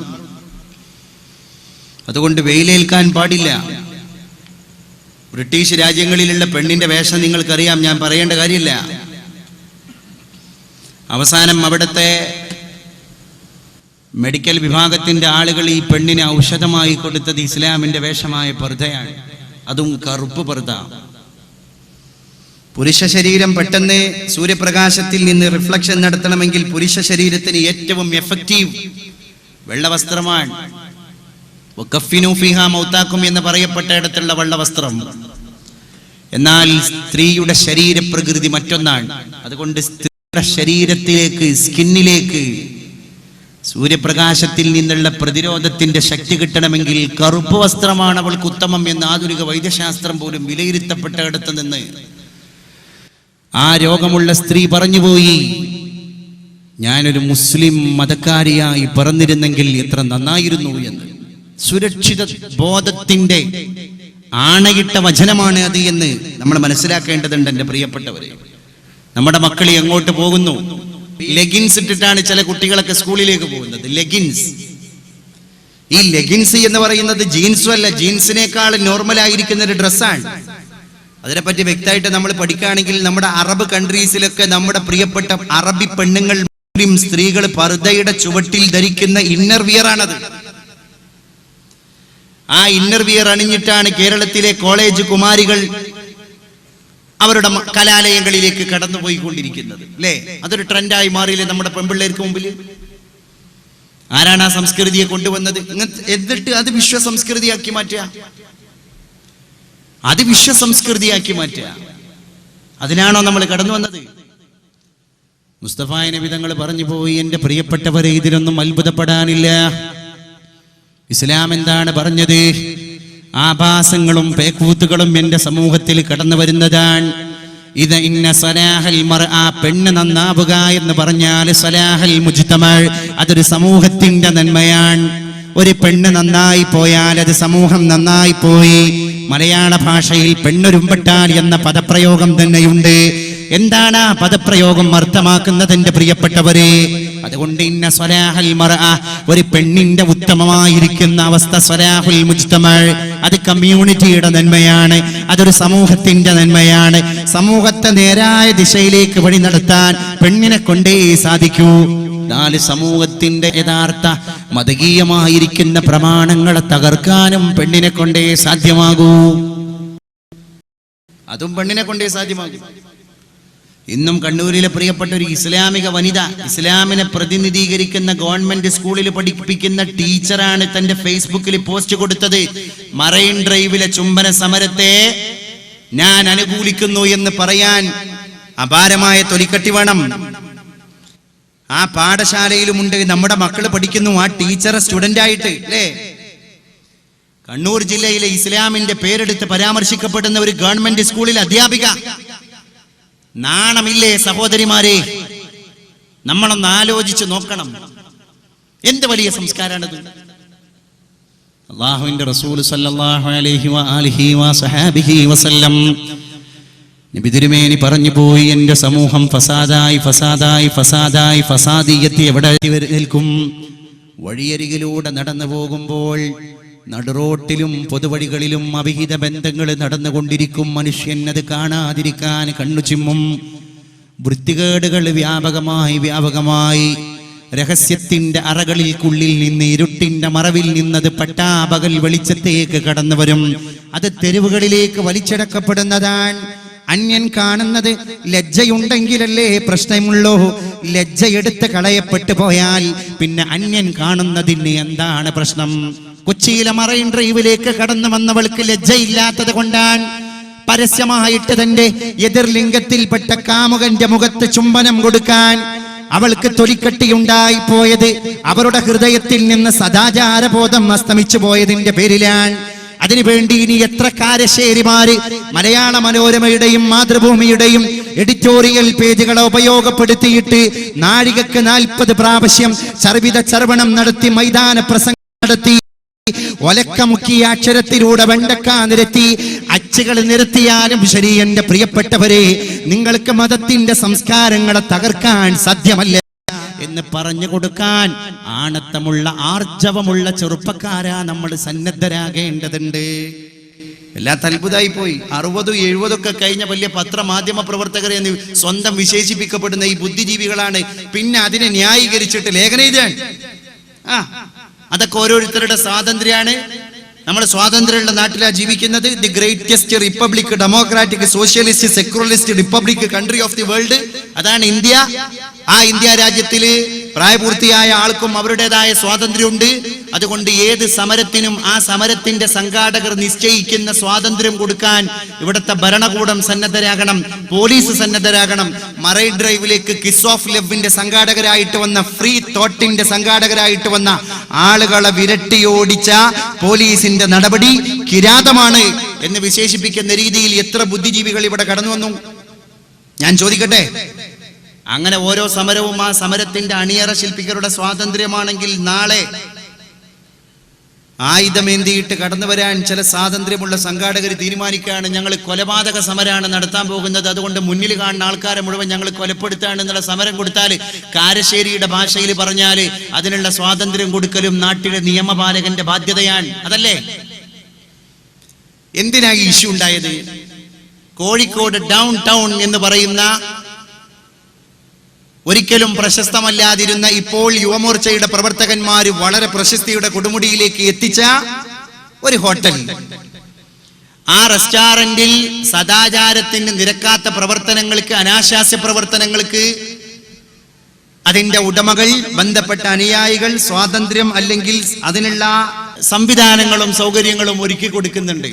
അതുകൊണ്ട് വെയിലേൽക്കാൻ പാടില്ല. ബ്രിട്ടീഷ് രാജ്യങ്ങളിലുള്ള പെണ്ണിന്റെ വേഷം നിങ്ങൾക്കറിയാം, ഞാൻ പറയേണ്ട കാര്യമില്ല. അവസാനം അവിടുത്തെ മെഡിക്കൽ വിഭാഗത്തിന്റെ ആളുകൾ ഈ പെണ്ണിന് ഔഷധമായി കൊടുത്തത് ഇസ്ലാമിന്റെ വേഷമായ പർദ്ദയാണ്, അതും കറുപ്പ് പർദ്ദ. പുരുഷ ശരീരം പെട്ടെന്ന് സൂര്യപ്രകാശത്തിൽ നിന്ന് റിഫ്ലക്ഷൻ നടത്തണമെങ്കിൽ പുരുഷ ശരീരത്തിന് ഏറ്റവും എഫക്റ്റീവ് വെള്ളവസ്ത്രമാണ്. വകഫിനു ഫീഹാ മൗതാക്കും എന്ന് പറയപ്പെട്ട ഇടത്തുള്ള വെള്ളവസ്ത്രം. എന്നാൽ സ്ത്രീയുടെ ശരീരപ്രകൃതി മറ്റൊന്നാണ്. അതുകൊണ്ട് സ്ത്രീയുടെ ശരീരത്തിലേക്ക്, സ്കിന്നിലേക്ക് സൂര്യപ്രകാശത്തിൽ നിന്നുള്ള പ്രതിരോധത്തിന്റെ ശക്തി കിട്ടണമെങ്കിൽ കറുപ്പ് വസ്ത്രമാണ് അവൾക്ക് ഉത്തമം എന്ന് ആധുനിക വൈദ്യശാസ്ത്രം പോലും വിലയിരുത്തപ്പെട്ട ഇടത്ത് നിന്ന് ആ രോഗമുള്ള സ്ത്രീ പറഞ്ഞുപോയി, ഞാനൊരു മുസ്ലിം മതക്കാരിയായി പിറന്നിരുന്നെങ്കിൽ എത്ര നന്നായിരുന്നു എന്ന്. സുരക്ഷിത ബോധത്തിന്റെ ആണയിട്ട വചനമാണ് അത് എന്ന് നമ്മൾ മനസ്സിലാക്കേണ്ടതുണ്ട്. എൻ്റെ പ്രിയപ്പെട്ടവരെ, നമ്മുടെ മക്കൾ എങ്ങോട്ട് പോകുന്നു? ലെഗിൻസ് ഇട്ടിട്ടാണ് ചില കുട്ടികളൊക്കെ സ്കൂളിലേക്ക് പോകുന്നത്. ലെഗിൻസ്, ഈ ലെഗിൻസ് എന്ന് പറയുന്നത് ജീൻസും അല്ല, ജീൻസിനേക്കാൾ നോർമലായിരിക്കുന്ന ഒരു ഡ്രസ്സാണ്. അതിനെപ്പറ്റി വ്യക്തമായിട്ട് നമ്മൾ പഠിക്കുകയാണെങ്കിൽ നമ്മുടെ അറബ് കൺട്രീസിലൊക്കെ നമ്മുടെ പ്രിയപ്പെട്ട അറബി പെണ്ണുങ്ങൾ, മുസ്ലിം സ്ത്രീകൾ പർദ്ദയുടെ ചുവട്ടിൽ ധരിക്കുന്ന ഇന്നർ വിയർ ആണത്. ആ ഇന്നർ വിയർ അണിഞ്ഞിട്ടാണ് കേരളത്തിലെ കോളേജ് കുമാരികൾ അവരുടെ കലാലയങ്ങളിലേക്ക് കടന്നുപോയിക്കൊണ്ടിരിക്കുന്നത്, അല്ലേ? അതൊരു ട്രെൻഡായി മാറിയില്ലേ നമ്മുടെ പെൺപിള്ളേർക്ക് മുമ്പിൽ? ആരാണ് ആ സംസ്കൃതിയെ കൊണ്ടുവന്നത്? എന്നിട്ട് അത് വിശ്വ സംസ്കൃതിയാക്കി മാറ്റുക, അത് വിശ്വ സംസ്കൃതിയാക്കി മാറ്റുക. അതിനാണോ നമ്മൾ കടന്നു വന്നത്? മുസ്തഫ നബി തങ്ങൾ പറഞ്ഞു പോയി, എൻ്റെ പ്രിയപ്പെട്ടവരെ, ഇതിലൊന്നും അത്ഭുതപ്പെടാനില്ല. ഇസ്ലാം എന്താണ് പറഞ്ഞത്? ആഭാസങ്ങളും പേക്കൂത്തുകളും എൻ്റെ സമൂഹത്തിൽ കടന്നു വരുന്നതാണ്. ഇത് ഇന്ന സലാഹൽ മർഅ, പെണ്ണ് നന്നാവുക എന്ന് പറഞ്ഞാൽ സലാഹൽ മുജ്തമഅ, അതൊരു സമൂഹത്തിന്റെ നന്മയാണ്. ഒരു പെണ്ണ് നന്നായി പോയാൽ അത് സമൂഹം നന്നായി പോയി. മലയാള ഭാഷയിൽ പെണ്ണൊരുമ്പെട്ടാൽ എന്ന പദപ്രയോഗം തന്നെയുണ്ട്. എന്താണ് ആ പദപ്രയോഗം അർത്ഥമാക്കുന്നത് എൻ്റെ പ്രിയപ്പെട്ടവരെ? അതുകൊണ്ട് ഇന്ന സ്വലാഹൽ മർഅ, ഒരു പെണ്ണിന്റെ ഉത്തമമായിരിക്കുന്ന അവസ്ഥ, സ്വലാഹുൽ മുജ്തമഅ, അത് കമ്മ്യൂണിറ്റിയുടെ നന്മയാണ്, അതൊരു സമൂഹത്തിന്റെ നന്മയാണ്. സമൂഹത്തെ നേരായ ദിശയിലേക്ക് വഴി നടത്താൻ പെണ്ണിനെ കൊണ്ടേ സാധിക്കൂ. നാല് സമൂഹത്തിന്റെ യഥാർത്ഥ മതകീയമായിരിക്കുന്ന പ്രമാണങ്ങളെ തകർക്കാനും പെണ്ണിനെ കൊണ്ടേ സാധ്യമാകൂ. അതും പെണ്ണിനെ കൊണ്ടേ സാധ്യമാകൂ. ഇന്നും കണ്ണൂരിലെ പ്രിയപ്പെട്ട ഒരു ഇസ്ലാമിക വനിത, ഇസ്ലാമിനെ പ്രതിനിധീകരിക്കുന്ന ഗവൺമെന്റ് സ്കൂളിൽ പഠിപ്പിക്കുന്ന ടീച്ചറാണ് തന്റെ ഫേസ്ബുക്കിൽ പോസ്റ്റ് കൊടുത്തത്. മറൈൻ ഡ്രൈവിലെ ചുംബന സമരത്തെ ഞാൻ അനുകൂലിക്കുന്നു എന്ന് പറയാൻ അപാരമായ തൊലിക്കട്ടി വേണം. ആ പാഠശാലയിലുമുണ്ട്, നമ്മുടെ മക്കൾ പഠിക്കുന്നു, ആ ടീച്ചറെ സ്റ്റുഡന്റ് ആയിട്ട്, അല്ലേ? കണ്ണൂർ ജില്ലയിലെ ഇസ്ലാമിന്റെ പേരെടുത്ത് പരാമർശിക്കപ്പെടുന്ന ഒരു ഗവൺമെന്റ് സ്കൂളിൽ അധ്യാപിക. നാണമില്ലേ സഹോദരിമാരെ? നമ്മളൊന്ന് ആലോചിച്ച് നോക്കണം, എന്ത് വലിയ സംസ്കാരാണത്. അല്ലാഹുവിന്റെ റസൂൽ സല്ലല്ലാഹു അലൈഹി വആലിഹി വസഹബിഹി വസല്ലം നബി തിരുമേനി പറഞ്ഞു പോയി, എൻ്റെ സമൂഹം ഫസാദായി ഫസാദായി ഫസാദായി ഫസാദിയത്ത് എവിടെ നിൽക്കും? വഴിയരികിലൂടെ നടന്നു പോകുമ്പോൾ നടുറോട്ടിലും പൊതുവഴികളിലും അവിഹിത ബന്ധങ്ങൾ നടന്നുകൊണ്ടിരിക്കും. മനുഷ്യൻ അത് കാണാതിരിക്കാൻ കണ്ണു ചിമ്മും. വൃത്തികേടുകൾ വ്യാപകമായി രഹസ്യത്തിന്റെ അറകളിൽക്കുള്ളിൽ നിന്ന്, ഇരുട്ടിന്റെ മറവിൽ നിന്നത് പട്ടാപകൽ വെളിച്ചത്തേക്ക് കടന്നു വരും. അത് തെരുവുകളിലേക്ക് വലിച്ചടക്കപ്പെടുന്നതാണ്. അന്യൻ കാണുന്നത് ലജ്ജയുണ്ടെങ്കിലല്ലേ പ്രശ്നമുള്ളൂ. ലജ്ജയെടുത്ത് കളയപ്പെട്ടു പോയാൽ പിന്നെ അന്യൻ കാണുന്നതിന് എന്താണ് പ്രശ്നം? കൊച്ചിയിലെ മറൈൻ ഡ്രൈവിലേക്ക് കടന്നു വന്നവൾക്ക് ലജ്ജയില്ലാത്തത് കൊണ്ടാണ് പരസ്യമായിട്ട് തന്റെ എതിർലിംഗത്തിൽപ്പെട്ട കാമുകന്റെ മുഖത്ത് ചുംബനം കൊടുക്കാൻ അവൾക്ക് തൊലിക്കട്ടിയുണ്ടായി പോയത്. അവരുടെ ഹൃദയത്തിൽ നിന്ന് സദാചാരബോധം അസ്തമിച്ചു പോയതിന്റെ പേരിലാണ്. അതിനുവേണ്ടി ഇനി എത്ര കാരശ്ശേരിമാര് മലയാള മനോരമയുടെയും മാതൃഭൂമിയുടെയും എഡിറ്റോറിയൽ പേജുകളെ ഉപയോഗപ്പെടുത്തിയിട്ട് നാഴികക്ക് 40 പ്രാവശ്യം ചർവിത ചർവണം നടത്തി, മൈതാന പ്രസംഗം നടത്തി, ഒലക്കമുക്കിയ അക്ഷരത്തിലൂടെ വെണ്ടക്ക നിരത്തി, അച്ചുകൾ നിരത്തിയാലും ശരി, എന്റെ പ്രിയപ്പെട്ടവരെ, നിങ്ങൾക്ക് മതത്തിന്റെ സംസ്കാരങ്ങളെ തകർക്കാൻ സാധ്യമല്ല എന്ന് പറഞ്ഞു കൊടുക്കാൻ ആണത്തമുള്ള ആർജവമുള്ള ചെറുപ്പക്കാരാ നമ്മൾ സന്നദ്ധരാകേണ്ടതുണ്ട്. വല്ലാത്ത അത്ഭുതമായി പോയി. 60, 70 കഴിഞ്ഞ വലിയ പത്രമാധ്യമ പ്രവർത്തകരെ എന്ന് സ്വന്തം വിശേഷിപ്പിക്കപ്പെടുന്ന ഈ ബുദ്ധിജീവികളാണ് പിന്നെ അതിനെ ന്യായീകരിച്ചിട്ട് ലേഖനം എഴുതാൻ. അതൊക്കെ ഓരോരുത്തരുടെ സ്വാതന്ത്ര്യമാണ്. നമ്മൾ സ്വാതന്ത്ര്യമുള്ള നാട്ടിലാണ് ജീവിക്കുന്നത്. The greatest republic, democratic, socialist, secularist republic country of the world, അതാണ് ഇന്ത്യ. ആ ഇന്ത്യ രാജ്യത്തില് പ്രായപൂർത്തിയായ ആൾക്കും അവരുടേതായ സ്വാതന്ത്ര്യമുണ്ട്. അതുകൊണ്ട് ഏത് സമരത്തിനും ആ സമരത്തിന്റെ സംഘാടകർ നിശ്ചയിക്കുന്ന സ്വാതന്ത്ര്യം കൊടുക്കാൻ ഇവിടുത്തെ ഭരണകൂടം സന്നദ്ധരാകണം, പോലീസ് സന്നദ്ധരാകണം. മറൈൻ ഡ്രൈവിലേക്ക് കിസ് ഓഫ് ലവിന്റെ സംഘാടകരായിട്ട് വന്ന, ഫ്രീ തോട്ടിന്റെ സംഘാടകരായിട്ട് വന്ന ആളുകളെ വിരട്ടിയോടിച്ച പോലീസിന്റെ നടപടി കിരാതമാണ് എന്ന് വിശേഷിപ്പിക്കുന്ന രീതിയിൽ എത്ര ബുദ്ധിജീവികൾ ഇവിടെ കടന്നു വന്നു. ഞാൻ ചോദിക്കട്ടെ, അങ്ങനെ ഓരോ സമരവും ആ സമരത്തിന്റെ അണിയറ ശില്പികളുടെ സ്വാതന്ത്ര്യമാണെങ്കിൽ നാളെ ആയുധമേന്തിയിട്ട് കടന്നു വരാൻ ചില സ്വാതന്ത്ര്യമുള്ള സംഘാടകർ തീരുമാനിക്കുകയാണ്, ഞങ്ങൾ കൊലപാതക സമരമാണ് നടത്താൻ പോകുന്നത്, അതുകൊണ്ട് മുന്നിൽ കാണുന്ന ആൾക്കാരെ മുഴുവൻ ഞങ്ങൾ കൊലപ്പെടുത്താണ് എന്നുള്ള സമരം കൊടുത്താൽ, കാരശ്ശേരിയുടെ ഭാഷയിൽ പറഞ്ഞാൽ അതിനുള്ള സ്വാതന്ത്ര്യം കൊടുക്കലും നാട്ടിലെ നിയമപാലകന്റെ ബാധ്യതയാണ്. അതല്ലേ? എന്തിനാ ഈ ഇഷ്യൂ ഉണ്ടായത്? കോഴിക്കോട് ഡൗൺ ടൗൺ എന്ന് പറയുന്ന ഒരിക്കലും പ്രശസ്തമല്ലാതിരുന്ന, ഇപ്പോൾ യുവമോർച്ചയുടെ പ്രവർത്തകന്മാർ വളരെ പ്രശസ്തിയുടെ കൊടുമുടിയിലേക്ക് എത്തിച്ച ഒരു ഹോട്ടൽ, ആ റെസ്റ്റോറന്റിൽ സദാചാരത്തിന് നിരക്കാത്ത പ്രവർത്തനങ്ങൾക്ക്, അനാശാസ്യ പ്രവർത്തനങ്ങൾക്ക് അതിന്റെ ഉടമകൾ, ബന്ധപ്പെട്ട അനുയായികൾ സ്വാതന്ത്ര്യം അല്ലെങ്കിൽ അതിനുള്ള സംവിധാനങ്ങളും സൗകര്യങ്ങളും ഒരുക്കി കൊടുക്കുന്നുണ്ട്.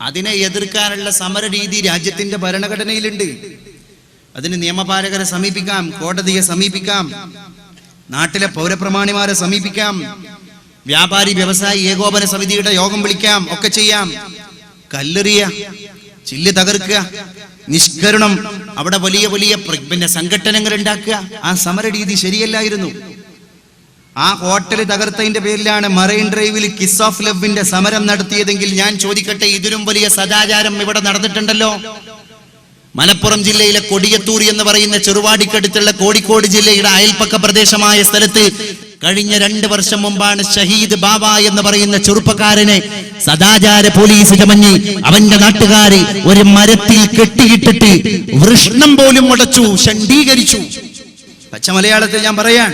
അതിനെ എതിർക്കാനുള്ള സമരരീതി രാജ്യത്തിന്റെ ഭരണഘടനയിലുണ്ട്. അതിന് നിയമപാലകരെ സമീപിക്കാം, കോടതിയെ സമീപിക്കാം, നാട്ടിലെ പൗരപ്രമാണിമാരെ സമീപിക്കാം, വ്യാപാരി വ്യവസായി ഏകോപന സമിതിയുടെ യോഗം വിളിക്കാം, ഒക്കെ ചെയ്യാം. കല്ലെറിയ, ചില്ല് തകർക്കുക, നിഷ്കരണം, അവിടെ വലിയ വലിയ സംഘടനകൾ ഉണ്ടാക്കുക, ആ സമരരീതി ശരിയല്ലായിരുന്നു. ആ ഹോട്ടൽ തകർത്തതിന്റെ പേരിലാണ് മറൈൻ ഡ്രൈവിൽ കിസ് ഓഫ് ലവിന്റെ സമരം നടത്തിയതെങ്കിൽ ഞാൻ ചോദിക്കട്ടെ, ഇതിലും വലിയ സദാചാരം ഇവിടെ നടന്നിട്ടുണ്ടല്ലോ. മലപ്പുറം ജില്ലയിലെ കൊടിയത്തൂർ എന്ന് പറയുന്ന ചെറുവാടിക്കടുത്തുള്ള കോഴിക്കോട് ജില്ലയുടെ അയൽപ്പക്ക പ്രദേശമായ സ്ഥലത്ത് കഴിഞ്ഞ 2 വർഷം മുമ്പാണ് ഷഹീദ് ബാബ എന്ന് പറയുന്ന ചെറുപ്പക്കാരനെ സദാചാര പോലീസ് ചമഞ്ഞ് അവന്റെ നാട്ടുകാര് ഒരു മരത്തിൽ കെട്ടിയിട്ടിട്ട് വൃഷ്ണം പോലും മുടച്ചു, ഷണ്ഡീകരിച്ചു. പച്ച മലയാളത്തിൽ ഞാൻ പറയാൻ,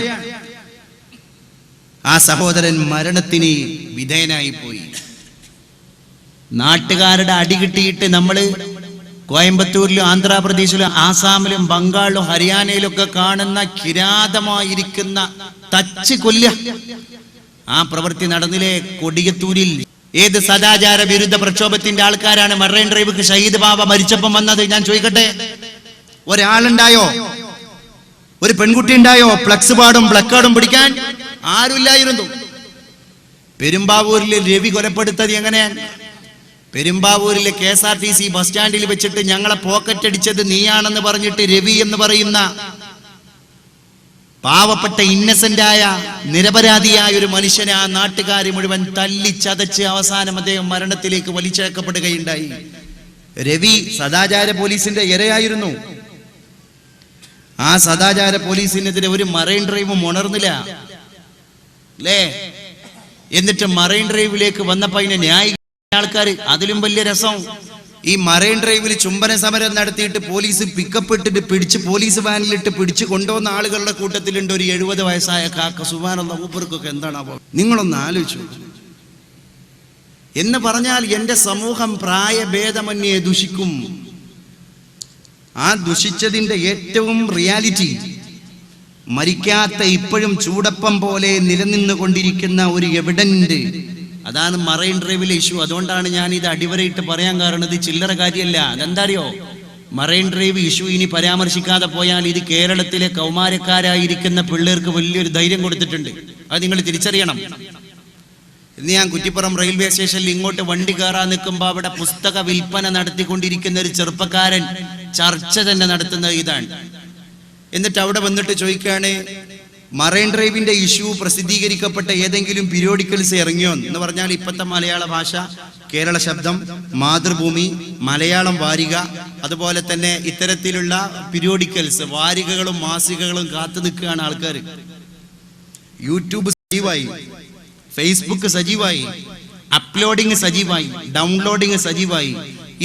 ആ സഹോദരൻ മരണത്തിന് വിധേയനായി പോയി. നാട്ടുകാരുടെ അടി കിട്ടിയിട്ട് നമ്മള് കോയമ്പത്തൂരിലും ആന്ധ്രാപ്രദേശിലും ആസാമിലും ബംഗാളിലും ഹരിയാനയിലും ഒക്കെ കാണുന്ന കിരാതമായിരിക്കുന്ന തച്ച് കൊല്ല ആ പ്രവൃത്തി നടന്നില്ലേ കൊടിയത്തൂരിൽ? ഏത് സദാചാര വിരുദ്ധ പ്രക്ഷോഭത്തിന്റെ ആൾക്കാരാണ് മറൈൻ ഡ്രൈവ് ഷഹീദ് ബാബ മരിച്ചപ്പം വന്നത്? ഞാൻ ചോദിക്കട്ടെ, ഒരാളുണ്ടായോ? ഒരു പെൺകുട്ടി ഉണ്ടായോ ഫ്ലക്സ് പാടും പ്ലക്കാർഡും പിടിക്കാൻ? ആരുമില്ലായിരുന്നു. പെരുമ്പാവൂരിൽ രവി കൊലപ്പെടുത്തത് എങ്ങനെയാണ്? പെരുമ്പാവൂരിലെ KSRTC ബസ് സ്റ്റാൻഡിൽ വെച്ചിട്ട് ഞങ്ങളെ പോക്കറ്റ് അടിച്ചത് നീയാണെന്ന് പറഞ്ഞിട്ട് രവി എന്ന് പറയുന്ന പാവപ്പെട്ട ഇന്നസെന്റായ നിരപരാധിയായ ഒരു മനുഷ്യനെ ആ നാട്ടുകാർ മുഴുവൻ തല്ലിച്ചതച്ച് അവസാനം അദ്ദേഹം മരണത്തിലേക്ക് വലിച്ചേക്കപ്പെടുകയുണ്ടായി. രവി സദാചാര പോലീസിന്റെ ഇരയായിരുന്നു. ആ സദാചാര പോലീസിനെതിരെ ഒരു മറൈൻ ഡ്രൈവും ഉണർന്നില്ല. അല്ലേ? എന്നിട്ട് മറൈൻ ഡ്രൈവിലേക്ക് വന്നപ്പോ അതിനെ ന്യായീകരിക്കുന്ന ആൾക്കാർ. അതിലും വലിയ രസം, ഈ മറൈൻ ഡ്രൈവിൽ ചുംബന സമരം നടത്തിയിട്ട് പോലീസ് പിക്കപ്പ് ഇട്ടിട്ട് പിടിച്ച് പോലീസ് വാനിലിട്ട് പിടിച്ച് കൊണ്ടുവന്ന ആളുകളുടെ കൂട്ടത്തിലുണ്ട് ഒരു 70 വയസ്സായ കാക്ക. സുബ്ഹാനല്ലാഹ്, മൂപ്പർക്കൊക്കെ എന്താണാവോ? നിങ്ങളൊന്ന് ആലോചിച്ചു എന്ന് പറഞ്ഞാൽ എന്റെ സമൂഹം പ്രായഭേദമന്യേ ദുഷിക്കും. ആ ദുഷിച്ചതിന്റെ ഏറ്റവും റിയാലിറ്റി മരിക്കാത്ത ഇപ്പോഴും ചൂടപ്പം പോലെ നിലനിന്നുകൊണ്ടിരിക്കുന്ന ഒരു എവിഡന്റ്, അതാണ് മറൈൻ ഡ്രൈവിലെ ഇഷ്യൂ. അതുകൊണ്ടാണ് ഞാൻ ഇത് അടിവരയിട്ട് പറയാൻ കാരണം. ഇത് ചില്ലറ കാര്യമല്ല. അതെന്താ അറിയോ? മറൈൻ ഡ്രൈവ് ഇഷ്യൂ ഇനി പരാമർശിക്കാതെ പോയാൽ ഇത് കേരളത്തിലെ കൗമാരക്കാരായിരിക്കുന്ന പിള്ളേർക്ക് വലിയൊരു ധൈര്യം കൊടുത്തിട്ടുണ്ട്. അത് നിങ്ങൾ തിരിച്ചറിയണം. ഇന്ന് ഞാൻ കുറ്റിപ്പുറം റെയിൽവേ സ്റ്റേഷനിൽ ഇങ്ങോട്ട് വണ്ടി കയറാൻ നിൽക്കുമ്പോൾ അവിടെ പുസ്തക വിൽപ്പന നടത്തിക്കൊണ്ടിരിക്കുന്ന ഒരു ചെറുപ്പക്കാരൻ ചർച്ച തന്നെ നടത്തുന്നത് ഇതാണ്. എന്നിട്ട് അവിടെ വന്നിട്ട് ചോദിക്കുകയാണ്, മറൈൻ ഡ്രൈവിന്റെ ഇഷ്യൂ പ്രസിദ്ധീകരിക്കപ്പെട്ട ഏതെങ്കിലും പീരിയോഡിക്കൽസ് ഇറങ്ങിയോ എന്ന് പറഞ്ഞാൽ ഇപ്പോഴത്തെ മലയാള ഭാഷ, കേരള ശബ്ദം, മാതൃഭൂമി, മലയാളം വാരിക, അതുപോലെ തന്നെ ഇത്തരത്തിലുള്ള പീരിയോഡിക്കൽസ്, വാരികകളും മാസികകളും കാത്തു നിൽക്കുകയാണ് ആൾക്കാർ. യൂട്യൂബ് സജീവായി, ഫേസ്ബുക്ക് സജീവായി, അപ്ലോഡിങ് സജീവായി, ഡൗൺലോഡിങ് സജീവായി.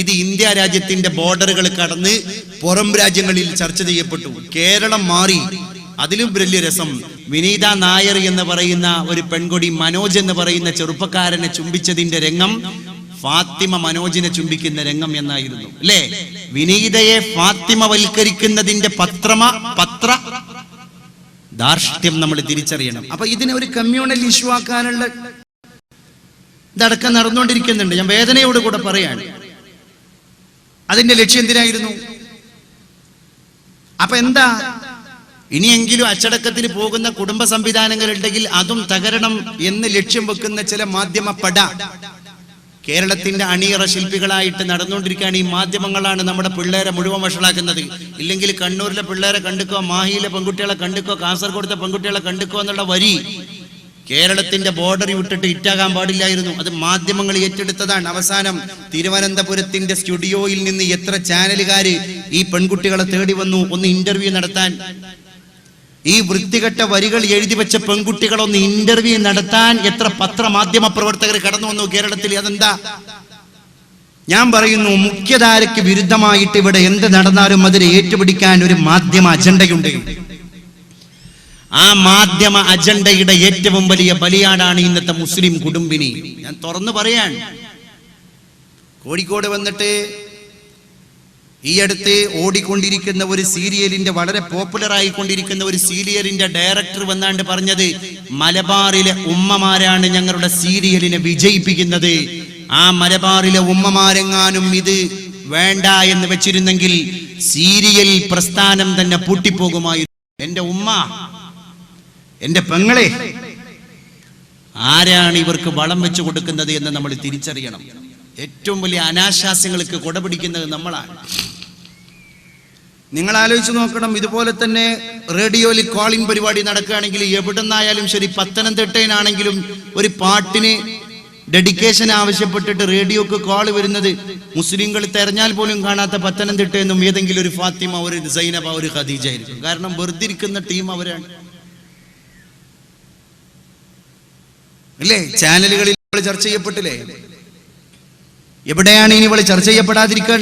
ഇത് ഇന്ത്യ രാജ്യത്തിന്റെ ബോർഡറുകൾ കടന്ന് പുറം രാജ്യങ്ങളിൽ ചർച്ച ചെയ്യപ്പെട്ടു. കേരളം മാറി. അതിലും വലിയ രസം, വിനീത നായർ എന്ന് പറയുന്ന ഒരു പെൺകൊടി മനോജ് എന്ന് പറയുന്ന ചെറുപ്പക്കാരനെ ചുംബിച്ചതിന്റെ രംഗം ഫാത്തിമ മനോജിനെ ചുംബിക്കുന്ന രംഗം എന്നായിരുന്നു, അല്ലേ? വിനീതയെ ഫാത്തിമ വൽക്കരിക്കുന്നതിന്റെ പത്ര ധാർഷ്ട്യം നമ്മൾ തിരിച്ചറിയണം. അപ്പൊ ഇതിനെ ഒരു കമ്മ്യൂണൽ ഇഷ്യൂ ആക്കാനുള്ള ഇതടക്കം നടന്നുകൊണ്ടിരിക്കുന്നുണ്ട്. ഞാൻ വേദനയോട് കൂടെ പറയാണ്. അതിന്റെ ലക്ഷ്യം എന്തിനായിരുന്നു? അപ്പൊ എന്താ, ഇനിയെങ്കിലും അച്ചടക്കത്തിന് പോകുന്ന കുടുംബ സംവിധാനങ്ങൾ ഉണ്ടെങ്കിൽ അതും തകരണം എന്ന് ലക്ഷ്യം വെക്കുന്ന ചില മാധ്യമ പട കേരളത്തിന്റെ അണിയറ ശില്പികളായിട്ട് നടന്നുകൊണ്ടിരിക്കുകയാണ്. ഈ മാധ്യമങ്ങളാണ് നമ്മുടെ പിള്ളേരെ മുഴുവൻ വഷളാക്കുന്നത്. ഇല്ലെങ്കിൽ കണ്ണൂരിലെ പിള്ളേരെ കണ്ടുക്കോ, മാഹിയിലെ പെൺകുട്ടികളെ കണ്ടുക്കോ, കാസർഗോഡത്തെ പെൺകുട്ടികളെ കണ്ടുക്കോ എന്നുള്ള വരി കേരളത്തിന്റെ ബോർഡർ വിട്ടിട്ട് ഇറ്റാകാൻ പാടില്ലായിരുന്നു. അത് മാധ്യമങ്ങൾ ഏറ്റെടുത്തതാണ്. അവസാനം തിരുവനന്തപുരത്തിന്റെ സ്റ്റുഡിയോയിൽ നിന്ന് എത്ര ചാനലുകാര് ഈ പെൺകുട്ടികളെ തേടി വന്നു ഒന്ന് ഇന്റർവ്യൂ നടത്താൻ. ഈ വൃത്തികെട്ട വരികൾ എഴുതി വെച്ച പെൺകുട്ടികളൊന്ന് ഇന്റർവ്യൂ നടത്താൻ എത്ര പത്രമാധ്യമ പ്രവർത്തകർ കടന്നു വന്നു കേരളത്തിൽ. അതെന്താ? ഞാൻ പറയുന്നു, മുഖ്യധാരയ്ക്ക് വിരുദ്ധമായിട്ട് ഇവിടെ എന്ത് നടന്നാലും അതിനെ ഏറ്റുപിടിക്കാൻ ഒരു മാധ്യമ അജണ്ടയുണ്ട്. ആ മാധ്യമ അജണ്ടയുടെ ഏറ്റവും വലിയ ബലിയാടാണ് ഇന്നത്തെ മുസ്ലിം കുടുംബിനി. ഞാൻ തുറന്നു പറയാൻ, കോഴിക്കോട് വന്നിട്ട് ഈ അടുത്ത് ഓടിക്കൊണ്ടിരിക്കുന്ന ഒരു സീരിയലിന്റെ, വളരെ പോപ്പുലർ ആയിക്കൊണ്ടിരിക്കുന്ന ഒരു സീരിയലിന്റെ ഡയറക്ടർ വന്നാണ്ട് പറഞ്ഞത്, മലബാറിലെ ഉമ്മമാരാണ് ഞങ്ങളുടെ സീരിയലിനെ വിജയിപ്പിക്കുന്നത്. ആ മലബാറിലെ ഉമ്മമാരെങ്ങാനും ഇത് വേണ്ട എന്ന് വെച്ചിരുന്നെങ്കിൽ സീരിയൽ പ്രസ്ഥാനം തന്നെ പൂട്ടിപ്പോകുമായിരുന്നു. എന്റെ ഉമ്മ, എന്റെ പെങ്ങളെ, ആരാണ് ഇവർക്ക് വളം വെച്ചു കൊടുക്കുന്നത് എന്ന് നമ്മൾ തിരിച്ചറിയണം. ഏറ്റവും വലിയ അനാശാസ്യങ്ങൾക്ക് കൊടപിടിക്കുന്നത് നമ്മളാണ്. നിങ്ങൾ ആലോചിച്ച് നോക്കണം. ഇതുപോലെ തന്നെ റേഡിയോയിൽ കോളിംഗ് പരിപാടി നടക്കുകയാണെങ്കിൽ എവിടെ നിന്നായാലും ശരി, പത്തനംതിട്ടയിലാണെങ്കിലും ഒരു പാട്ടിന് ഡെഡിക്കേഷൻ ആവശ്യപ്പെട്ടിട്ട് റേഡിയോക്ക് കോൾ വരുന്നത് മുസ്ലിങ്ങൾ തെരഞ്ഞാൽ പോലും കാണാത്ത പത്തനംതിട്ടയെന്നും ഏതെങ്കിലും ഒരു ഫാത്തിമ, ഒരു സൈനബ, ഒരു ഖദീജ ആയിരിക്കും. കാരണം വെറുതെ ഇരിക്കുന്ന ടീം അവരാണ്, അല്ലേ? ചാനലുകളിൽ ചർച്ച ചെയ്യപ്പെട്ടില്ലേ? എവിടെയാണ് ഇനി ഇവള് ചർച്ച ചെയ്യപ്പെടാതിരിക്കാൻ?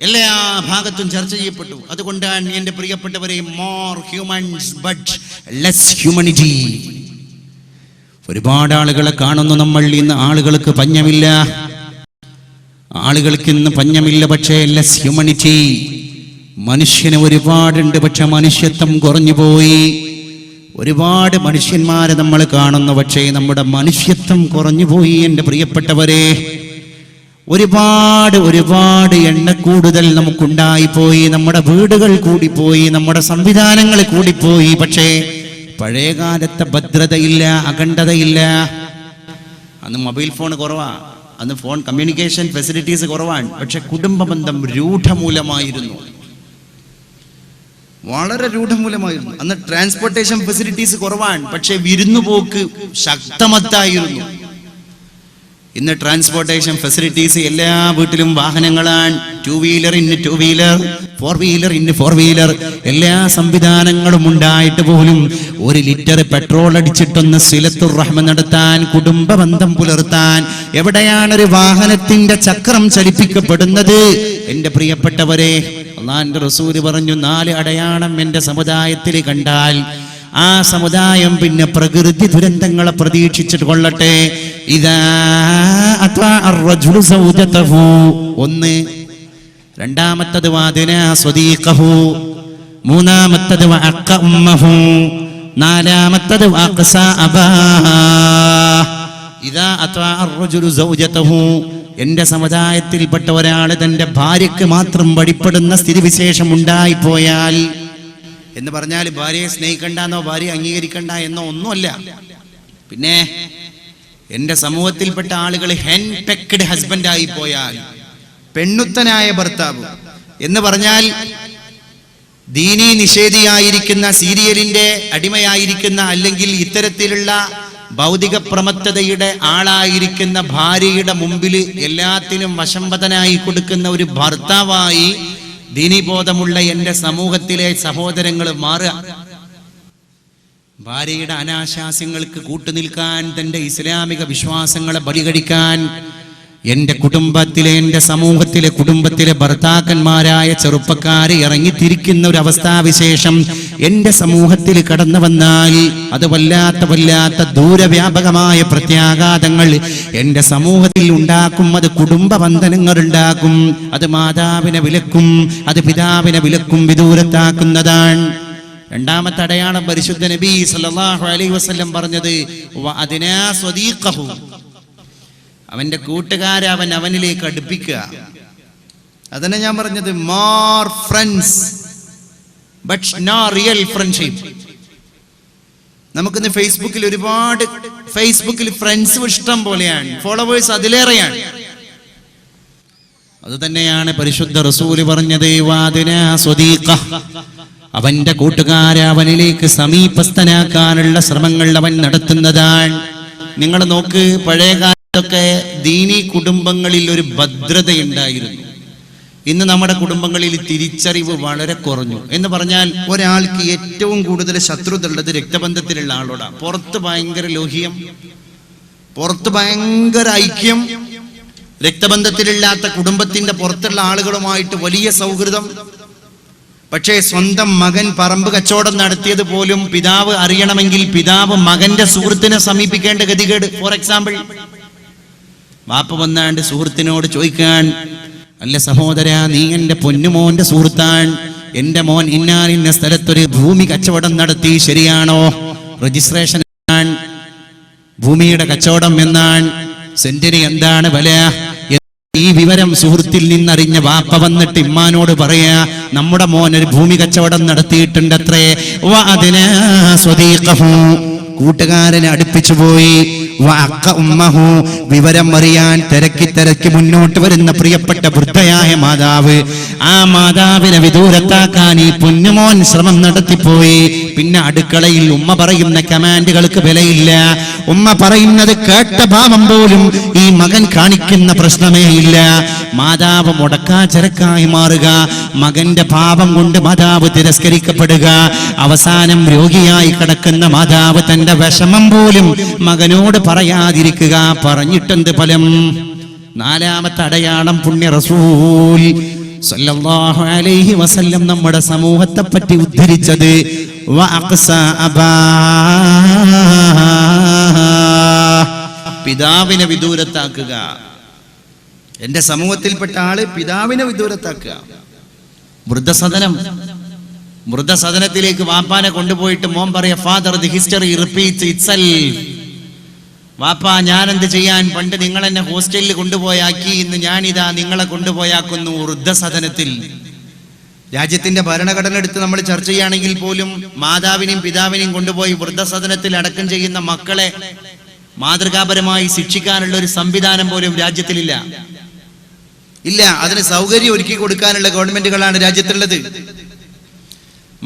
എല്ലാ ഭാഗത്തും ചർച്ച ചെയ്യപ്പെട്ടു. അതുകൊണ്ടാണ് എന്റെ പ്രിയപ്പെട്ടവരെ, more humans but less humanity. ഒരുപാട് ആളുകളെ കാണുന്നു നമ്മൾ. ഇന്ന് ആളുകൾക്ക് പഞ്ഞമില്ല, ആളുകൾക്ക് ഇന്ന് പഞ്ഞമില്ല. പക്ഷേ ലെസ് ഹ്യൂമനിറ്റി. മനുഷ്യന് ഒരുപാടുണ്ട്, പക്ഷെ മനുഷ്യത്വം കുറഞ്ഞുപോയി. ഒരുപാട് മനുഷ്യന്മാരെ നമ്മൾ കാണുന്നു, പക്ഷേ നമ്മുടെ മനുഷ്യത്വം കുറഞ്ഞുപോയി. എൻ്റെ പ്രിയപ്പെട്ടവരെ, ഒരുപാട് എണ്ണക്കൂടുതൽ നമുക്കുണ്ടായിപ്പോയി. നമ്മുടെ വീടുകൾ കൂടിപ്പോയി, നമ്മുടെ സംവിധാനങ്ങൾ കൂടിപ്പോയി. പക്ഷേ പഴയകാലത്തെ ഭദ്രതയില്ല, അഖണ്ഡതയില്ല. അന്ന് മൊബൈൽ ഫോൺ കുറവാ, അന്ന് ഫോൺ കമ്മ്യൂണിക്കേഷൻ ഫെസിലിറ്റീസ് കുറവാണ്. പക്ഷെ കുടുംബ ബന്ധം രൂഢമൂലമായിരുന്നു, വളരെ രൂഢമൂലമായിരുന്നു. അന്ന് ട്രാൻസ്പോർട്ടേഷൻ ഫെസിലിറ്റീസ് കുറവാണ്, പക്ഷെ വിരുന്നുപോക്ക് ശക്തമത്തായിരുന്നു. ഇന്ന് ട്രാൻസ്പോർട്ടേഷൻ ഫെസിലിറ്റീസ് എല്ലാ വീട്ടിലും വാഹനങ്ങളാണ്. 2 വീലർ ഇന്ന് 2 വീലർ, 4 വീലർ ഇന്ന് 4 വീലർ, എല്ലാ സംവിധാനങ്ങളും ഉണ്ടായിട്ട് പോലും 1 ലിറ്റർ പെട്രോൾ അടിച്ചിട്ടൊന്ന് സിലത്തുർ റഹ്മ നടത്താൻ, കുടുംബ ബന്ധം പുലർത്താൻ എവിടെയാണൊരു വാഹനത്തിന്റെ ചക്രം ചലിപ്പിക്കപ്പെടുന്നത്? എന്റെ പ്രിയപ്പെട്ടവരെ, അല്ലാഹുവിന്റെ റസൂൽ പറഞ്ഞു, 4 അടയാളം എന്റെ സമുദായത്തിൽ കണ്ടാൽ ആ സമുദായം പിന്നെ പ്രകൃതി ദുരന്തങ്ങളെ പ്രതീക്ഷിച്ചിട്ട് കൊള്ളട്ടെ. ഇദാ അത്വാ അർറജുലു സൗജതഹു, 1. രണ്ടാമത്തത് വഅദ്നാ സ്വദീഖഹു, 3-മത്തത് വഅഖ ഉമ്മഹു, 4-മത്തത് വഅഖസ അബാ. ഇദാ അത്വാ അർറജുലു സൗജതഹു, എന്റെ സമുദായത്തിൽപ്പെട്ട ഒരാൾ തന്റെ ഭാര്യയ്ക്ക് മാത്രം വഴിപ്പെടുന്ന സ്ഥിതിവിശേഷം ഉണ്ടായിപ്പോയാൽ, എന്ന് പറഞ്ഞാൽ ഭാര്യയെ സ്നേഹിക്കണ്ടെന്നോ ഭാര്യയെ അംഗീകരിക്കണ്ട എന്നോ ഒന്നുമല്ല. പിന്നെ എന്റെ സമൂഹത്തിൽപ്പെട്ട ആളുകൾ ഹെൻ പെക്ഡ് ഹസ്ബൻഡ് ആയി പോയാൽ, പെണ്ണുത്തനായ ഭർത്താവ് എന്ന് പറഞ്ഞാൽ ദീനീ നിഷേധിയായിരിക്കുന്ന, സീരിയലിന്റെ അടിമയായിരിക്കുന്ന, അല്ലെങ്കിൽ ഇത്തരത്തിലുള്ള ഭൗതിക പ്രമത്തതയുടെ ആളായിരിക്കുന്ന ഭാര്യയുടെ മുമ്പിൽ എല്ലാത്തിനും വശംവദനായി കൊടുക്കുന്ന ഒരു ഭർത്താവായി ദീനീബോധമുള്ള എന്റെ സമൂഹത്തിലെ സഹോദരങ്ങൾ മാറുക. ഭാര്യയുടെ അനാശാസ്യങ്ങൾക്ക് കൂട്ടുനിൽക്കാൻ, തന്റെ ഇസ്ലാമിക വിശ്വാസങ്ങളെ ബലികഴിക്കാൻ എന്റെ കുടുംബത്തിലെ, എന്റെ സമൂഹത്തിലെ, കുടുംബത്തിലെ ഭർത്താക്കന്മാരായ ചെറുപ്പക്കാരെ ഇറങ്ങിത്തിരിക്കുന്ന ഒരു അവസ്ഥാവിശേഷം എന്റെ സമൂഹത്തിൽ കടന്നു വന്നാൽ അത് വല്ലാത്ത ദൂരവ്യാപകമായ പ്രത്യാഘാതങ്ങൾ എന്റെ സമൂഹത്തിൽ ഉണ്ടാക്കും. അത് കുടുംബ ബന്ധനങ്ങൾ ഉണ്ടാക്കും. അത് മാതാവിനെ വിലക്കും, അത് പിതാവിനെ വിലക്കും, വിദൂരത്താക്കുന്നതാണ്. രണ്ടാമത്തെ അടയാളം പരിശുദ്ധ നബി സല്ലല്ലാഹു അലൈഹി വസല്ലം പറഞ്ഞത് വഅദ്നാ സ്വദീഖഹു, അവന്റെ കൂട്ടുകാരെ അവനിലേക്ക് അടുപ്പിക്കുക. അതന്നെ ഞാൻ പറഞ്ഞത്, more friends but no real friendship. നമുക്കിന്ന് ഫേസ്ബുക്കിൽ ഫ്രണ്ട്സ് ഇഷ്ടം പോലെയാണ്, ഫോളോവേഴ്സ് അതിലേറെയാണ്. അത് തന്നെയാണ് പരിശുദ്ധ റസൂല് പറഞ്ഞത്, വഅദ്നാ സ്വദീഖ, അവന്റെ കൂട്ടുകാരെ അവനിലേക്ക് സമീപസ്ഥനാക്കാനുള്ള ശ്രമങ്ങൾ അവൻ നടത്തുന്നതാണ്. നിങ്ങൾ നോക്ക്, പഴയകാലത്തൊക്കെ ദീനീ കുടുംബങ്ങളിൽ ഒരു ഭദ്രതയുണ്ടായിരുന്നു. ഇന്ന് നമ്മുടെ കുടുംബങ്ങളിൽ തിരിച്ചറിവ് വളരെ കുറഞ്ഞു. എന്ന് പറഞ്ഞാൽ ഒരാൾക്ക് ഏറ്റവും കൂടുതൽ ശത്രുത ഉള്ളത് രക്തബന്ധത്തിലുള്ള ആളോടാണ്. പുറത്ത് ഭയങ്കര ലോഹ്യം, പുറത്ത് ഭയങ്കര ഐക്യം, രക്തബന്ധത്തിലില്ലാത്ത കുടുംബത്തിന്റെ പുറത്തുള്ള ആളുകളുമായിട്ട് വലിയ സൗഹൃദം. പക്ഷേ സ്വന്തം മകൻ പറമ്പ് കച്ചവടം നടത്തിയത് പോലും പിതാവ് അറിയണമെങ്കിൽ പിതാവ് മകന്റെ സുഹൃത്തിനെ സമീപിക്കേണ്ട ഗതികേട്. ഫോർ എക്സാമ്പിൾ, വാപ്പ വന്നാണ്ട് സുഹൃത്തിനോട് ചോദിക്കാൻ, അല്ല സഹോദര, നീ എന്റെ പൊന്നുമോന്റെ സുഹൃത്താണ്, എന്റെ മോൻ ഇന്ന സ്ഥലത്തൊരു ഭൂമി കച്ചവടം നടത്തി, ശരിയാണോ? രജിസ്ട്രേഷൻ ആണ്, ഭൂമിയുടെ കച്ചവടം എന്നാണ്, സെന്റിന് എന്താണ് വില? ഈ വിവരം സുഹൃത്തിൽ നിന്നറിഞ്ഞ വാപ്പ വന്നിട്ട് ഇമ്മാനോട് പറയാ, നമ്മുടെ മോൻ ഒരു ഭൂമി കച്ചവടം നടത്തിയിട്ടുണ്ടത്രേ. വഅദ്നാ സ്വദീഖഹു, കൂട്ടുകാരനെ അടുപ്പിച്ചു പോയി. വഅഖ ഉമ്മഹു, വിവരം അറിയാൻ തിരക്കി മുന്നോട്ട് വരുന്ന പ്രിയപ്പെട്ട വൃദ്ധയായ മാതാവ്, ആ മാതാവിനെ വിദൂരത്താക്കാൻ ഈ പൊന്നുമോൻ ശ്രമം നടത്തിപ്പോയി. പിന്നെ അടുക്കളയിൽ ഉമ്മ പറയുന്ന കമാൻഡുകൾക്ക് വിലയില്ല. ഉമ്മ പറയുന്നത് കേട്ട ഭാവം പോലും ഈ മകൻ കാണിക്കുന്ന പ്രശ്നമേ ഇല്ല. മാതാവ് മുടക്കാച്ചരക്കായി മാറുക, മകന്റെ പാപം കൊണ്ട് മാതാവ് തിരസ്കരിക്കപ്പെടുക. അവസാനം രോഗിയായി കിടക്കുന്ന മാതാവ് തന്റെ വിഷമം പോലും മകനോട് പറയാതിരിക്കുക. പറഞ്ഞിട്ടെന്ത് ഫലം? നാലാമത്തെ അടയാളം പുണ്യ റസൂൽ സല്ലല്ലാഹു അലൈഹി വസല്ലം നമ്മുടെ സമൂഹത്തെ പറ്റി ഉദ്ധരിച്ചത് വഅഖ്സ അബാ, പിതാവിനെ വിദൂരത്താക്കുക. എന്റെ സമൂഹത്തിൽപ്പെട്ട ആള് പിതാവിനെ വിദൂരത്താക്കുക. വൃദ്ധസദനത്തിലേക്ക് വാപ്പാനെ കൊണ്ടുപോയിട്ട് മോൻ പറയാ, father the history repeats itself. വാപ്പ, ഞാൻ എന്ത് ചെയ്യാൻ? പണ്ട് നിങ്ങൾ എന്നെ ഹോസ്റ്റലിൽ കൊണ്ടുപോയാക്കി, ഇന്ന് ഞാനിതാ നിങ്ങളെ കൊണ്ടുപോയാക്കുന്നു വൃദ്ധസദനത്തിൽ. രാജ്യത്തിന്റെ ഭരണഘടന എടുത്ത് നമ്മൾ ചർച്ച ചെയ്യുകയാണെങ്കിൽ പോലും മാതാവിനെയും പിതാവിനെയും കൊണ്ടുപോയി വൃദ്ധസദനത്തിൽ അടക്കം ചെയ്യുന്ന മക്കളെ മാതൃകാപരമായി ശിക്ഷിക്കാനുള്ള ഒരു സംവിധാനം പോലും രാജ്യത്തിലില്ല. അതിന് സൗകര്യം ഒരുക്കി കൊടുക്കാനുള്ള ഗവൺമെന്റുകളാണ് രാജ്യത്തുള്ളത്.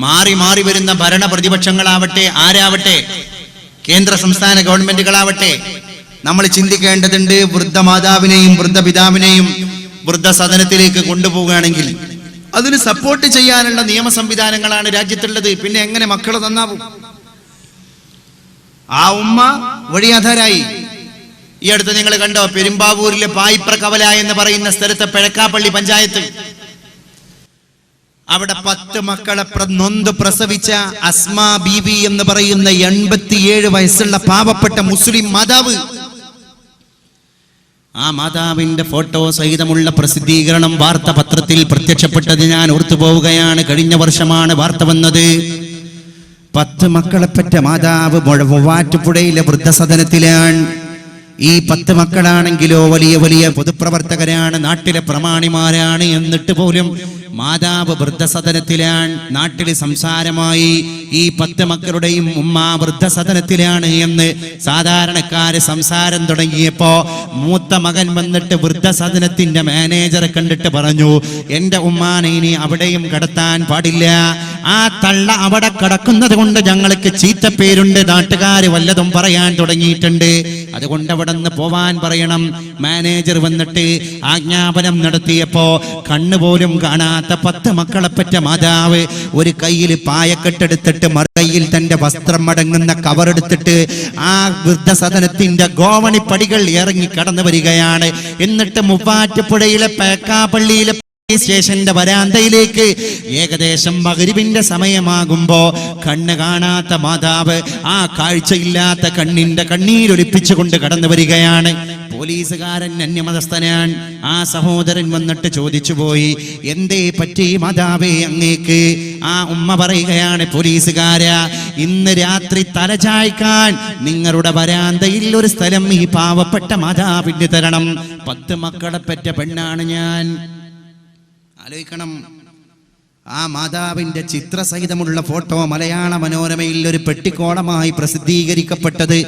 മാറി മാറി വരുന്ന ഭരണ പ്രതിപക്ഷങ്ങളാവട്ടെ, ആരാവട്ടെ, കേന്ദ്ര സംസ്ഥാന ഗവൺമെന്റുകളാവട്ടെ, നമ്മൾ ചിന്തിക്കേണ്ടതുണ്ട്. വൃദ്ധമാതാവിനെയും വൃദ്ധപിതാവിനെയും വൃദ്ധസദനത്തിലേക്ക് കൊണ്ടുപോവുകയാണെങ്കിൽ അതിന് സപ്പോർട്ട് ചെയ്യാനുള്ള നിയമ സംവിധാനങ്ങളാണ് രാജ്യത്തുള്ളത്. പിന്നെ എങ്ങനെ മക്കൾ നന്നാവും? ആ ഉമ്മ വഴിയാധാരായി. ഈ അടുത്ത് നിങ്ങൾ കണ്ടോ, പെരുമ്പാവൂരിലെ പായിപ്ര കവല എന്ന് പറയുന്ന സ്ഥലത്തെ പിഴക്കാപ്പള്ളി പഞ്ചായത്ത്, അവിടെ 10 മക്കളെ നൊന്ത് പ്രസവിച്ച അസ്മാ ബീവി എന്ന് പറയുന്ന 87 വയസ്സുള്ള പാവപ്പെട്ട മുസ്ലിം മാതാവ്. ആ മാതാവിന്റെ ഫോട്ടോ സഹിതമുള്ള പ്രസിദ്ധീകരണം വാർത്താപത്രത്തിൽ പ്രത്യക്ഷപ്പെട്ടത് ഞാൻ ഓർത്തുപോവുകയാണ്. കഴിഞ്ഞ വർഷമാണ് വാർത്ത വന്നത്. 10 മക്കളെ പെറ്റ മാതാവ് മൂവാറ്റുപുഴയിലെ വൃദ്ധസദനത്തിലാണ്. ഈ 10 മക്കളാണെങ്കിലോ വലിയ വലിയ പൊതുപ്രവർത്തകരാണ്, നാട്ടിലെ പ്രമാണിമാരാണ്. എന്നിട്ട് പോലും മാതാവ് വൃദ്ധസദനത്തിലാണ്. നാട്ടിൽ സംസാരമായി ഈ 10 മക്കളുടെയും ഉമ്മ വൃദ്ധസദനത്തിലാണ് എന്ന് സാധാരണക്കാര് സംസാരം തുടങ്ങിയപ്പോ മൂത്ത മകൻ വന്നിട്ട് വൃദ്ധസദനത്തിന്റെ മാനേജറെ കണ്ടിട്ട് പറഞ്ഞു, എന്റെ ഉമ്മാനെ ഇനി അവിടെയും കടത്താൻ പാടില്ല. ആ തള്ള അവിടെ കിടക്കുന്നത് കൊണ്ട് ഞങ്ങൾക്ക് ചീത്തപ്പേരുണ്ട്, നാട്ടുകാര് വല്ലതും പറയാൻ തുടങ്ങിയിട്ടുണ്ട്, അതുകൊണ്ട് അവിടെ നിന്ന് പോവാൻ പറയണം. മാനേജർ വന്നിട്ട് ആജ്ഞാപനം നടത്തിയപ്പോ കണ്ണുപോലും കാണാത്ത 10 മക്കളെ പറ്റ മാതാവ് ഒരു കയ്യിൽ പായക്കെട്ടെടുത്തിട്ട് മറുകൈയിൽ തന്റെ വസ്ത്രം മടങ്ങുന്ന കവറെടുത്തിട്ട് ആ വൃദ്ധസദനത്തിന്റെ ഗോവണി പടികൾ ഇറങ്ങി കടന്നു വരികയാണ്. എന്നിട്ട് മൂവാറ്റുപുഴയിലെ പേക്കാപ്പള്ളിയിലെ സ്റ്റേഷന്റെ വരാന്തയിലേക്ക് ഏകദേശം മഗ്‌രിബിന്റെ സമയമാകുമ്പോ കണ്ണ് കാണാത്ത മാതാവ് ആ കാഴ്ചയില്ലാത്ത കണ്ണിന്റെ കണ്ണീരൊലിപ്പിച്ചുകൊണ്ട് കടന്നു വരികയാണ്. പോലീസുകാരൻ അന്യമതസ്ഥനാൻ. ആ സഹോദരൻ വന്നിട്ട് ചോദിച്ചു പോയി, എന്തേ പറ്റി മാതാവേ അങ്ങേക്ക്? ആ ഉമ്മ പറയുകയാണ്, പോലീസുകാരാ, ഇന്ന് രാത്രി തലചായ്ക്കാൻ നിങ്ങളുടെ വരാന്തയിൽ ഒരു സ്ഥലം ഈ പാവപ്പെട്ട മാതാവിന് തരണം. 10 മക്കളെ പെറ്റ പെണ്ണാണ് ഞാൻ. ആലോചിക്കണം. ആ മാതാവിന്റെ ചിത്രസഹിതമുള്ള ഫോട്ടോ മലയാള മനോരമയിൽ ഒരു പെട്ടിക്കോളമായി പ്രസിദ്ധീകരിക്കപ്പെട്ടത്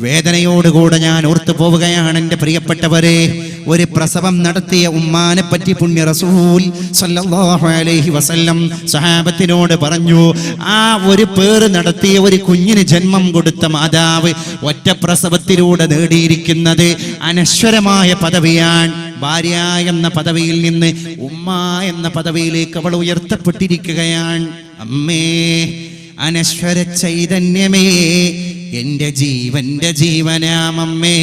വേദനയോടുകൂടെ ഞാൻ ഓർത്തു പോവുകയാണ്. എൻ്റെ പ്രിയപ്പെട്ടവരെ, ഒരു പ്രസവം നടത്തിയ ഉമ്മാനെ പറ്റി പുണ്യ റസൂൽ സല്ലല്ലാഹു അലൈഹി വസല്ലം സഹാബത്തിനോട് പറഞ്ഞു, ആ ഒരു പേര് നടത്തിയ ഒരു കുഞ്ഞിന് ജന്മം കൊടുത്ത മാതാവ് ഒറ്റ പ്രസവത്തിലൂടെ നേടിയിരിക്കുന്നത് അനശ്വരമായ പദവിയാണ്. ഭാര്യ എന്ന പദവിയിൽ നിന്ന് ഉമ്മ എന്ന പദവിയിലേക്ക് അവൾ ഉയർത്തപ്പെട്ടിരിക്കുകയാണ്. അമ്മേ, അനശ്വര ചൈതന്യമേ, എന്റെ ജീവന്റെ ജീവനാമമ്മേ,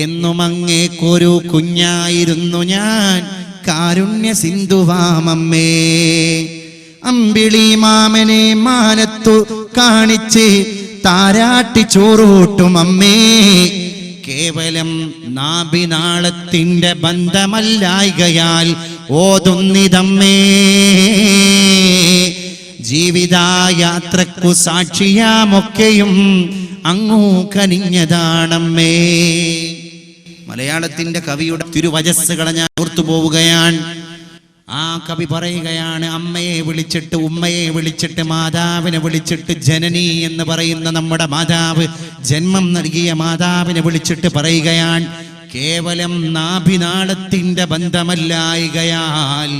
എന്നും അങ്ങേക്കൊരു കുഞ്ഞായിരുന്നു ഞാൻ, കാരുണ്യ സിന്ധുവാമമ്മേ. അമ്പിളി മാമനെ മാനത്തു കാണിച്ച് താരാട്ടി ചോറൂട്ടും അമ്മേ, കേവലം നാഭിനാളത്തിന്റെ ബന്ധമല്ലായികയാൽ ഓതുന്നിതമ്മേ, ജീവിതയാത്രക്കു സാക്ഷിയാമൊക്കെയും അങ്ങൂ കനിഞ്ഞതാണമ്മേ. മലയാളത്തിന്റെ കവിയുടെ തിരുവചസ്സുകളെ ഞാൻ ഓർത്തുപോവുകയാണ്. ആ കവി പറയുകയാണ്, അമ്മയെ വിളിച്ചിട്ട്, ഉമ്മയെ വിളിച്ചിട്ട്, മാതാവിനെ വിളിച്ചിട്ട്, ജനനി എന്ന് പറയുന്ന നമ്മുടെ മാതാവ്, ജന്മം നൽകിയ മാതാവിനെ വിളിച്ചിട്ട് പറയുകയാണ്, കേവലം നാഭിനാളത്തിന്റെ ബന്ധമല്ലായികയാൽ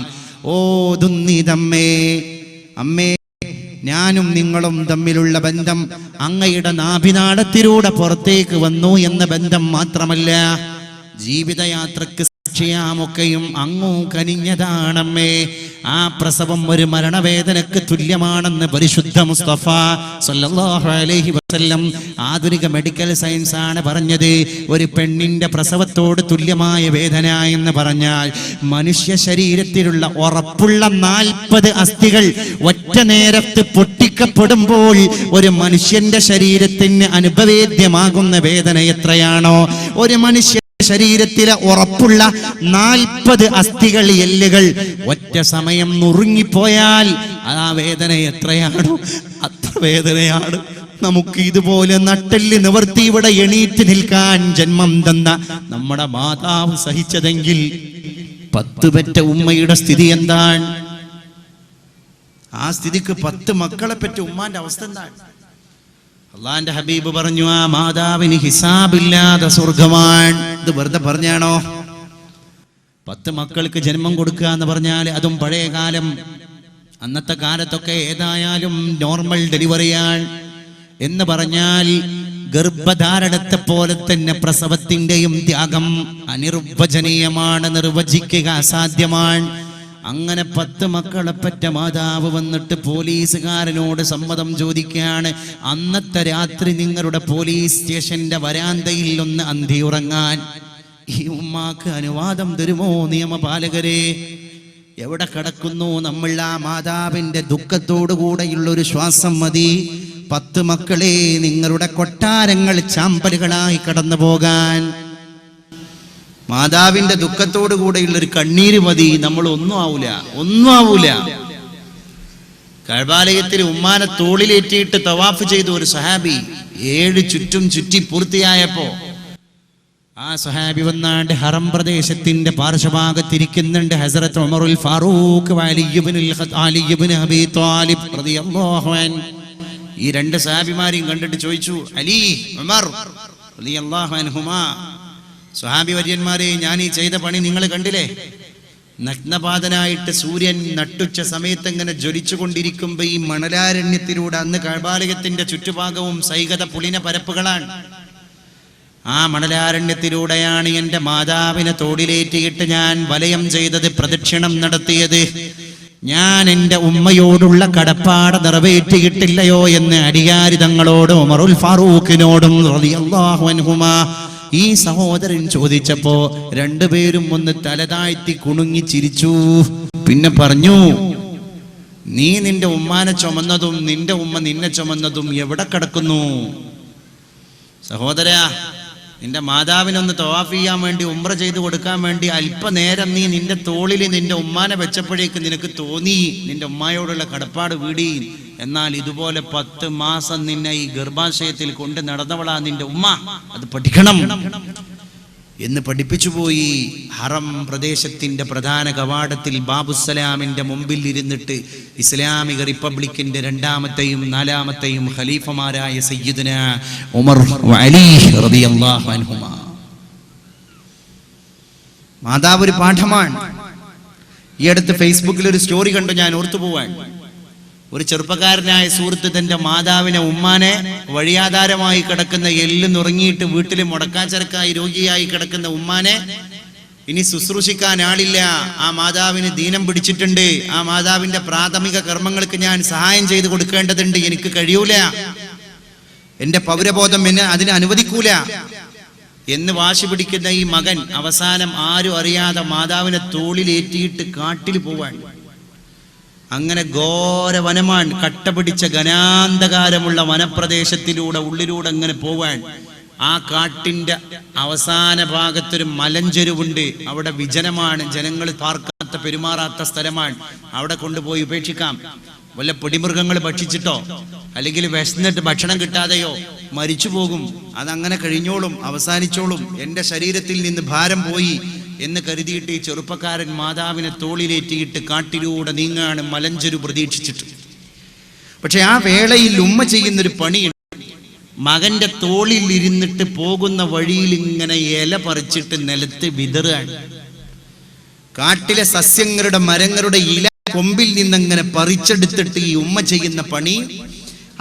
ഓതുന്നിതമ്മേ. അമ്മേ, ഞാനും നിങ്ങളും തമ്മിലുള്ള ബന്ധം അങ്ങയുടെ നാഭിനാളത്തിലൂടെ പുറത്തേക്ക് വന്നു എന്ന ബന്ധം മാത്രമല്ല, ജീവിതയാത്രക്ക് സാക്ഷിയാമൊക്കെയും അങ്ങൂ കനിഞ്ഞതാണമ്മേ. ആ പ്രസവം ഒരു മരണവേദനക്ക് തുല്യമാണെന്ന് പരിശുദ്ധ മുസ്തഫ സല്ലല്ലാഹു അലൈഹി വസല്ലം ആധുനിക മെഡിക്കൽ സയൻസ് ആണ് പറഞ്ഞത്. ഒരു പെണ്ണിന്റെ പ്രസവത്തോട് തുല്യമായ വേദന എന്ന് പറഞ്ഞാൽ മനുഷ്യ ശരീരത്തിലുള്ള ഉറപ്പുള്ള 40 അസ്ഥികൾ ഒറ്റ നേരത്ത് പൊട്ടിക്കപ്പെടുമ്പോൾ ഒരു മനുഷ്യന്റെ ശരീരത്തിന് അനുഭവേദ്യമാകുന്ന വേദന എത്രയാണോ, ഒരു മനുഷ്യ ശരീരത്തിലെ ഉറപ്പുള്ള 40 അസ്ഥികൾ, എല്ലുകൾ ഒറ്റ സമയം നുറുങ്ങിപ്പോയാൽ ആ വേദന എത്രയാണോ അത്ര വേദനയാണ്. നമുക്ക് ഇതുപോലെ നട്ടെല്ല് നിവർത്തി ഇവിടെ എണീറ്റ് നിൽക്കാൻ ജന്മം തന്ന നമ്മുടെ മാതാവ് സഹിച്ചതെങ്കിൽ 10 പെറ്റ ഉമ്മയുടെ സ്ഥിതി എന്താണ്? ആ സ്ഥിതിക്ക് 10 മക്കളെ പെറ്റ ഉമ്മാന്റെ അവസ്ഥ എന്താണ്? അള്ളാന്റെ ഹബീബ് പറഞ്ഞു, ആ മാതാവിന് ഹിസാബില്ലാതെ സ്വർഗമാണ്. ഇത് വെറുതെ പറഞ്ഞാണോ? 10 മക്കൾക്ക് ജന്മം കൊടുക്കുക എന്ന് പറഞ്ഞാൽ അതും പഴയ കാലം. അന്നത്തെ കാലത്തൊക്കെ ഏതായാലും നോർമൽ ഡെലിവറിയാണ്. എന്ന് പറഞ്ഞാൽ ഗർഭധാരണത്തെ പോലെ തന്നെ പ്രസവത്തിന്റെയും ത്യാഗം അനിർവചനീയമാണ്, നിർവചിക്കുക അസാധ്യമാണ്. അങ്ങനെ 10 മക്കളെ പെറ്റ മാതാവ് വന്നിട്ട് പോലീസുകാരനോട് സമ്മതം ചോദിക്കുകയാണ്, അന്നത്തെ രാത്രി നിങ്ങളുടെ പോലീസ് സ്റ്റേഷന്റെ വരാന്തയിൽ ഒന്ന് അന്തി ഉറങ്ങാൻ ഈ ഉമ്മാക്ക് അനുവാദം തരുമോ നിയമപാലകരെ? എവിടെ കിടക്കുന്നു നമ്മൾ? ആ മാതാവിന്റെ ദുഃഖത്തോടു കൂടെയുള്ളൊരു ശ്വാസം മതി 10 മക്കളെ നിങ്ങളുടെ കൊട്ടാരങ്ങൾ ചാമ്പലുകളായി കടന്നു പോകാൻ. മാതാവിന്റെ ദുഃഖത്തോടു കൂടെയുള്ളൊരു കണ്ണീര് മതി, നമ്മൾ ഒന്നും ആവൂല. കഅബാലയത്തിൽ ഉമ്മാനെ തോളിലേറ്റിയിട്ട് തവാഫ് ചെയ്ത ഒരു സഹാബി 7 ചുറ്റും ചുറ്റി പൂർത്തിയായപ്പോ ആ സഹാബി വന്നാണ്ട് ഹറം പ്രദേശത്തിന്റെ പാർശ്വഭാഗത്തിരിക്കുന്നുണ്ട്. ഹസ്രത്ത് ഉമറുൽ ഫാറൂഖ് അലി ഇബ്നു അബീ ത്വാലിബ് റളിയല്ലാഹു അൻഹു ഈ 2 സഹാബിമാരെയും കണ്ടിട്ട് ചോദിച്ചു, അലി, ഉമർ റളിയല്ലാഹു അൻഹുമാ, സ്വഹാബി വര്യന്മാരെ, ഞാൻ ഈ ചെയ്ത പണി നിങ്ങൾ കണ്ടില്ലേ? നഗ്നപാതനായിട്ട് സൂര്യൻ നട്ടുച്ച സമയത്ത് ഇങ്ങനെ ജ്വലിച്ചു കൊണ്ടിരിക്കുമ്പോ ഈ മണലാരണ്യത്തിലൂടെ, അന്ന് കഅബാലയത്തിന്റെ ചുറ്റുഭാഗവും സൈകത പുളിന പരപ്പുകളാണ്, ആ മണലാരണ്യത്തിലൂടെയാണ് എന്റെ മാതാവിനെ തോടിലേറ്റിയിട്ട് ഞാൻ വലയം ചെയ്തത്, പ്രദക്ഷിണം നടത്തിയത്. ഞാൻ എന്റെ ഉമ്മയോടുള്ള കടപ്പാട് നിറവേറ്റിയിട്ടില്ലയോ എന്ന് അടിയാരി തങ്ങളോടും ഉമറുൽ ഫാറൂഖിനോടും റളിയല്ലാഹു അൻഹുമാ ഈ സഹോദരൻ ചോദിച്ചപ്പോ 2 പേരും ഒന്ന് തലതാഴ്ത്തി കുണുങ്ങി ചിരിച്ചു. പിന്നെ പറഞ്ഞു, നീ നിന്റെ ഉമ്മാനെ ചുമന്നതും നിന്റെ ഉമ്മ നിന്നെ ചുമന്നതും എവിടെ കിടക്കുന്നു? സഹോദരാ, നിന്റെ മാതാവിനൊന്ന് തവാഫ് ചെയ്യാൻ വേണ്ടി, ഉംറ ചെയ്ത് കൊടുക്കാൻ വേണ്ടി അല്പനേരം നീ നിന്റെ തോളിൽ നിന്റെ ഉമ്മാനെ വെച്ചപ്പോഴേക്ക് നിനക്ക് തോന്നി നിന്റെ ഉമ്മായോടുള്ള കടപ്പാട് വീടി. എന്നാൽ ഇതുപോലെ 10 മാസം നിന്നെ ഈ ഗർഭാശയത്തിൽ കൊണ്ട് നടന്നവളാ നിന്റെ ഉമ്മ, അത് പഠിക്കണം എന്ന് പഠിപ്പിച്ചു പോയി. ഹറം പ്രദേശത്തിന്റെ പ്രധാന കവാടത്തിൽ ബാബുസലാമിന്റെ മുമ്പിൽ ഇരുന്നിട്ട് ഇസ്ലാമിക റിപ്പബ്ലിക്കിന്റെ 2ാമത്തെയും 4ാമത്തെയും ഖലീഫമാരായ സയ്യിദുന ഉമർ അലി റളിയല്ലാഹു അൻഹുമാ. മാതാവ് ഒരു പാഠമാണ്. ഈ അടുത്ത് ഫേസ്ബുക്കിൽ ഒരു സ്റ്റോറി കണ്ടു, ഞാൻ ഓർത്തുപോവാൻ. ഒരു ചെറുപ്പക്കാരനായ സുഹൃത്ത് തന്റെ മാതാവിനെ, ഉമ്മാനെ, വഴിയാധാരമായി കിടക്കുന്ന എല്ല് നുറങ്ങിയിട്ട് വീട്ടിൽ മുടക്കാച്ചരക്കായി രോഗിയായി കിടക്കുന്ന ഉമ്മാനെ ഇനി ശുശ്രൂഷിക്കാൻ ആളില്ല, ആ മാതാവിന് ദീനം പിടിച്ചിട്ടുണ്ട്, ആ മാതാവിന്റെ പ്രാഥമിക കർമ്മങ്ങൾക്ക് ഞാൻ സഹായം ചെയ്തു കൊടുക്കേണ്ടതുണ്ട്, എനിക്ക് കഴിയൂല, എന്റെ പൗരബോധം എന്നെ അതിന് അനുവദിക്കൂല എന്ന് വാശി പിടിക്കുന്ന ഈ മകൻ അവസാനം ആരും അറിയാതെ മാതാവിനെ തോളിലേറ്റിയിട്ട് കാട്ടിൽ പോവാൻ. അങ്ങനെ ഘോര വനമാണ്, കട്ട പിടിച്ച ഘനാന്ധകാരമുള്ള വനപ്രദേശത്തിലൂടെ ഉള്ളിലൂടെ അങ്ങനെ പോവാൻ. ആ കാട്ടിന്റെ അവസാന ഭാഗത്തൊരു മലഞ്ചെരുവുണ്ട്, അവിടെ വിജനമാണ്, ജനങ്ങൾ പാർക്കാത്ത പെരുമാറാത്ത സ്ഥലമാണ്. അവിടെ കൊണ്ടുപോയി ഉപേക്ഷിക്കാം. വല്ല പൊടിമൃഗങ്ങൾ ഭക്ഷിച്ചിട്ടോ അല്ലെങ്കിൽ വിശന്നിട്ട് ഭക്ഷണം കിട്ടാതെയോ മരിച്ചു പോകും, അതങ്ങനെ കഴിഞ്ഞോളും, അവസാനിച്ചോളും, എന്റെ ശരീരത്തിൽ നിന്ന് ഭാരം പോയി എന്ന് കരുതിയിട്ട് ഈ ചെറുപ്പക്കാരൻ മാതാവിനെ തോളിലേറ്റിയിട്ട് കാട്ടിലൂടെ നീങ്ങാണ്, മലഞ്ചെരു പ്രതീക്ഷിച്ചിട്ട്. പക്ഷെ ആ വേളയിൽ ഉമ്മ ചെയ്യുന്നൊരു പണിയുണ്ട്. മകന്റെ തോളിൽ ഇരുന്നിട്ട് പോകുന്ന വഴിയിൽ ഇങ്ങനെ ഇല പറിച്ചിട്ട് നിലത്ത് വിതറുകയാണ്. കാട്ടിലെ സസ്യങ്ങളുടെ മരങ്ങളുടെ ഇല കൊമ്പിൽ നിന്നങ്ങനെ പറിച്ചെടുത്തിട്ട് ഈ ഉമ്മ ചെയ്യുന്ന പണി,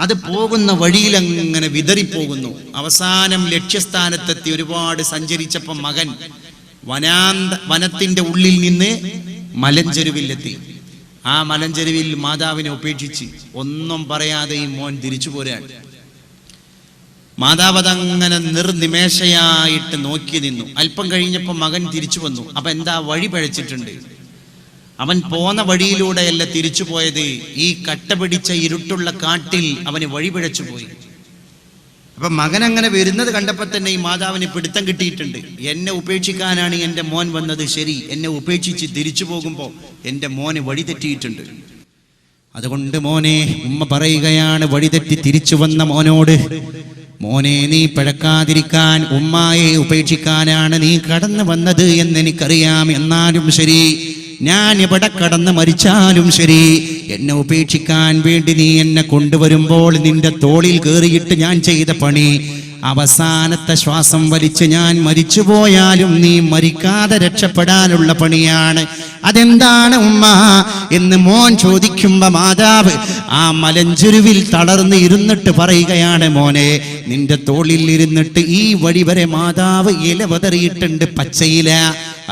അത് പോകുന്ന വഴിയിൽ അങ്ങനെ വിതറിപ്പോകുന്നു. അവസാനം ലക്ഷ്യസ്ഥാനത്തെത്തി ഒരുപാട് സഞ്ചരിച്ചപ്പം മകൻ വനത്തിന്റെ ഉള്ളിൽ നിന്ന് മലഞ്ചെരുവിലെത്തി. ആ മലഞ്ചെരുവിൽ മാതാവിനെ ഉപേക്ഷിച്ച് ഒന്നും പറയാതെ ഈ മോൻ തിരിച്ചു പോരാൻ. മാതാവ് അതങ്ങനെ നിർനിമേഷയായിട്ട് നോക്കി നിന്നു. അല്പം കഴിഞ്ഞപ്പോൾ മകൻ തിരിച്ചു വന്നു. അപ്പൊ എന്താ, വഴി പഴച്ചിട്ടുണ്ട്. അവൻ പോന്ന വഴിയിലൂടെയല്ല തിരിച്ചു പോയത്, ഈ കട്ട പിടിച്ച ഇരുട്ടുള്ള കാട്ടിൽ അവന് വഴി പിഴച്ചു പോയി. അപ്പൊ മകൻ അങ്ങനെ വരുന്നത് കണ്ടപ്പോ തന്നെ ഈ മാതാവിന് പിടുത്തം കിട്ടിയിട്ടുണ്ട്. എന്നെ ഉപേക്ഷിക്കാനാണ് എൻ്റെ മോൻ വന്നത്, ശരി, എന്നെ ഉപേക്ഷിച്ച് തിരിച്ചു പോകുമ്പോ എൻ്റെ മോന് വഴി തെറ്റിയിട്ടുണ്ട്. അതുകൊണ്ട് മോനെ, ഉമ്മ പറയുകയാണ് വഴിതെറ്റി തിരിച്ചു വന്ന മോനോട്, മോനെ, നീ പിഴക്കാതിരിക്കാൻ, ഉമ്മായെ ഉപേക്ഷിക്കാനാണ് നീ കടന്നു വന്നത് എന്നെനിക്കറിയാം. എന്നാലും ശരി, ഞാൻ ഇവിടെ കടന്ന് മരിച്ചാലും ശരി, എന്നെ ഉപേക്ഷിക്കാൻ വേണ്ടി നീ എന്നെ കൊണ്ടുവരുമ്പോൾ നിന്റെ തോളിൽ കയറിയിട്ട് ഞാൻ ചെയ്ത പണി, അവസാനത്തെ ശ്വാസം വലിച്ച് ഞാൻ മരിച്ചുപോയാലും നീ മരിക്കാതെ രക്ഷപ്പെടാനുള്ള പണിയാണ്. അതെന്താണ് ഉമ്മ എന്ന് മോൻ ചോദിക്കുക. ഇരിക്കുമ്പോ മാതാവ് ആ മലഞ്ചുരുവിൽ തളർന്ന് ഇരുന്നിട്ട് പറയുകയാണ്, മോനെ നിന്റെ തോളിൽ ഇരുന്നിട്ട് ഈ വഴി വരെ മാതാവ് ഇല വതറിയിട്ടുണ്ട്, പച്ചയില.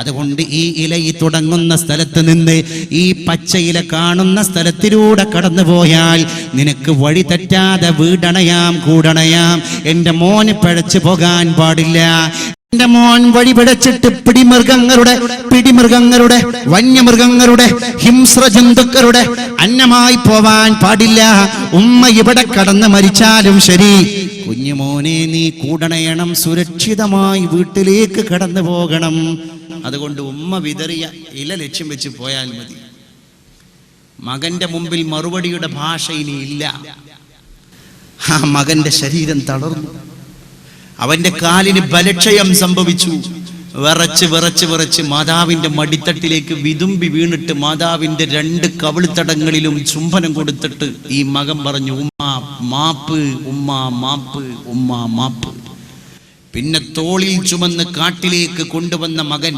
അതുകൊണ്ട് ഈ ഇല ഈ തുടങ്ങുന്ന സ്ഥലത്ത് നിന്ന് ഈ പച്ചയില കാണുന്ന സ്ഥലത്തിലൂടെ കടന്നു പോയാൽ നിനക്ക് വഴി തെറ്റാതെ വീടണയാം കൂടണയാം. എന്റെ മോന് പിഴച്ചു പോകാൻ പാടില്ല. എന്റെ മോൻ വഴി പിഴച്ചിട്ട് പിടിമൃഗങ്ങളുടെ വന്യമൃഗങ്ങളുടെ ഹിംസ്ര ജന്തുക്കളുടെ അന്നമായി പോവാൻ പാടില്ല. ഉമ്മ ഇവിടെ കടന്ന് മരിച്ചാലും ശരി, കുഞ്ഞുമോനെ നീ കൂടണയണം, സുരക്ഷിതമായി വീട്ടിലേക്ക് കടന്നു പോകണം. അതുകൊണ്ട് ഉമ്മ വിതറിയ ഇല ലക്ഷ്യം വെച്ച് പോയാൽ മതി. മകന്റെ മുമ്പിൽ മറുപടിയുടെ ഭാഷ ഇനി ഇല്ല. ആ മകന്റെ ശരീരം തളർന്നു, അവന്റെ കാലിന് ബലക്ഷയം സംഭവിച്ചു. വിറച്ച് മാതാവിന്റെ മടിത്തട്ടിലേക്ക് വിതുമ്പി വീണിട്ട് മാതാവിന്റെ 2 കവിളിത്തടങ്ങളിലും ചുംബനം കൊടുത്തിട്ട് ഈ മകൻ പറഞ്ഞു, ഉമ്മ മാപ്പ്, ഉമ്മ മാപ്പ്, ഉമ്മ മാപ്പ്. പിന്നെ തോളിൽ ചുമന്ന് കാട്ടിലേക്ക് കൊണ്ടുവന്ന മകൻ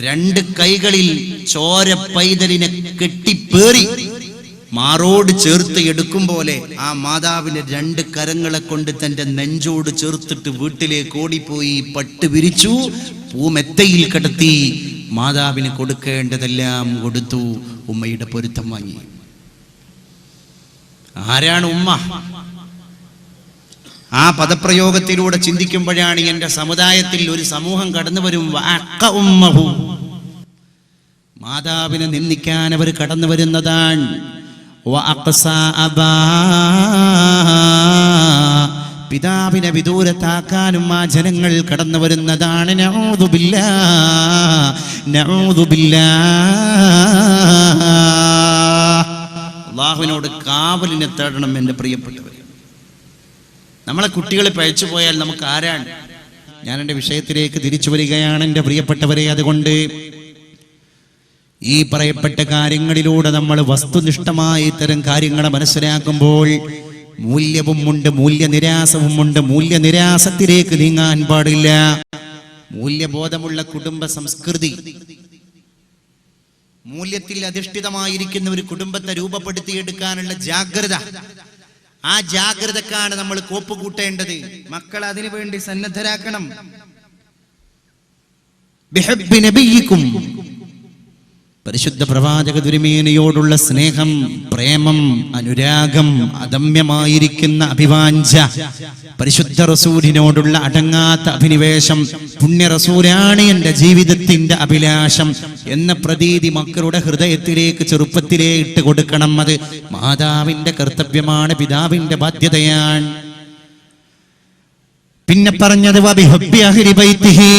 2 കൈകളിൽ ചോര പൈതലിനെ കെട്ടിപ്പേറി മാറോട് ചേർത്ത് എടുക്കും പോലെ ആ മാതാവിനെ 2 കരങ്ങളെ കൊണ്ട് തന്റെ നെഞ്ചോട് ചേർത്തിട്ട് വീട്ടിലേക്ക് ഓടിപ്പോയി, പട്ട് വിരിച്ചു, പൂമെത്തയിൽ കിടത്തി, മാതാവിന് കൊടുക്കേണ്ടതെല്ലാം കൊടുത്തു, ഉമ്മയുടെ പൊരുത്തം വാങ്ങി. ആരാണ് ഉമ്മ? ആ പദപ്രയോഗത്തിലൂടെ ചിന്തിക്കുമ്പോഴാണ് എന്റെ സമുദായത്തിൽ ഒരു സമൂഹം കടന്നു വരും. മാതാവിനെ നിന്ദിക്കാൻ അവർ കടന്നു വരുന്നതാണ്. പിതാവിനെ വിദൂരത്താക്കാനും ആ ജനങ്ങൾ കടന്നു വരുന്നതാണ്. നഊദു ബില്ലാഹ്. അല്ലാഹുവിനോട് കാവലിനെ തേടണം എന്റെ പ്രിയപ്പെട്ടവർ. നമ്മളെ കുട്ടികളെ പഴിച്ചു പോയാൽ നമുക്ക് ആരാണ്? ഞാൻ എൻ്റെ വിഷയത്തിലേക്ക് തിരിച്ചു വരികയാണ് എൻ്റെ പ്രിയപ്പെട്ടവരെ. അതുകൊണ്ട് ഈ പറയപ്പെട്ട കാര്യങ്ങളിലൂടെ നമ്മൾ വസ്തുനിഷ്ഠമായി ഇത്തരം കാര്യങ്ങളെ മനസ്സിലാക്കുമ്പോൾ മൂല്യവും ഉണ്ട്, മൂല്യനിരാസവും ഉണ്ട്. മൂല്യനിരാസത്തിലേക്ക് നീങ്ങാൻ പാടില്ല. മൂല്യബോധമുള്ള കുടുംബ സംസ്കൃതി, മൂല്യത്തിൽ അധിഷ്ഠിതമായിരിക്കുന്ന ഒരു കുടുംബത്തെ രൂപപ്പെടുത്തിയെടുക്കാനുള്ള ജാഗ്രത, ആ ജാഗ്രതക്കാണ് നമ്മൾ കോപ്പ് കൂട്ടേണ്ടത്. മക്കൾ അതിനു വേണ്ടി സന്നദ്ധരാക്കണം. ബിഹബ്ബി നബിയിക്കും, പരിശുദ്ധ പ്രവാചക തിരുമേനിയോടുള്ള സ്നേഹം, പ്രേമം, അനുരാഗം, അദമ്യമായിരിക്കുന്ന അഭിവാഞ്ച, പരിശുദ്ധ റസൂലിനോടുള്ള അടങ്ങാത്ത അഭിനിവേശം, പുണ്യ റസൂലാണ് എൻ്റെ ജീവിതത്തിന്റെ അഭിലാഷം എന്ന പ്രതീതി മക്കളുടെ ഹൃദയത്തിലേക്ക് ചെറുപ്പത്തിലേ ഇട്ട് കൊടുക്കണം. അത് മാതാവിന്റെ കർത്തവ്യമാണ്, പിതാവിന്റെ ബാധ്യതയാണ്. പിന്നെ പറഞ്ഞത് വബിഹബ്ബി അഹ്ലി ബൈത്തിഹി,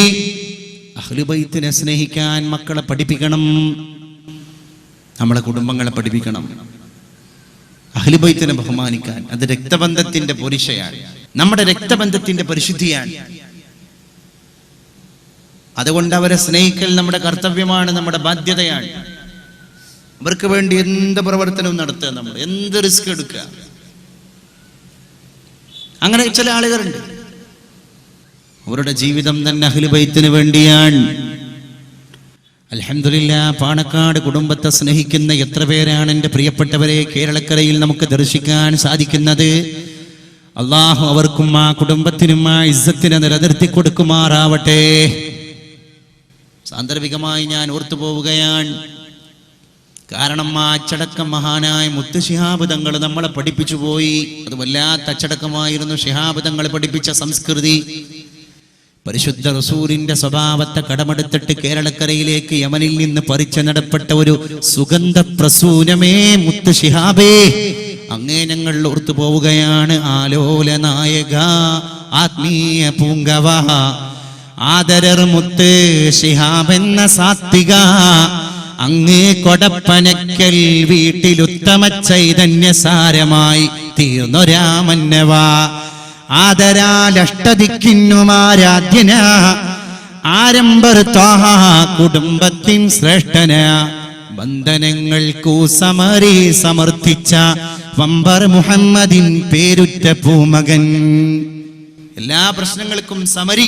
അഹ്ലു ബൈത്തിനെ സ്നേഹിക്കാൻ മക്കളെ പഠിപ്പിക്കണം, നമ്മളെ കുടുംബങ്ങളെ പഠിപ്പിക്കണം. അഹ്ലു ബൈത്തിനെ ബഹുമാനിക്കാൻ, അത് രക്തബന്ധത്തിന്റെ പൊരിശയാണ്, നമ്മുടെ രക്തബന്ധത്തിന്റെ പരിശുദ്ധിയാണ്. അതുകൊണ്ട് അവരെ സ്നേഹിക്കൽ നമ്മുടെ കർത്തവ്യമാണ്, നമ്മുടെ ബാധ്യതയാണ്. അവർക്ക് വേണ്ടി എന്ത് പ്രവർത്തനവും നടത്തുക, നമ്മൾ എന്ത് റിസ്ക് എടുക്കുക. അങ്ങനെ ചില ആളുകളുണ്ട്, അവരുടെ ജീവിതം തന്നെ അഹ്ലു ബൈത്തിന് വേണ്ടിയാണ്. അൽഹംദുലില്ലാ, പാണക്കാട് കുടുംബത്തെ സ്നേഹിക്കുന്ന എത്ര പേരാണ് എൻ്റെ പ്രിയപ്പെട്ടവരെ കേരളക്കരയിൽ നമുക്ക് ദർശിക്കാൻ സാധിക്കുന്നത്. അള്ളാഹു അവർക്കും ആ കുടുംബത്തിനും ആ ഇസ്സത്തിനെ നിലനിർത്തി കൊടുക്കുമാറാവട്ടെ. സാന്ദർഭികമായി ഞാൻ ഓർത്തു പോവുകയാണ്. കാരണം ആ അച്ചടക്കം മഹാനായ മുത്ത് ശിഹാബ് തങ്ങൾ നമ്മളെ പഠിപ്പിച്ചു പോയി. അത് വല്ലാത്ത അച്ചടക്കമായിരുന്നു ശിഹാബ് തങ്ങൾ പഠിപ്പിച്ച സംസ്കൃതി. പരിശുദ്ധ റസൂലിന്റെ സ്വഭാവത്തെ കടമെടുത്തിട്ട് കേരളക്കരയിലേക്ക് യമനിൽ നിന്ന് പറിച്ചു നടപ്പെട്ട ഒരു സുഗന്ധ പ്രസൂനമേ മുത്ത് ശിഹാബേ, അങ്ങേ ഞങ്ങൾ ഓർത്തു പോവുകയാണ്. ആലോല നായക, ആത്മീയ പൂങ്കവ, ആദരർ മുത്ത് ശിഹാബെന്ന സാത്വിക, അങ്ങേ കൊടപ്പനക്കൽ വീട്ടിലുത്തമ ചൈതന്യസാരമായി തീർന്നൊരാമന്നവ, ആദരാലഷ്ടദിക്കിന്നുമാരാധ്യന, ആരംഭർ ത്വാഹ കുടുംബത്തിൻ ശ്രേഷ്ഠന, ബന്ധനങ്ങൾക്കു സമരി സമർത്ഥിച്ച വമ്പർ മുഹമ്മദിൻ പേരുറ്റ പൂമകൻ. എല്ലാ പ്രശ്നങ്ങൾക്കും സമരി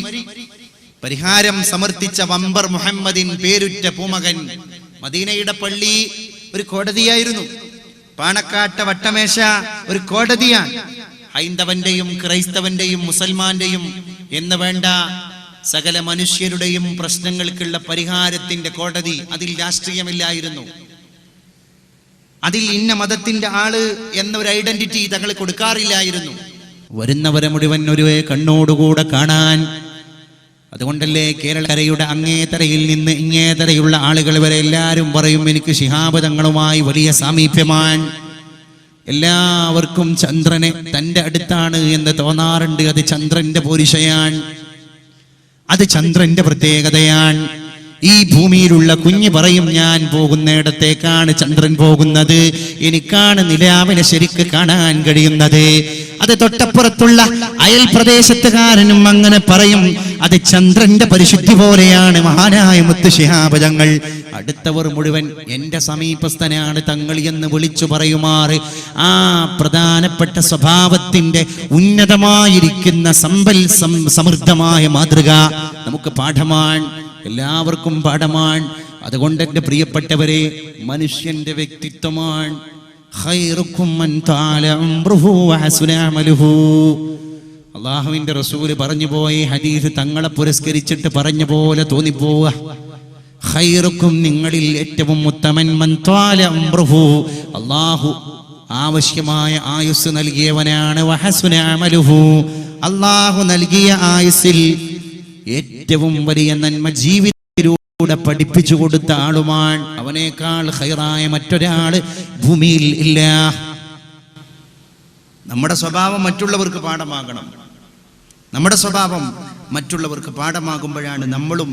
പരിഹാരം സമർത്ഥിച്ച വമ്പർ മുഹമ്മദിൻ പേരുറ്റ പൂമകൻ. മദീനയുടെ പള്ളി ഒരു കോടതിയായിരുന്നു. പാണക്കാട്ട വട്ടമേശ ഒരു കോടതിയാണ്. ഹൈന്ദവന്റെയും ക്രൈസ്തവന്റെയും മുസൽമാന്റെയും എന്ന് വേണ്ട സകല മനുഷ്യരുടെയും പ്രശ്നങ്ങൾക്കുള്ള പരിഹാരത്തിന്റെ കോടതി. അതിൽ രാഷ്ട്രീയമില്ലായിരുന്നു. അതിൽ ഇന്ന മതത്തിന്റെ ആള് എന്നൊരു ഐഡന്റിറ്റി തങ്ങൾ കൊടുക്കാറില്ലായിരുന്നു. വരുന്നവരെ മുഴുവൻ ഒരു കണ്ണോടുകൂടെ കാണാൻ. അതുകൊണ്ടല്ലേ കേരളക്കരയുടെ അങ്ങേതരയിൽ നിന്ന് ഇങ്ങേതരയുള്ള ആളുകൾ വരെ എല്ലാവരും പറയും എനിക്ക് ശിഹാബ് തങ്ങളുമായി വലിയ സാമീപ്യമാണ്. എല്ലാവർക്കും ചന്ദ്രനെ തൻ്റെ അടുത്താണ് എന്ന് തോന്നാറുണ്ട്. അത് ചന്ദ്രന്റെ പോരിശയാണ്, അത് ചന്ദ്രന്റെ പ്രത്യേകതയാണ്. ഈ ഭൂമിയിലുള്ള കുഞ്ഞ് പറയും ഞാൻ പോകുന്നിടത്തേക്കാണ് ചന്ദ്രൻ പോകുന്നത്, എനിക്കാണ് നിലാവിനെ ശരിക്ക് കാണാൻ കഴിയുന്നത്. അത് തൊട്ടപ്പുറത്തുള്ള അയൽ പ്രദേശത്തുകാരനും അങ്ങനെ പറയും, അത് ചന്ദ്രന്റെ പരിശുദ്ധി പോലെയാണ് മഹാനായ മുത്ത് ശിഹാബ് തങ്ങൾ. അടുത്തവർ മുഴുവൻ എന്റെ സമീപസ്ഥനാണ് തങ്ങൾ എന്ന് വിളിച്ചു പറയുമാറ് ആ പ്രധാനപ്പെട്ട സ്വഭാവത്തിന്റെ ഉന്നതമായിരിക്കുന്ന സമൃദ്ധമായ മാതൃക നമുക്ക് പാഠമാണ്, എല്ലാവർക്കും പാഠമാണ്. അതുകൊണ്ട് എന്റെ പ്രിയപ്പെട്ടവരെ, മനുഷ്യന്റെ വ്യക്തിത്വമാണ്. അള്ളാഹുവിന്റെ റസൂല് പറഞ്ഞു പോയി ഹദീസ് തങ്ങളെ പുരസ്കരിച്ചിട്ട് പറഞ്ഞ പോലെ തോന്നിപ്പോവുക. ഖൈറുക്കും നിങ്ങളിൽ ഏറ്റവും ഉത്തമൻ മൻ ത്വാല ഉംറുഹു, അള്ളാഹു ആവശ്യമായ ആയുസ് നൽകിയവനാണ്. വഹസുന അമലുഹു, അള്ളാഹു നൽകിയ ആയുസ്സിൽ ഏറ്റവും വലിയ നന്മ ജീവിതത്തിലൂടെ പഠിപ്പിച്ചു കൊടുത്ത ആളുമാണ്. അവനേക്കാൾ ഖൈറായ മറ്റൊരാള് ഭൂമിയിൽ ഇല്ല. നമ്മുടെ സ്വഭാവം മറ്റുള്ളവർക്ക് പാഠമാകണം. നമ്മുടെ സ്വഭാവം മറ്റുള്ളവർക്ക് പാഠമാകുമ്പോഴാണ് നമ്മളും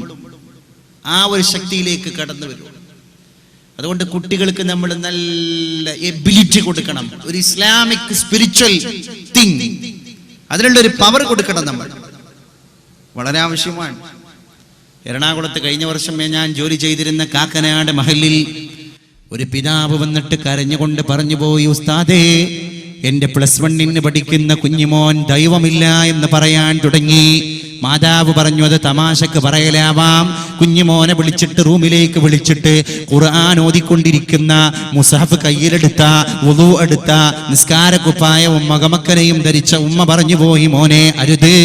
ആ ഒരു ശക്തിയിലേക്ക് കടന്നു വരും. അതുകൊണ്ട് കുട്ടികൾക്ക് നമ്മൾ നല്ല എബിലിറ്റി കൊടുക്കണം. ഒരു ഇസ്ലാമിക് സ്പിരിച്വൽ തിങ്, അതിനുള്ള ഒരു പവർ കൊടുക്കണം. നമ്മൾ വളരെ ആവശ്യമാണ്. എറണാകുളത്ത് കഴിഞ്ഞ വർഷം ഞാൻ ജോലി ചെയ്തിരുന്ന കാക്കനാട് മഹലിൽ ഒരു പിതാവ് വന്നിട്ട് കരഞ്ഞുകൊണ്ട് പറഞ്ഞു പോയി, ഉസ്താദേ, എന്റെ +1 പഠിക്കുന്ന കുഞ്ഞുമോൻ ദൈവമില്ല എന്ന് പറയാൻ തുടങ്ങി. മാതാവ് പറഞ്ഞു അത് തമാശക്ക് പറയലാവാം. കുഞ്ഞുമോനെ വിളിച്ചിട്ട് റൂമിലേക്ക് വിളിച്ചിട്ട് ഖുർആൻ ഓതിക്കൊണ്ടിരിക്കുന്ന മുസഹഫ് കയ്യിലെടുത്ത വുളു എടുത്ത നിസ്കാരക്കുപ്പായവും മകമക്കനെയും ധരിച്ച ഉമ്മ പറഞ്ഞു പോയി, മോനെ അരുത്,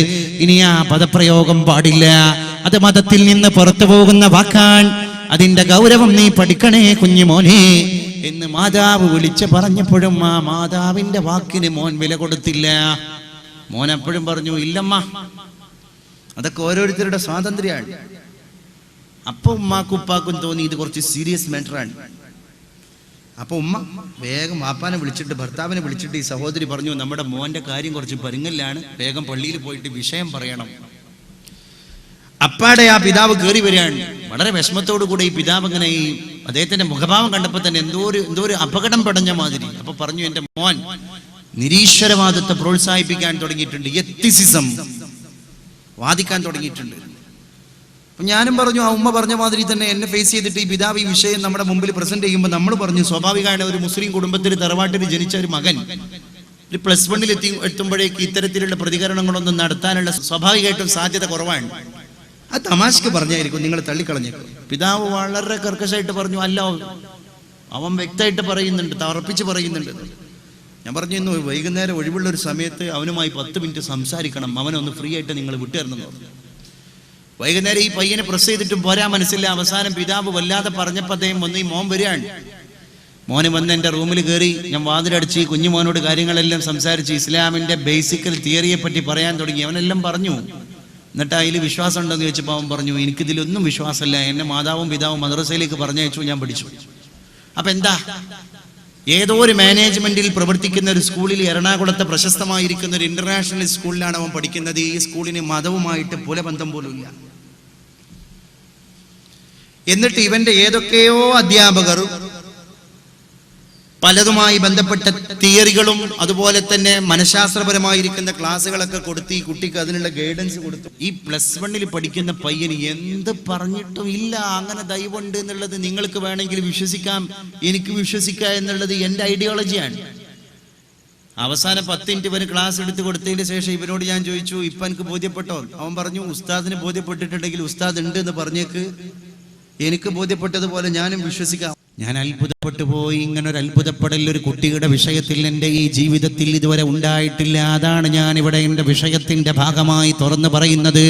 ഇനി ആ പദപ്രയോഗം പാടില്ല, അത് മതത്തിൽ നിന്ന് പുറത്തു പോകുന്ന വാക്കാൻ, അതിന്റെ ഗൗരവം നീ പഠിക്കണേ കുഞ്ഞുമോനെ എന്ന് മാതാവ് വിളിച്ച് പറഞ്ഞപ്പോഴും ആ മാതാവിന്റെ വാക്കിന് മോൻ വില കൊടുത്തില്ല. മോൻ എപ്പോഴും പറഞ്ഞു, ഇല്ലമ്മ, അതൊക്കെ ഓരോരുത്തരുടെ സ്വാതന്ത്ര്യമാണ്. അപ്പൊ ഉമ്മാക്കും ഉപ്പാക്കും തോന്നി ഇത് കുറച്ച് സീരിയസ് മാറ്ററാണ്. അപ്പൊ ഉമ്മ വേഗം വാപ്പാനെ വിളിച്ചിട്ട് ഭർത്താവിനെ വിളിച്ചിട്ട് ഈ സഹോദരി പറഞ്ഞു, നമ്മുടെ മോന്റെ കാര്യം കുറച്ച് പരുങ്ങല്ലാണ്, വേഗം പള്ളിയിൽ പോയിട്ട് വിഷയം പറയണം. അപ്പാടെ ആ പിതാവ് കയറി വരികയാണ്. വളരെ വിഷമത്തോടു കൂടെ ഈ പിതാവ് ഇങ്ങനെ ഈ അദ്ദേഹത്തിന്റെ മുഖഭാവം കണ്ടപ്പോൾ തന്നെ എന്തോ ഒരു അപകടം പടഞ്ഞ മാതിരി. അപ്പൊ പറഞ്ഞു, എന്റെ മോൻ നിരീശ്വരവാദത്തെ പ്രോത്സാഹിപ്പിക്കാൻ തുടങ്ങിയിട്ടുണ്ട്, എത്തിസിസം വാദിക്കാൻ തുടങ്ങിയിട്ടുണ്ട്. അപ്പൊ ഞാനും പറഞ്ഞു, ആ ഉമ്മ പറഞ്ഞ മാതിരി തന്നെ എന്നെ ഫേസ് ചെയ്തിട്ട് ഈ പിതാവ് ഈ വിഷയം നമ്മുടെ മുമ്പിൽ പ്രസന്റ് ചെയ്യുമ്പോൾ നമ്മൾ പറഞ്ഞു, സ്വാഭാവികമാണ് ഒരു മുസ്ലിം കുടുംബത്തിൽ തറവാട്ടിൽ ജനിച്ച ഒരു മകൻ ഒരു +1 എത്തുമ്പോഴേക്ക് ഇത്തരത്തിലുള്ള പ്രതികരണങ്ങളൊന്നും നടത്താനുള്ള സ്വാഭാവികമായിട്ടും സാധ്യത കുറവാണ്. ആ തമാശക്ക് പറഞ്ഞായിരിക്കും, നിങ്ങൾ തള്ളിക്കളഞ്ഞേക്കും. പിതാവ് വളരെ കർക്കശമായിട്ട് പറഞ്ഞു, അല്ല, അവൻ വ്യക്തമായിട്ട് പറയുന്നുണ്ട്, തറപ്പിച്ച് പറയുന്നുണ്ട്. ഞാൻ പറഞ്ഞു, ഇന്ന് വൈകുന്നേരം ഒഴിവുള്ള ഒരു സമയത്ത് അവനുമായി 10 മിനിറ്റ് സംസാരിക്കണം, അവനൊന്ന് ഫ്രീ ആയിട്ട് നിങ്ങൾ വിട്ടുതരണം. വൈകുന്നേരം ഈ പയ്യനെ പ്രസ് ചെയ്തിട്ടും പോരാ മനസ്സില്ല. അവസാനം പിതാവ് വല്ലാതെ പറഞ്ഞപ്പോൾ അദ്ദേഹം വന്ന് ഈ മോൻ വരികയാണ്. മോന് വന്ന് എൻ്റെ റൂമിൽ കയറി, ഞാൻ വാതിലടിച്ച് കുഞ്ഞുമോനോട് കാര്യങ്ങളെല്ലാം സംസാരിച്ച് ഇസ്ലാമിൻ്റെ ബേസിക്കൽ തിയറിയെ പറ്റി പറയാൻ തുടങ്ങി. അവനെല്ലാം പറഞ്ഞു. എന്നിട്ട് അതിൽ വിശ്വാസം ഉണ്ടെന്ന് ചോദിച്ചപ്പോൾ അവൻ പറഞ്ഞു, എനിക്കിതിലൊന്നും വിശ്വാസമില്ല, എന്നെ മാതാവും പിതാവും മദ്രസയിലേക്ക് പറഞ്ഞയച്ചു, ഞാൻ പഠിച്ചു. അപ്പൊ എന്താ, ഏതോ ഒരു മാനേജ്മെന്റിൽ പ്രവർത്തിക്കുന്ന ഒരു സ്കൂളിൽ, എറണാകുളത്തെ പ്രശസ്തമായിരിക്കുന്ന ഒരു ഇന്റർനാഷണൽ സ്കൂളിലാണ് അവൻ പഠിക്കുന്നത്. ഈ സ്കൂളിന് മതവുമായിട്ട് പുലബന്ധം പോലും ഇല്ല. എന്നിട്ട് ഇവന്റെ ഏതൊക്കെയോ അധ്യാപകർ പലതുമായി ബന്ധപ്പെട്ട തിയറികളും അതുപോലെ തന്നെ മനഃശാസ്ത്രപരമായിരിക്കുന്ന ക്ലാസ്സുകളൊക്കെ കൊടുത്ത് ഈ കുട്ടിക്ക് അതിനുള്ള ഗൈഡൻസ് കൊടുത്തു. ഈ +1 പഠിക്കുന്ന പയ്യന് എന്ത് പറഞ്ഞിട്ടും ഇല്ല, അങ്ങനെ ദൈവമുണ്ട് എന്നുള്ളത് നിങ്ങൾക്ക് വേണമെങ്കിൽ വിശ്വസിക്കാം, എനിക്ക് വിശ്വസിക്കാം എന്നുള്ളത് എൻ്റെ ഐഡിയോളജിയാണ്. അവസാനം 10 മിനിറ്റ് വരെ ക്ലാസ് എടുത്ത് കൊടുത്തതിന് ശേഷം ഇവനോട് ഞാൻ ചോദിച്ചു, ഇപ്പൊ എനിക്ക് ബോധ്യപ്പെട്ടോ? അവൻ പറഞ്ഞു, ഉസ്താദിന് ബോധ്യപ്പെട്ടിട്ടുണ്ടെങ്കിൽ ഉസ്താദ് ഉണ്ട് എന്ന് പറഞ്ഞേക്ക്, എനിക്ക് ബോധ്യപ്പെട്ടതുപോലെ ഞാനും വിശ്വസിക്കാം. ഞാൻ അത്ഭുതപ്പെട്ടു പോയി. ഇങ്ങനൊരു അത്ഭുതപ്പെടൽ ഒരു കുട്ടിയുടെ വിഷയത്തിൽ എൻ്റെ ഈ ജീവിതത്തിൽ ഇതുവരെ ഉണ്ടായിട്ടില്ല. അതാണ് ഞാൻ ഇവിടെ എൻ്റെ വിഷയത്തിൻ്റെ ഭാഗമായി തുറന്നു പറയുന്നത്.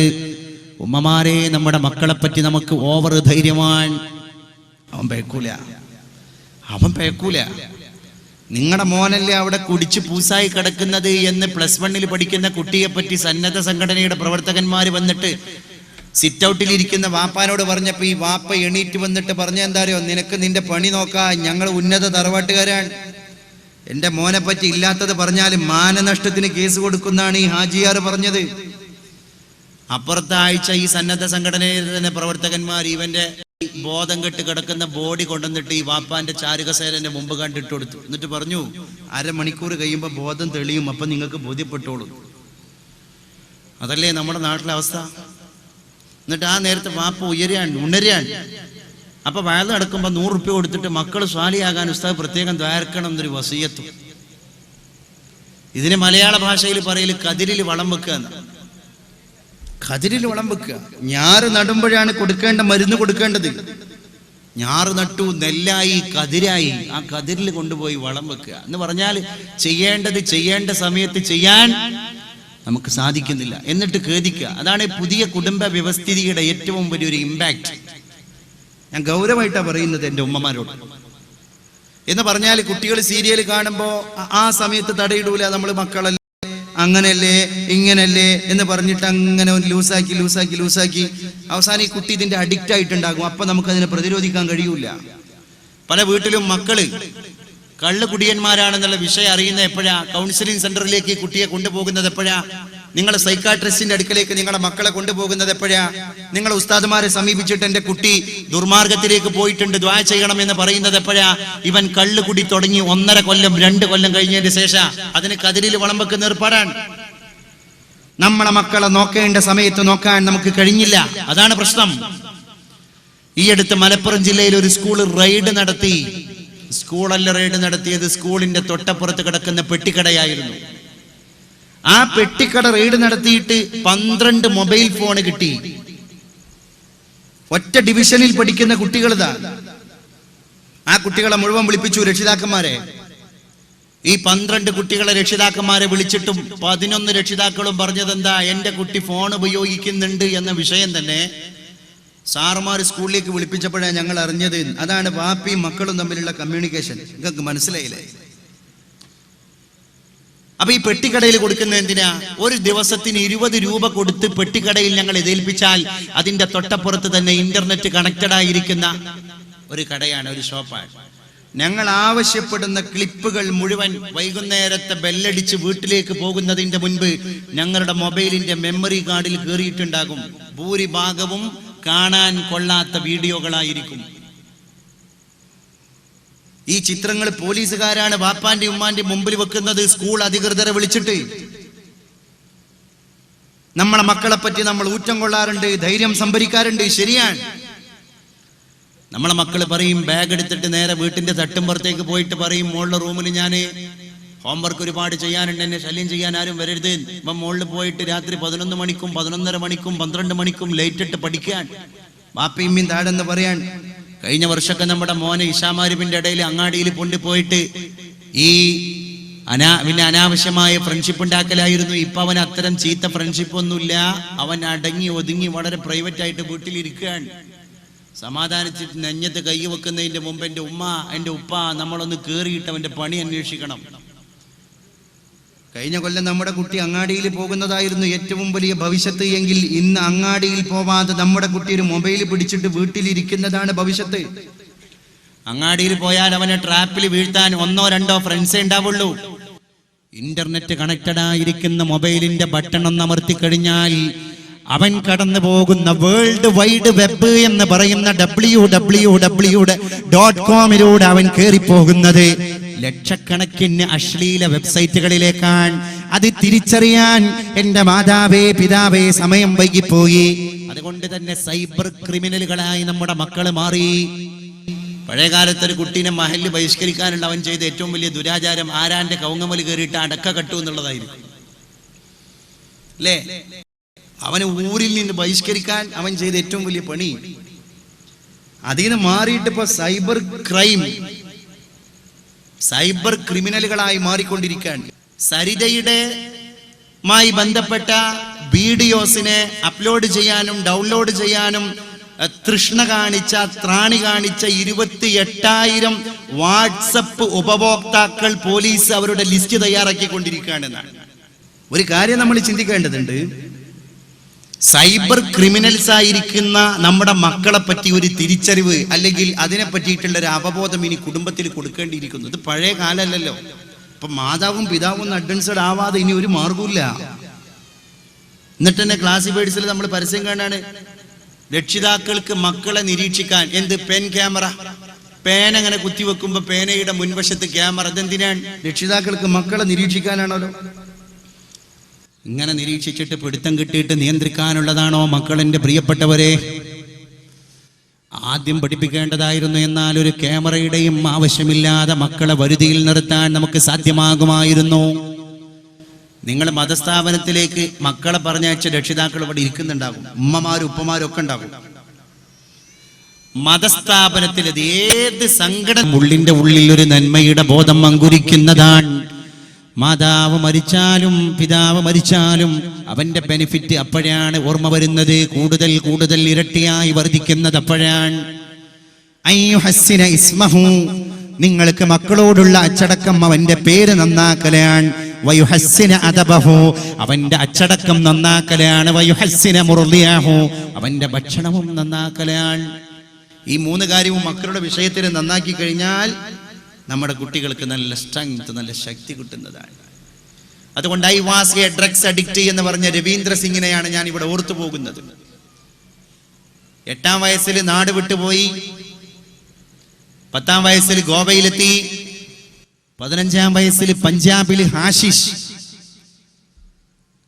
ഉമ്മമാരെ, നമ്മുടെ മക്കളെപ്പറ്റി നമുക്ക് ഓവർ ധൈര്യമാണ്. അവൻ പേക്കൂല. നിങ്ങളുടെ മോനല്ലേ അവിടെ കുടിച്ച് പൂസായി കിടക്കുന്നത് എന്ന് +1 പഠിക്കുന്ന കുട്ടിയെപ്പറ്റി സന്നദ്ധ സംഘടനയുടെ പ്രവർത്തകന്മാർ വന്നിട്ട് സിറ്റ് ഔട്ടിൽ ഇരിക്കുന്ന വാപ്പാനോട് പറഞ്ഞപ്പോൾ ഈ വാപ്പ എണീറ്റ് വന്നിട്ട് പറഞ്ഞ എന്താറിയോ, നിനക്ക് നിന്റെ പണി നോക്കാ, ഞങ്ങൾ ഉന്നത തറവാട്ടുകാരാണ്. എൻ്റെ മോനെ പറ്റി ഇല്ലാത്തത് പറഞ്ഞാൽ മാനനഷ്ടത്തിന് കേസ് കൊടുക്കുന്നതാണ് ഈ ഹാജിയാർ പറഞ്ഞത്. അപ്പുറത്തെ ആഴ്ച ഈ സന്നദ്ധ സംഘടനയിലെ തന്നെ പ്രവർത്തകന്മാർ ഇവന്റെ ബോധം കെട്ട് കിടക്കുന്ന ബോഡി കൊണ്ടുവന്നിട്ട് ഈ വാപ്പാന്റെ ചാരുകസേരന്റെ മുമ്പ് കണ്ടിട്ട് കൊടുത്തു. എന്നിട്ട് പറഞ്ഞു, അരമണിക്കൂർ കഴിയുമ്പോൾ ബോധം തെളിയും, അപ്പൊ നിങ്ങൾക്ക് ബോധ്യപ്പെട്ടോളൂ. അതല്ലേ നമ്മുടെ നാട്ടിലെ അവസ്ഥ. എന്നിട്ട് ആ നേരത്തെ വാപ്പ ഉണരാൻ. അപ്പൊ വയല് നടക്കുമ്പോൾ 100 റുപ്യ കൊടുത്തിട്ട് മക്കൾ സ്വാലിയാകാൻ ഉസ്താദ് പ്രത്യേകം ദ്വാരക്കണം എന്നൊരു വസിയത്തും. ഇതിന് മലയാള ഭാഷയിൽ പറയല് കതിരിൽ വളം വെക്കുക എന്നാ. കതിരിൽ വളം വെക്കുക. ഞാറ് നടുമ്പോഴാണ് കൊടുക്കേണ്ട മരുന്ന് കൊടുക്കേണ്ടത്. ഞാറ് നട്ടു, നെല്ലായി, കതിരായി, ആ കതിരിൽ കൊണ്ടുപോയി വളം വെക്കുക എന്ന് പറഞ്ഞാൽ ചെയ്യേണ്ടത് ചെയ്യേണ്ട സമയത്ത് ചെയ്യാൻ നമുക്ക് സാധിക്കുന്നില്ല, എന്നിട്ട് ഖേദിക്കുക. അതാണ് പുതിയ കുടുംബ വ്യവസ്ഥിതിയുടെ ഏറ്റവും വലിയൊരു ഇമ്പാക്ട്. ഞാൻ ഗൗരവമായിട്ടാണ് പറയുന്നത് എൻ്റെ ഉമ്മമാരോട്. എന്ന് പറഞ്ഞാൽ കുട്ടികൾ സീരിയൽ കാണുമ്പോൾ ആ സമയത്ത് തടയിടൂല. നമ്മൾ മക്കളല്ലേ, അങ്ങനെയല്ലേ ഇങ്ങനല്ലേ എന്ന് പറഞ്ഞിട്ട് അങ്ങനെ ലൂസാക്കി അവസാനം ഈ കുട്ടി ഇതിന്റെ അഡിക്റ്റ് ആയിട്ടുണ്ടാകും. അപ്പൊ നമുക്കതിനെ പ്രതിരോധിക്കാൻ കഴിയൂല. പല വീട്ടിലും മക്കള് കള്ള് കുടിയന്മാരാണെന്നുള്ള വിഷയം അറിയുന്ന എപ്പോഴാ? കൗൺസിലിംഗ് സെന്ററിലേക്ക് കുട്ടിയെ കൊണ്ടുപോകുന്നത് എപ്പോഴാ? നിങ്ങൾ സൈക്കാട്രിസ്റ്റിന്റെ അടുക്കലേക്ക് നിങ്ങളുടെ മക്കളെ കൊണ്ടുപോകുന്നത് എപ്പോഴാ? നിങ്ങൾ ഉസ്താദുമാരെ സമീപിച്ചിട്ട് എൻ്റെ കുട്ടി ദുർമാർഗത്തിലേക്ക് പോയിട്ടുണ്ട്, ദ്വാ ചെയ്യണമെന്ന് പറയുന്നത് എപ്പോഴാ? ഇവൻ കള്ള് കുടി തുടങ്ങി 1.5 കൊല്ലം 2 കൊല്ലം കഴിഞ്ഞതിന് ശേഷം അതിന് കതിരിൽ വളം വെക്കുന്ന ഏർപ്പാടാണ്. നമ്മളെ മക്കളെ നോക്കേണ്ട സമയത്ത് നോക്കാൻ നമുക്ക് കഴിഞ്ഞില്ല. അതാണ് പ്രശ്നം. ഈ അടുത്ത് മലപ്പുറം ജില്ലയിൽ ഒരു സ്കൂൾ റെയ്ഡ് നടത്തി. സ്കൂളല്ല റെയ്ഡ് നടത്തിയത്, സ്കൂളിന്റെ തൊട്ടപ്പുറത്ത് കിടക്കുന്ന പെട്ടിക്കടയായിരുന്നു. ആ പെട്ടിക്കട റെയ്ഡ് നടത്തിയിട്ട് 12 മൊബൈൽ ഫോൺ കിട്ടി. ഒറ്റ ഡിവിഷനിൽ പഠിക്കുന്ന കുട്ടികളിതാ. ആ കുട്ടികളെ മുഴുവൻ വിളിപ്പിച്ചു രക്ഷിതാക്കന്മാരെ. ഈ 12 കുട്ടികളെ രക്ഷിതാക്കന്മാരെ വിളിച്ചിട്ടും 11 രക്ഷിതാക്കളും പറഞ്ഞതെന്താ? എൻ്റെ കുട്ടി ഫോൺ ഉപയോഗിക്കുന്നുണ്ട് എന്ന വിഷയം തന്നെ സാറുമാർ സ്കൂളിലേക്ക് വിളിപ്പിച്ചപ്പോഴാണ് ഞങ്ങൾ അറിഞ്ഞത്. അതാണ് വാപ്പിയും മക്കളും തമ്മിലുള്ള കമ്മ്യൂണിക്കേഷൻ. നിങ്ങൾക്ക് മനസ്സിലായില്ലേ? അപ്പൊ ഈ പെട്ടിക്കടയിൽ കൊടുക്കുന്ന എന്തിനാ? ഒരു ദിവസത്തിന് 20 രൂപ കൊടുത്ത് പെട്ടിക്കടയിൽ ഞങ്ങൾ ഇതേൽപ്പിച്ചാൽ അതിന്റെ തൊട്ടപ്പുറത്ത് തന്നെ ഇന്റർനെറ്റ് കണക്റ്റഡ് ആയിരിക്കുന്ന ഒരു കടയാണ്, ഒരു ഷോപ്പാണ്. ഞങ്ങൾ ആവശ്യപ്പെടുന്ന ക്ലിപ്പുകൾ മുഴുവൻ വൈകുന്നേരത്തെ ബെല്ലടിച്ച് വീട്ടിലേക്ക് പോകുന്നതിന്റെ മുൻപ് ഞങ്ങളുടെ മൊബൈലിന്റെ മെമ്മറി കാർഡിൽ കയറിയിട്ടുണ്ടാകും. ഭൂരിഭാഗവും കാണാൻ കൊള്ളാത്ത വീഡിയോകളായിരിക്കും. ഈ ചിത്രങ്ങൾ പോലീസുകാരാണ് വാപ്പാന്റെ ഉമ്മാന്റെ മുമ്പിൽ വെക്കുന്നത്, സ്കൂൾ അധികൃതരെ വിളിച്ചിട്ട്. നമ്മളെ മക്കളെ പറ്റി നമ്മൾ ഊറ്റം കൊള്ളാറുണ്ട്, ധൈര്യം സംഭരിക്കാറുണ്ട്. ശരിയാണ്. നമ്മളെ മക്കൾ പറയും, ബാഗ് എടുത്തിട്ട് നേരെ വീട്ടിന്റെ തട്ടുമ്പുറത്തേക്ക് പോയിട്ട് പറയും, മോളുടെ റൂമിൽ ഞാൻ ഹോംവർക്ക് ഒരുപാട് ചെയ്യാനുണ്ട്, എന്നെ ശല്യം ചെയ്യാൻ ആരും വരരുത്. ഇപ്പം മുകളിൽ പോയിട്ട് രാത്രി 11 മണിക്കും 11:30 മണിക്കും 12 മണിക്കും ലേറ്റ് ഇട്ട് പഠിക്കാൻ. വാപ്പയും താഴെന്ന് പറയാൻ. കഴിഞ്ഞ വർഷമൊക്കെ നമ്മുടെ മോനെ ഇഷാമാരിബിന്റെ ഇടയിൽ അങ്ങാടിയിൽ കൊണ്ടുപോയിട്ട് ഈ പിന്നെ അനാവശ്യമായ ഫ്രണ്ട്ഷിപ്പ് ഉണ്ടാക്കലായിരുന്നു. ഇപ്പൊ അവൻ അത്തരം ചീത്ത ഫ്രണ്ട്ഷിപ്പ് ഒന്നുമില്ല. അവൻ അടങ്ങി ഒതുങ്ങി വളരെ പ്രൈവറ്റ് ആയിട്ട് വീട്ടിലിരിക്കുകയാണ്. സമാധാനിച്ചിട്ട് നെഞ്ഞത്ത് കൈ വെക്കുന്നതിന്റെ മുമ്പ് എൻ്റെ ഉപ്പ നമ്മളൊന്ന് കേറിയിട്ട് അവന്റെ പണി അന്വേഷിക്കണം. കഴിഞ്ഞ കൊല്ലം നമ്മുടെ കുട്ടി അങ്ങാടിയിൽ പോകുന്നതായിരുന്നു ഏറ്റവും വലിയ ഭവിഷ്യത്ത് എങ്കിൽ ഇന്ന് അങ്ങാടിയിൽ പോവാതെ നമ്മുടെ കുട്ടി ഒരു മൊബൈൽ പിടിച്ചിട്ട് വീട്ടിലിരിക്കുന്നതാണ് ഭവിഷ്യത്ത്. അങ്ങാടിയിൽ പോയാൽ അവനെ ട്രാപ്പിൽ വീഴ്ത്താൻ 1-2 ഫ്രണ്ട്സേ ഉണ്ടാവുള്ളൂ. ഇന്റർനെറ്റ് കണക്റ്റഡ് ആയിരിക്കുന്ന മൊബൈലിന്റെ ബട്ടൺ ഒന്ന് അമർത്തി കഴിഞ്ഞാൽ അവൻ കടന്നു പോകുന്ന വേൾഡ് വൈഡ് വെബ് എന്ന് പറയുന്ന www.com അവൻ കയറിപ്പോകുന്നത് ലക്ഷക്കണക്കിന് അശ്ലീല വെബ്സൈറ്റുകളിലേക്കാണ്. അത് തിരിച്ചറിയാൻ എന്റെ മാതാവേ പിതാവേ സമയം വൈകിപ്പോയി. അതുകൊണ്ട് തന്നെ സൈബർ ക്രിമിനലുകളായി നമ്മുടെ മക്കള് മാറി. പഴയകാലത്ത് ഒരു കുട്ടീനെ മഹല്ല് ബഹിഷ്കരിക്കാനുള്ള അവൻ ചെയ്ത ഏറ്റവും വലിയ ദുരാചാരം ആരാന്റെ കൗങ്ങമല് കയറിയിട്ട് അടക്ക കട്ടു എന്നുള്ളതായിരുന്നു, അല്ലേ? അവന് ഊരിൽ നിന്ന് ബഹിഷ്കരിക്കാൻ അവൻ ചെയ്ത ഏറ്റവും വലിയ പണി. അതിൽ നിന്ന് മാറിയിട്ട് ഇപ്പൊ സൈബർ ക്രിമിനലുകളായി മാറിക്കൊണ്ടിരിക്കുകയാണ്. സരിതയുടെ മായി ബന്ധപ്പെട്ട വീഡിയോസിനെ അപ്ലോഡ് ചെയ്യാനും ഡൗൺലോഡ് ചെയ്യാനും ത്രാണി കാണിച്ച 28,000 വാട്സപ്പ് ഉപഭോക്താക്കൾ പോലീസ് അവരുടെ ലിസ്റ്റ് തയ്യാറാക്കിക്കൊണ്ടിരിക്കുകയാണെന്നാണ്. ഒരു കാര്യം നമ്മൾ ചിന്തിക്കേണ്ടതുണ്ട്. സൈബർ ക്രിമിനൽസ് ആയിരിക്കുന്ന നമ്മുടെ മക്കളെ പറ്റി ഒരു തിരിച്ചറിവ് അല്ലെങ്കിൽ അതിനെ പറ്റിയിട്ടുള്ള ഒരു അവബോധം ഇനി കുടുംബത്തിൽ കൊടുക്കേണ്ടിയിരിക്കുന്നു. ഇത് പഴയ കാലമല്ലല്ലോ. ഇപ്പൊ മാതാവും പിതാവും അഡ്വാൻസ്ഡ് ആവാതെ ഇനി ഒരു മാർഗമില്ല. എന്നിട്ട് തന്നെ ക്ലാസിഫൈഡ്സിൽ നമ്മൾ പരസ്യം കാണാണ്, രക്ഷിതാക്കൾക്ക് മക്കളെ നിരീക്ഷിക്കാൻ പെൻ ക്യാമറ. പേന അങ്ങനെ കുത്തിവെക്കുമ്പോ പേനയുടെ മുൻവശത്ത് ക്യാമറ. അതെന്തിനാണ്? രക്ഷിതാക്കൾക്ക് മക്കളെ നിരീക്ഷിക്കാനാണല്ലോ. ഇങ്ങനെ നിരീക്ഷിച്ചിട്ട് പിടുത്തം കിട്ടിയിട്ട് നിയന്ത്രിക്കാനുള്ളതാണോ മക്കളെന്റെ പ്രിയപ്പെട്ടവരെ? ആദ്യം പഠിപ്പിക്കേണ്ടതായിരുന്നു. എന്നാൽ ഒരു ക്യാമറയുടെയും ആവശ്യമില്ലാതെ മക്കളെ വരുതിയിൽ നിർത്താൻ നമുക്ക് സാധ്യമാകുമായിരുന്നു. നിങ്ങൾ മതസ്ഥാപനത്തിലേക്ക് മക്കളെ പറഞ്ഞയച്ച രക്ഷിതാക്കൾ ഇവിടെ ഇരിക്കുന്നുണ്ടാകും, ഉമ്മമാരും ഉപ്പമാരും ഒക്കെ ഉണ്ടാകും. മതസ്ഥാപനത്തിൽ ഏത് സങ്കടം ഉള്ളിന്റെ ഉള്ളിൽ ഒരു നന്മയുടെ ബോധം അങ്കുരിക്കുന്നതാണ്. മാതാവ് മരിച്ചാലും പിതാവ് മരിച്ചാലും അവന്റെ ബെനിഫിറ്റ് അപ്പോഴാണ് ഓർമ്മ വരുന്നത്. കൂടുതൽ കൂടുതൽ ഇരട്ടിയായി വർദ്ധിക്കുന്നത് അപ്പോഴാണ്. അയ്യുഹസ്സിന ഇസ്മഹു, നിങ്ങൾക്ക് മക്കളോടുള്ള അച്ചടക്കം അവന്റെ പേര് നന്നാക്കലാണ്. വയുഹസ്സിന അദബഹു, അവന്റെ അച്ചടക്കം നന്നാക്കലാണ്. വയുഹസ്സിന മുർദിയഹു, അവന്റെ ഭക്ഷണവും നന്നാക്കലാണ്. ഈ 3 കാര്യവും മക്കളുടെ വിഷയത്തിൽ നന്നാക്കി കഴിഞ്ഞാൽ നമ്മുടെ കുട്ടികൾക്ക് നല്ല സ്ട്രെങ്ത്, നല്ല ശക്തി കിട്ടുന്നതാണ്. അതുകൊണ്ട് I was A drugs addict എന്ന് പറഞ്ഞ രവീന്ദ്ര സിംഗിനെയാണ് ഞാൻ ഇവിടെ ഓർത്തു പോകുന്നത്. 8-ാം വയസ്സിൽ നാട് വിട്ടുപോയി, 10-ാം വയസ്സിൽ ഗോവയിലെത്തി, 15-ാം വയസ്സിൽ പഞ്ചാബിൽ ഹാഷിഷ്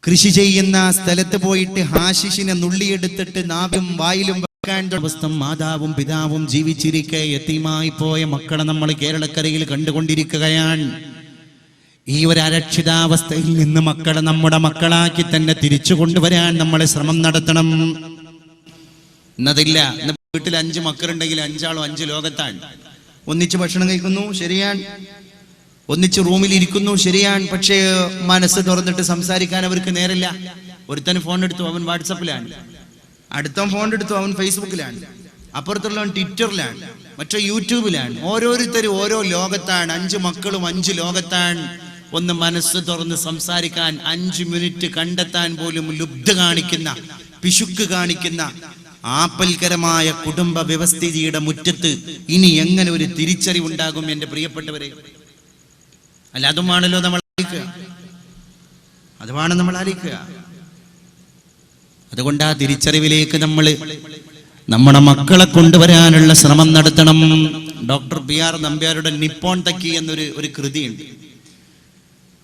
കൃഷി ചെയ്യുന്ന സ്ഥലത്ത് പോയിട്ട് ഹാഷിഷിനെ നുള്ളിയെടുത്തിട്ട് നാവിലും വായിലും മാതാവും പിതാവും ജീവിച്ചിരിക്കെ യതീമായി പോയ മക്കളെ നമ്മൾ കേരളക്കരയിൽ കണ്ടുകൊണ്ടിരിക്കുകയാണ്. ഈ ഒരു അരക്ഷിതാവസ്ഥയിൽ നിന്ന് മക്കളെ നമ്മുടെ മക്കളാക്കി തന്നെ തിരിച്ചു കൊണ്ടുവരാൻ നമ്മൾ ശ്രമം നടത്തണം. എന്നതില്ല, ഇന്ന് വീട്ടിൽ 5 മക്കളുണ്ടെങ്കിൽ 5 ആളും 5 ലോകത്താണ്. ഒന്നിച്ച് ഭക്ഷണം കഴിക്കുന്നു, ശരിയാണ്. ഒന്നിച്ച് റൂമിൽ ഇരിക്കുന്നു, ശരിയാണ്. പക്ഷേ മനസ്സ് തുറന്നിട്ട് സംസാരിക്കാൻ അവർക്ക് നേരില്ല. ഒരുത്തന് ഫോൺ എടുത്തു, അവൻ വാട്സപ്പിലാണ്. അടുത്ത ഫോൺ എടുത്തു, അവൻ ഫേസ്ബുക്കിലാണ്. അപ്പുറത്തുള്ളവൻ ട്വിറ്ററിലാണ്, മറ്റേ യൂട്യൂബിലാണ്. ഓരോരുത്തരും ഓരോ ലോകത്താണ്. 5 മക്കളും 5 ലോകത്താണ്. ഒന്ന് മനസ്സ് തുറന്ന് സംസാരിക്കാൻ 5 മിനിറ്റ് കണ്ടെത്താൻ പോലും ലുബ്ധ കാണിക്കുന്ന, പിശുക്ക് കാണിക്കുന്ന ആപൽക്കരമായ കുടുംബ വ്യവസ്ഥിതിയുടെ മുറ്റത്ത് ഇനി എങ്ങനെ ഒരു തിരിച്ചറിവുണ്ടാകും എന്റെ പ്രിയപ്പെട്ടവരെ? അല്ല, അതുമാണല്ലോ നമ്മൾ ആലോചിക്കുക. അതുമാണ് നമ്മൾ ആലോചിക്കുക. അതുകൊണ്ട് ആ തിരിച്ചറിവിലേക്ക് നമ്മൾ നമ്മുടെ മക്കളെ കൊണ്ടുവരാനുള്ള ശ്രമം നടത്തണം. Doctor B.R. നമ്പ്യാരുടെ നിപ്പോൺ തക്കി എന്നൊരു കൃതിയുണ്ട്.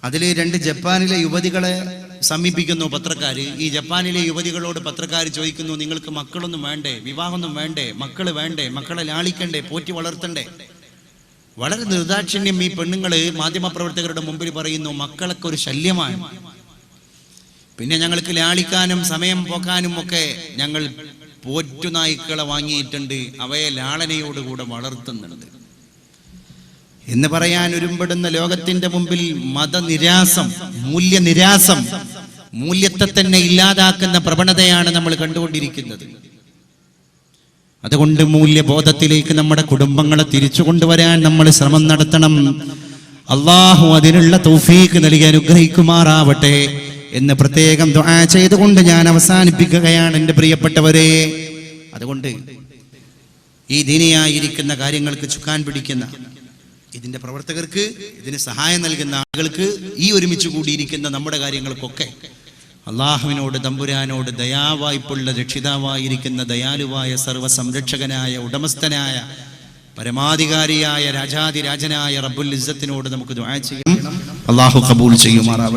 അതിൽ 2 ജപ്പാനിലെ യുവതികളെ സമീപിക്കുന്നു പത്രക്കാര്. ഈ ജപ്പാനിലെ യുവതികളോട് പത്രക്കാർ ചോദിക്കുന്നു, നിങ്ങൾക്ക് മക്കളൊന്നും വേണ്ടേ, വിവാഹമൊന്നും വേണ്ടേ, മക്കള് വേണ്ടേ, മക്കളെ ലാളിക്കണ്ടേ, പോറ്റി വളർത്തണ്ടേ? വളരെ നിർദാക്ഷിണ്യം ഈ പെണ്ണുങ്ങള് മാധ്യമപ്രവർത്തകരുടെ മുമ്പിൽ പറയുന്നു, മക്കളൊക്കെ ഒരു ശല്യമാണ്. പിന്നെ ഞങ്ങൾക്ക് ലാളിക്കാനും സമയം പോക്കാനും ഒക്കെ ഞങ്ങൾ പോറ്റുനായ്ക്കളെ വാങ്ങിയിട്ടുണ്ട്, അവയെ ലാളനയോടുകൂടെ വളർത്തുന്നുണ്ട് എന്ന് പറയാൻ ഒരുമ്പെടുന്ന ലോകത്തിന്റെ മുമ്പിൽ മതനിരാസം, മൂല്യനിരാസം, മൂല്യത്തെ തന്നെ ഇല്ലാതാക്കുന്ന പ്രവണതയാണ് നമ്മൾ കണ്ടുകൊണ്ടിരിക്കുന്നത്. അതുകൊണ്ട് മൂല്യബോധത്തിലേക്ക് നമ്മുടെ കുടുംബങ്ങളെ തിരിച്ചു കൊണ്ടുവരാൻ നമ്മൾ ശ്രമം നടത്തണം. അള്ളാഹു അതിനുള്ള തൗഫീഖ് നൽകി അനുഗ്രഹിക്കുമാറാവട്ടെ എന്ന് പ്രത്യേകം ദുആ ചെയ്തുകൊണ്ട് ഞാൻ അവസാനിപ്പിക്കുകയാണ് എൻ്റെ പ്രിയപ്പെട്ടവരെ. അതുകൊണ്ട് ഈ ദീനിയായിരിക്കുന്ന കാര്യങ്ങൾക്ക് ചുക്കാൻ പിടിക്കുന്ന ഇതിന്റെ പ്രവർത്തകർക്ക്, ഇതിന് സഹായം നൽകുന്ന ആളുകൾക്ക്, ഈ ഒരുമിച്ച് കൂടിയിരിക്കുന്ന നമ്മുടെ കാര്യങ്ങൾക്കൊക്കെ അള്ളാഹുവിനോട്, തമ്പുരാനോട് ദയാവായ്പുള്ള രക്ഷിതാവായിരിക്കുന്ന ദയാലുവായ സർവ്വസംരക്ഷകനായ ഉടമസ്ഥനായ പരമാധികാരിയായ രാജാതിരാജനായ റബ്ബുൽ ഇസ്സത്തിനോട് നമുക്ക് ദുആ ചെയ്യാം. അള്ളാഹു ഖബൂൽ ചെയ്യുമാറാവട്ടെ.